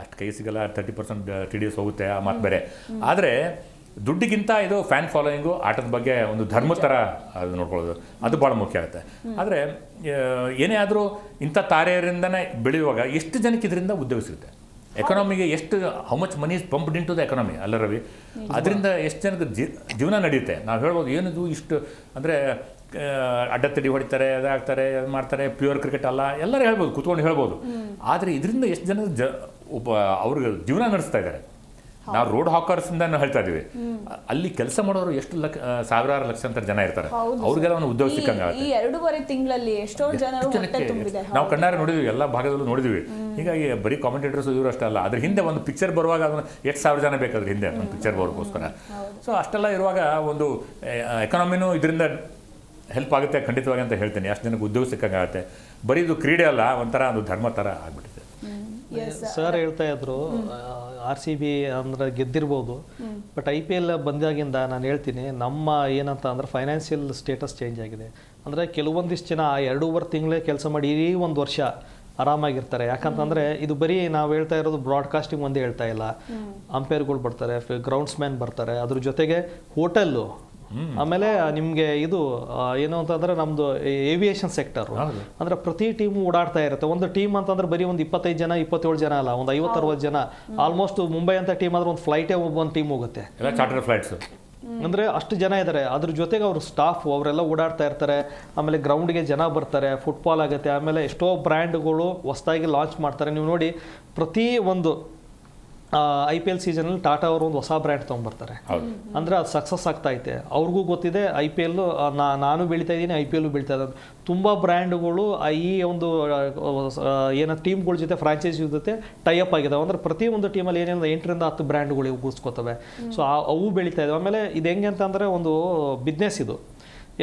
ಅಷ್ಟು ಕೈ ಸಿಗಲ್ಲ, 30% TDS ಹೋಗುತ್ತೆ, ಆ ಮಾತು ಬೇರೆ. ಆದರೆ ದುಡ್ಡಿಗಿಂತ ಇದು ಫ್ಯಾನ್ ಫಾಲೋಯಿಂಗು, ಆಟದ ಬಗ್ಗೆ ಒಂದು ಧರ್ಮ ಥರ ಅದು ನೋಡ್ಕೊಳ್ಳೋದು, ಅದು ಭಾಳ ಮುಖ್ಯ ಆಗುತ್ತೆ. ಆದರೆ ಏನೇ ಆದರೂ ಇಂಥ ತಾರೆಯರಿಂದನೇ ಬೆಳೆಯುವಾಗ ಎಷ್ಟು ಜನಕ್ಕೆ ಇದರಿಂದ ಉದ್ಯೋಗ ಸಿಗುತ್ತೆ. ಎಕಾನಮಿಗೆ ಎಷ್ಟು, how much money is pumped into the economy ಅಲ್ಲ ರವಿ? ಅದರಿಂದ ಎಷ್ಟು ಜನಕ್ಕೆ ಜೀವನ ನಡೆಯುತ್ತೆ. ನಾವು ಹೇಳ್ಬೋದು, ಏನಿದು ಇಷ್ಟು ಅಂದರೆ ಅಡ್ಡತ್ತಡಿ ಹೊಡಿತಾರೆ, ಅದಾಗ್ತಾರೆ, ಅದು ಮಾಡ್ತಾರೆ, ಪ್ಯೂರ್ ಕ್ರಿಕೆಟ್ ಅಲ್ಲ, ಎಲ್ಲರೂ ಹೇಳ್ಬೋದು, ಕೂತ್ಕೊಂಡು ಹೇಳ್ಬೋದು. ಆದರೆ ಇದರಿಂದ ಎಷ್ಟು ಜನ ಅವ್ರಿಗೆ ಜೀವನ ನಡೆಸ್ತಾ ಇದ್ದಾರೆ. ನಾವು ರೋಡ್ ಹಾಕರ್ಸ್ ಇಂದ ಹೇಳ್ತಾ ಇದೀವಿ, ಅಲ್ಲಿ ಕೆಲಸ ಮಾಡೋರು ಎಷ್ಟು ಸಾವಿರಾರು ಲಕ್ಷಾಂತರ ಜನ ಇರ್ತಾರೆ, ಅವ್ರಿಗೆಲ್ಲ ಒಂದು ಉದ್ಯೋಗ ಸಿಕ್ಕಂಗಾಗುತ್ತೆ. ಈ 2.5 ತಿಂಗಳಲ್ಲಿ ಎಷ್ಟೋ ಜನರು ಹೊಟ್ಟೆ ತುಂಬಿದೆ. ನಾವು ಕಣ್ಣಾರೆ ನೋಡಿದ್ವಿ, ಎಲ್ಲ ಭಾಗದಲ್ಲೂ ನೋಡಿದ್ವಿ. ಹೀಗಾಗಿ ಬರೀ ಕಾಮೆಂಟೇಟರ್ಸ್ ಇವರು ಅಷ್ಟೇ ಅಲ್ಲ, ಅದ್ರ ಹಿಂದೆ ಒಂದು ಪಿಕ್ಚರ್ ಬರುವಾಗ ಅದನ್ನು ಎಷ್ಟು ಸಾವಿರ ಜನ ಬೇಕಾದ್ರೆ ಹಿಂದೆ ಒಂದು ಪಿಕ್ಚರ್ ಬರೋಕ್ಕೋಸ್ಕರ. ಸೊ ಅಷ್ಟೆಲ್ಲ ಇರುವಾಗ ಒಂದು ಎಕಾನಮಿನೂ ಇದರಿಂದ ಹೆಲ್ಪ್ ಆಗುತ್ತೆ ಖಂಡಿತವಾಗಿ ಅಂತ ಹೇಳ್ತೀನಿ. ಅಷ್ಟು ಜನಕ್ಕೆ ಉದ್ಯೋಗ ಸಿಕ್ಕಂಗಾಗುತ್ತೆ. ಬರೀ ಇದು ಕ್ರೀಡೆ ಅಲ್ಲ, ಒಂಥರ ಒಂದು ಧರ್ಮ ಥರ ಆಗ್ಬಿಟ್ಟಿದೆ. ಸರ್ ಹೇಳ್ತಾ ಇದ್ರು, RCB ಅಂದ್ರೆ ಗೆದ್ದಿರ್ಬೋದು, ಬಟ್ IPL ಬಂದಾಗಿಂದ ನಾನು ಹೇಳ್ತೀನಿ, ನಮ್ಮ ಏನಂತ ಅಂದ್ರೆ ಫೈನಾನ್ಷಿಯಲ್ ಸ್ಟೇಟಸ್ ಚೇಂಜ್ ಆಗಿದೆ. ಅಂದರೆ ಕೆಲವೊಂದಿಷ್ಟು ಜನ 2.5 ತಿಂಗಳೇ ಕೆಲಸ ಮಾಡಿ ಇಡೀ 1 ವರ್ಷ ಆರಾಮಾಗಿರ್ತಾರೆ. ಯಾಕಂತಂದರೆ ಇದು ಬರೀ ನಾವು ಹೇಳ್ತಾ ಇರೋದು ಬ್ರಾಡ್ಕಾಸ್ಟಿಂಗ್ ಒಂದೇ ಹೇಳ್ತಾ ಇಲ್ಲ, ಅಂಪೈರ್ಗಳು ಬರ್ತಾರೆ, ಗ್ರೌಂಡ್ಸ್ಮ್ಯಾನ್ ಬರ್ತಾರೆ, ಅದ್ರ ಜೊತೆಗೆ ಹೋಟೆಲ್ಲು, ಆಮೇಲೆ ನಿಮಗೆ ಇದು ಏನು ಅಂತಂದ್ರೆ ನಮ್ದು ಏವಿಯೇಷನ್ ಸೆಕ್ಟರ್, ಅಂದ್ರೆ ಪ್ರತಿ ಟೀಮ್ ಓಡಾಡ್ತಾ ಇರುತ್ತೆ. ಒಂದು ಟೀಮ್ ಅಂತಂದ್ರೆ ಬರೀ ಒಂದು 25 ಜನ 27 ಜನ ಅಲ್ಲ, ಒಂದು 50-60 ಜನ. ಆಲ್ಮೋಸ್ಟ್ ಮುಂಬೈ ಅಂತ ಟೀಮ್ ಆದ್ರೆ ಒಂದು ಫ್ಲೈಟೇ ಒಂದು ಟೀಮ್ ಹೋಗುತ್ತೆ, ಚಾರ್ಟರ್ ಫ್ಲೈಟ್ಸ್. ಅಂದ್ರೆ ಅಷ್ಟು ಜನ ಇದ್ದಾರೆ. ಅದ್ರ ಜೊತೆಗೆ ಅವ್ರ ಸ್ಟಾಫ್ ಅವರೆಲ್ಲ ಓಡಾಡ್ತಾ ಇರ್ತಾರೆ. ಆಮೇಲೆ ಗ್ರೌಂಡ್ಗೆ ಜನ ಬರ್ತಾರೆ, ಫುಟ್ಬಾಲ್ ಆಗುತ್ತೆ. ಆಮೇಲೆ ಎಷ್ಟೋ ಬ್ರ್ಯಾಂಡ್ಗಳು ಹೊಸದಾಗಿ ಲಾಂಚ್ ಮಾಡ್ತಾರೆ. ನೀವು ನೋಡಿ, ಪ್ರತಿ ಒಂದು IPL ಸೀಸನಲ್ಲಿ ಟಾಟಾ ಅವರು ಒಂದು ಹೊಸ ಬ್ರ್ಯಾಂಡ್ ತೊಗೊಂಡ್ಬರ್ತಾರೆ. ಅಂದರೆ ಅದು ಸಕ್ಸಸ್ ಆಗ್ತಾ ಐತೆ. ಅವ್ರಿಗೂ ಗೊತ್ತಿದೆ IPL ನಾನು ಬೆಳೀತಾ ಇದ್ದೀನಿ, IPL ಬೆಳೀತಾ ಇದ್ದಾರೆ. ತುಂಬ ಬ್ರ್ಯಾಂಡ್ಗಳು ಈ ಒಂದು ಏನೋ ಟೀಮ್ಗಳ ಜೊತೆ ಫ್ರಾಂಚೈಸಿ ಜೊತೆ ಟೈಅಪ್ ಆಗಿದ್ದಾವೆ. ಅಂದರೆ ಪ್ರತಿ ಒಂದು ಟೀಮಲ್ಲಿ ಏನೇನು 8ರಿಂದ 10 ಬ್ರ್ಯಾಂಡ್ಗಳು ಗೂಡಿಸ್ಕೋತವೆ. ಸೊ ಅವು ಬೆಳೀತಾ ಇದ್ದಾವೆ. ಆಮೇಲೆ ಇದು ಹೆಂಗೆ ಅಂತಂದರೆ ಒಂದು ಬಿಸ್ನೆಸ್ ಇದು.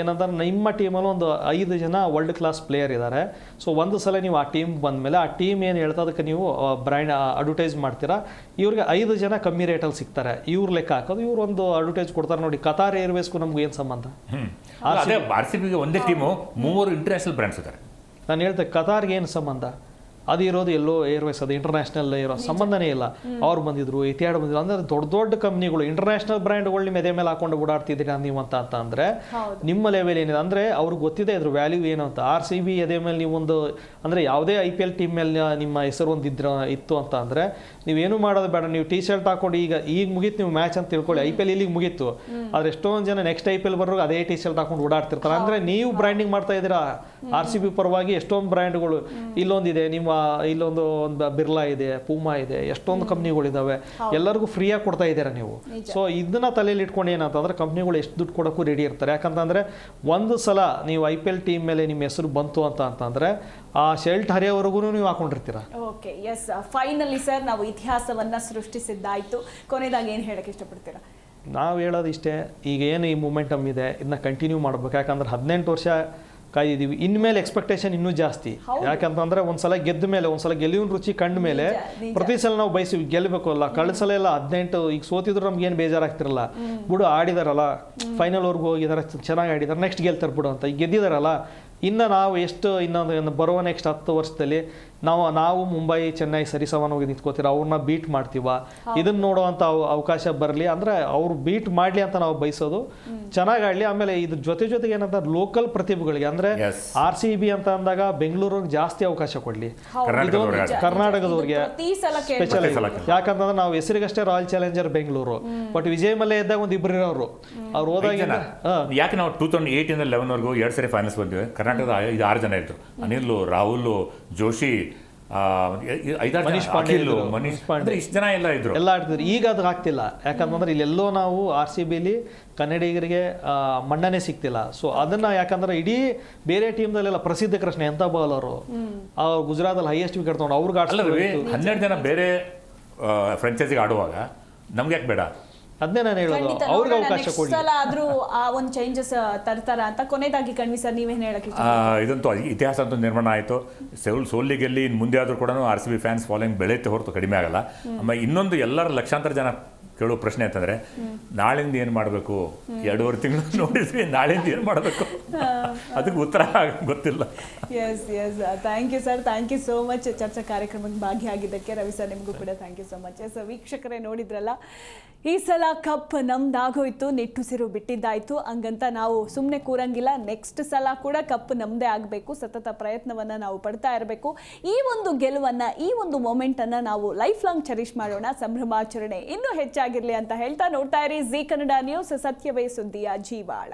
ಏನಂದ್ರೆ ನಿಮ್ಮ ಟೀಮಲ್ಲಿ ಒಂದು 5 ಜನ ವರ್ಲ್ಡ್ ಕ್ಲಾಸ್ ಪ್ಲೇಯರ್ ಇದ್ದಾರೆ. ಸೊ ಒಂದು ಸಲ ನೀವು ಆ ಟೀಮ್ ಬಂದಮೇಲೆ ಆ ಟೀಮ್ ಏನು ಹೇಳ್ತಾ ಅದಕ್ಕೆ ನೀವು ಬ್ರ್ಯಾಂಡ್ ಅಡ್ವರ್ಟೈಸ್ ಮಾಡ್ತೀರಾ, ಇವ್ರಿಗೆ 5 ಜನ ಕಮ್ಮಿ ರೇಟಲ್ಲಿ ಸಿಗ್ತಾರೆ. ಇವ್ರು ಲೆಕ್ಕ ಹಾಕೋದು, ಇವ್ರು ಒಂದು ಅಡ್ವರ್ಟೈಸ್ ಕೊಡ್ತಾರೆ. ನೋಡಿ, ಕತಾರ್ ಏರ್ವೇಸ್ಗೂ ನಮ್ಗೆ ಏನು ಸಂಬಂಧ? RCBಗೆ ಒಂದೇ ಟೀಮು 3 ಇಂಟರ್ನ್ಯಾಷನಲ್ ಬ್ರ್ಯಾಂಡ್ಸ್ ಇದ್ದಾರೆ. ನಾನು ಹೇಳ್ತೆ ಕತಾರ್ಗೆ ಏನು ಸಂಬಂಧ? ಅದು ಇರೋದು ಎಲ್ಲೋ ಏರ್ವೇಸ್, ಅದು ಇಂಟರ್ನ್ಯಾಷನಲ್ ಇರೋ ಸಂಬಂಧನೇ ಇಲ್ಲ. ಅವ್ರು ಬಂದಿದ್ರು, ಇತಿಹಾಡ್ ಬಂದಿದ್ರು. ಅಂದರೆ ದೊಡ್ಡ ದೊಡ್ಡ ಕಂಪ್ನಿಗಳು, ಇಂಟರ್ನ್ಯಾಷನಲ್ ಬ್ರ್ಯಾಂಡ್ಗಳು ನಿಮ್ಮ ಎದೆ ಮೇಲೆ ಹಾಕೊಂಡು ಓಡಾಡ್ತಿದ್ದೀರಾ ನೀವು ಅಂತ ಅಂದರೆ ನಿಮ್ಮ ಲೆವೆಲ್ ಏನಿದೆ ಅಂದರೆ ಅವ್ರಿಗೆ ಗೊತ್ತಿದೆ ಇದ್ರ ವ್ಯಾಲ್ಯೂ ಏನು ಅಂತ. RCB ಎದೆ ಮೇಲೆ ನೀವು ಒಂದು ಅಂದರೆ ಯಾವುದೇ IPL ಟೀಮ್ ಮೇಲೆ ನಿಮ್ಮ ಹೆಸರು ಒಂದು ಇತ್ತು ಅಂತ ಅಂದರೆ ನೀವೇನು ಮಾಡೋದು ಬೇಡ. ನೀವು ಟಿ ಶರ್ಟ್ ಹಾಕೊಂಡು ಈಗ ಮುಗೀತು ನೀವು ಮ್ಯಾಚ್ ಅಂತ ತಿಳ್ಕೊಳ್ಳಿ, IPL ಇಲ್ಲಿಗೆ ಮುಗೀತು. ಆದ್ರೆ ಎಷ್ಟೊಂದು ಜನ ನೆಕ್ಸ್ಟ್ IPL ಬರೋರು ಅದೇ ಟಿ ಶರ್ಟ್ ಹಾಕೊಂಡು ಓಡಾಡ್ತಿರ್ತಾರೆ. ಅಂದರೆ ನೀವು ಬ್ರ್ಯಾಂಡಿಂಗ್ ಮಾಡ್ತಾ ಇದ್ದೀರಾ RCB ಪರವಾಗಿ. ಎಷ್ಟೊಂದು ಬ್ರ್ಯಾಂಡ್ಗಳು, ಇಲ್ಲೊಂದಿದೆ ನಿಮ್ಮ, ಇಲ್ಲೊಂದು ಬಿರ್ಲಾ ಇದೆ, ಪೂಮಾ ಇದೆ, ಎಷ್ಟೊಂದು ಕಂಪ್ನಿಗಳಿದಾವೆ. ಎಲ್ಲರಿಗೂ ಫ್ರೀಯಾಗಿ ಕೊಡ್ತಾ ಇದ್ದೀರಾ ನೀವು. ಸೊ ಇದನ್ನ ತಲೆಯಲ್ಲಿ ಇಟ್ಕೊಂಡು ಏನಂತಂದ್ರೆ ಕಂಪ್ನಿಗಳು ಎಷ್ಟು ದುಡ್ಡು ಕೊಡೋಕ್ಕೂ ರೆಡಿ ಇರ್ತಾರೆ. ಯಾಕಂತಂದ್ರೆ ಒಂದು ಸಲ ನೀವು IPL ಟೀಮ್ ಮೇಲೆ ನಿಮ್ಮ ಹೆಸರು ಬಂತು ಅಂತಂದ್ರೆ ಆ ಶೆಲ್ಟ್ ಹರಿಯೋವರೆಗೂ ನೀವು ಹಾಕೊಂಡಿರ್ತೀರಾ. ಓಕೆ, ಎಸ್, ಫೈನಲಿ ಸರ್ ನಾವು ಇತಿಹಾಸವನ್ನ ಸೃಷ್ಟಿಸಿದ್ದಾಯ್ತು. ಕೊನೆಯದಾಗಿ ಏನು ಹೇಳಕ್ಕೆ ಇಷ್ಟಪಡ್ತೀರಾ? ನಾವು ಹೇಳೋದು ಇಷ್ಟೇ, ಈಗ ಏನು ಈ ಮೂಮೆಂಟಮ್ ಇದೆ ಇದನ್ನ ಕಂಟಿನ್ಯೂ ಮಾಡ್ಬೇಕು. ಯಾಕಂದ್ರೆ 18 ವರ್ಷ ಕಾಯ್ದಿದ್ದೀವಿ. ಇನ್ಮೇಲೆ ಎಕ್ಸ್ಪೆಕ್ಟೇಷನ್ ಇನ್ನೂ ಜಾಸ್ತಿ. ಯಾಕಂತಂದ್ರೆ ಒಂದ್ಸಲ ಗೆದ್ದ ಮೇಲೆ, ಒಂದ್ಸಲ ಗೆಲುವಿನ ರುಚಿ ಕಂಡ ಮೇಲೆ ಪ್ರತಿ ಸಲ ನಾವು ಬಯಸ್ತೀವಿ ಗೆಲ್ಲಬೇಕು ಅಲ್ಲ. ಕಳೆದ ಸಲ ಎಲ್ಲ 18 ಈಗ ಸೋತಿದ್ರು ನಮ್ಗೆ ಏನು ಬೇಜಾರಾಗ್ತಿರಲ್ಲ. ಬಿಡು, ಆಡಿದಾರಲ್ಲ, ಫೈನಲ್ವರೆಗೂ ಹೋಗಿದಾರೆ, ಚೆನ್ನಾಗಿ ಆಡಿದಾರೆ, ನೆಕ್ಸ್ಟ್ ಗೆಲ್ತಾರೆ ಬಿಡು ಅಂತ. ಈಗ ಗೆದ್ದಿದಾರಲ್ಲ, ಇನ್ನು ನಾವು ಎಷ್ಟು ಇನ್ನೊಂದು ಬರುವ ನೆಕ್ಸ್ಟ್ 10 ವರ್ಷದಲ್ಲಿ ನಾವು ಮುಂಬೈ ಚೆನ್ನೈ ಸರಿಸಮಾನವಾಗಿ ನಿಂತ್ಕೋತೀರ, ಅವ್ರನ್ನ ಬೀಟ್ ಮಾಡ್ತೀವ. ಇದನ್ನ ನೋಡುವಂಥ ಅವಕಾಶ ಬರಲಿ, ಅಂದರೆ ಅವ್ರು ಬೀಟ್ ಮಾಡಲಿ ಅಂತ ನಾವು ಬಯಸೋದು. ಚೆನ್ನಾಗಿ ಆಡಲಿ. ಆಮೇಲೆ ಇದ್ರ ಜೊತೆಗೆ ಏನಂತ ಲೋಕಲ್ ಪ್ರತಿಭೆಗಳಿಗೆ, ಅಂದರೆ RCB ಅಂತ ಅಂದಾಗ ಬೆಂಗಳೂರಿಗೆ ಜಾಸ್ತಿ ಅವಕಾಶ ಕೊಡಲಿ, ಕರ್ನಾಟಕದವ್ರಿಗೆ ಸ್ಪೆಷಲ್. ಯಾಕಂತಂದ್ರೆ ನಾವು ಹೆಸರಿಗಷ್ಟೇ Royal Challenger Bengaluru, but Vijay Mallya ಇದ್ದಾಗ ಒಂದು 2 ಇರೋರು. ಅವ್ರು ಹೋದಾಗ ಯಾಕೆ ನಾವು 2008 11ವರೆಗೂ 2 ಸರಿ ಫೈನಲ್ಸ್ ಬಂದಿವೆ. ಕರ್ನಾಟಕದ 6 ಜನ ಇದ್ರು, ಅನಿಲ್, ರಾಹುಲ್, ಜೋಶಿ, ಮನೀಶ್ ಪಾಂಡೆ, ಇಷ್ಟು ಜನ ಎಲ್ಲ ಆಡ್ತಿದ್ರು. ಈಗ ಅದು ಆಗ್ತಿಲ್ಲ. ಯಾಕಂತಂದ್ರೆ ಇಲ್ಲೆಲ್ಲೋ ನಾವು RCBಲಿ ಕನ್ನಡಿಗರಿಗೆ ಮನ್ನಣೆ ಸಿಗ್ತಿಲ್ಲ. ಸೊ ಅದನ್ನ ಯಾಕಂದ್ರೆ ಇಡೀ ಬೇರೆ ಟೀಮ್ದಲ್ಲೆಲ್ಲ ಪ್ರಸಿದ್ಧ ಕೃಷ್ಣ ಎಂತ ಬೌಲರು, ಅವ್ರು ಗುಜರಾತಲ್ಲಿ ಹೈಯೆಸ್ಟ್ ವಿಕೆಟ್ ತಗೊಂಡು ಅವ್ರಿಗೆ 12 ಜನ ಬೇರೆ ಫ್ರಾಂಚೈಸಿಗೆ ಆಡುವಾಗ ನಮ್ಗೆ ಯಾಕೆ ಬೇಡ? ಅದನ್ನೇ ನಾನು ಹೇಳೋದು, ಅವ್ರಿಗೆ ಅವಕಾಶ ಕೊಡಿ. ಆದ್ರೂ ಆ ಒಂದು ಚೇಂಜಸ್ ತರ್ತಾರ ಅಂತ. ಕೊನೆಯದಾಗಿ ಕಣ್ವಿ ಸರ್, ನೀವೇನು ಹೇಳಕ್ಕೆ? ಇದಂತೂ ಇತಿಹಾಸ ಅಂತೂ ನಿರ್ಮಾಣ ಆಯಿತು. ಸೋಲಿ ಗೆಲ್ಲಿ ಮುಂದೆ ಆದರೂ ಕೂಡ RCB ಫ್ಯಾನ್ಸ್ ಫಾಲೋಯಿಂಗ್ ಬೆಳೆಯುತ್ತೆ ಹೊರತು ಕಡಿಮೆ ಆಗಲ್ಲ. ಆಮೇಲೆ ಇನ್ನೊಂದು ಎಲ್ಲರ ಲಕ್ಷಾಂತರ ಜನ ಕೇಳೋ ಪ್ರಶ್ನೆ ಅಂತಂದರೆ, ನಾಳಿಂದ ಏನು ಮಾಡಬೇಕು? 2.5 ತಿಂಗಳು ನೋಡಿದ್ವಿ, ನಾಳಿಂದ ಏನು ಮಾಡಬೇಕು ಅದಕ್ಕೆ ಉತ್ತರ ಗೊತ್ತಿಲ್ಲ. Yes, thank you sir, thank you so much ಚರ್ಚಾ ಕಾರ್ಯಕ್ರಮಕ್ಕೆ ಭಾಗಿಯಾಗಿದ್ದಕ್ಕೆ. ರವಿ ಸರ್, ನಿಮಗೂ ಕೂಡ thank you so much. Yes ವೀಕ್ಷಕರೇ, ನೋಡಿದ್ರಲ್ಲ, ಈ ಸಲ ಕಪ್ ನಮ್ದಾಗೋಯ್ತು, ನಿಟ್ಟುಸಿರು ಬಿಟ್ಟಿದ್ದಾಯ್ತು. ಹಂಗಂತ ನಾವು ಸುಮ್ಮನೆ ಕೂರಂಗಿಲ್ಲ. ನೆಕ್ಸ್ಟ್ ಸಲ ಕೂಡ ಕಪ್ ನಮ್ಮದೇ ಆಗಬೇಕು. ಸತತ ಪ್ರಯತ್ನವನ್ನು ನಾವು ಪಡ್ತಾ ಇರಬೇಕು. ಈ ಒಂದು ಗೆಲುವನ್ನು, ಈ ಒಂದು ಮೊಮೆಂಟನ್ನು ನಾವು ಲೈಫ್ ಲಾಂಗ್ ಚೆರಿಷ್ ಮಾಡೋಣ. ಸಂಭ್ರಮಾಚರಣೆ ಇನ್ನೂ ಹೆಚ್ಚಾಗಿರಲಿ ಅಂತ ಹೇಳ್ತಾ ನೋಡ್ತಾ ಇರಿ ಜೀ ಕನ್ನಡ ನ್ಯೂಸ್, ಸತ್ಯವೇ ಸುದ್ದಿಯ ಜೀವಾಳ.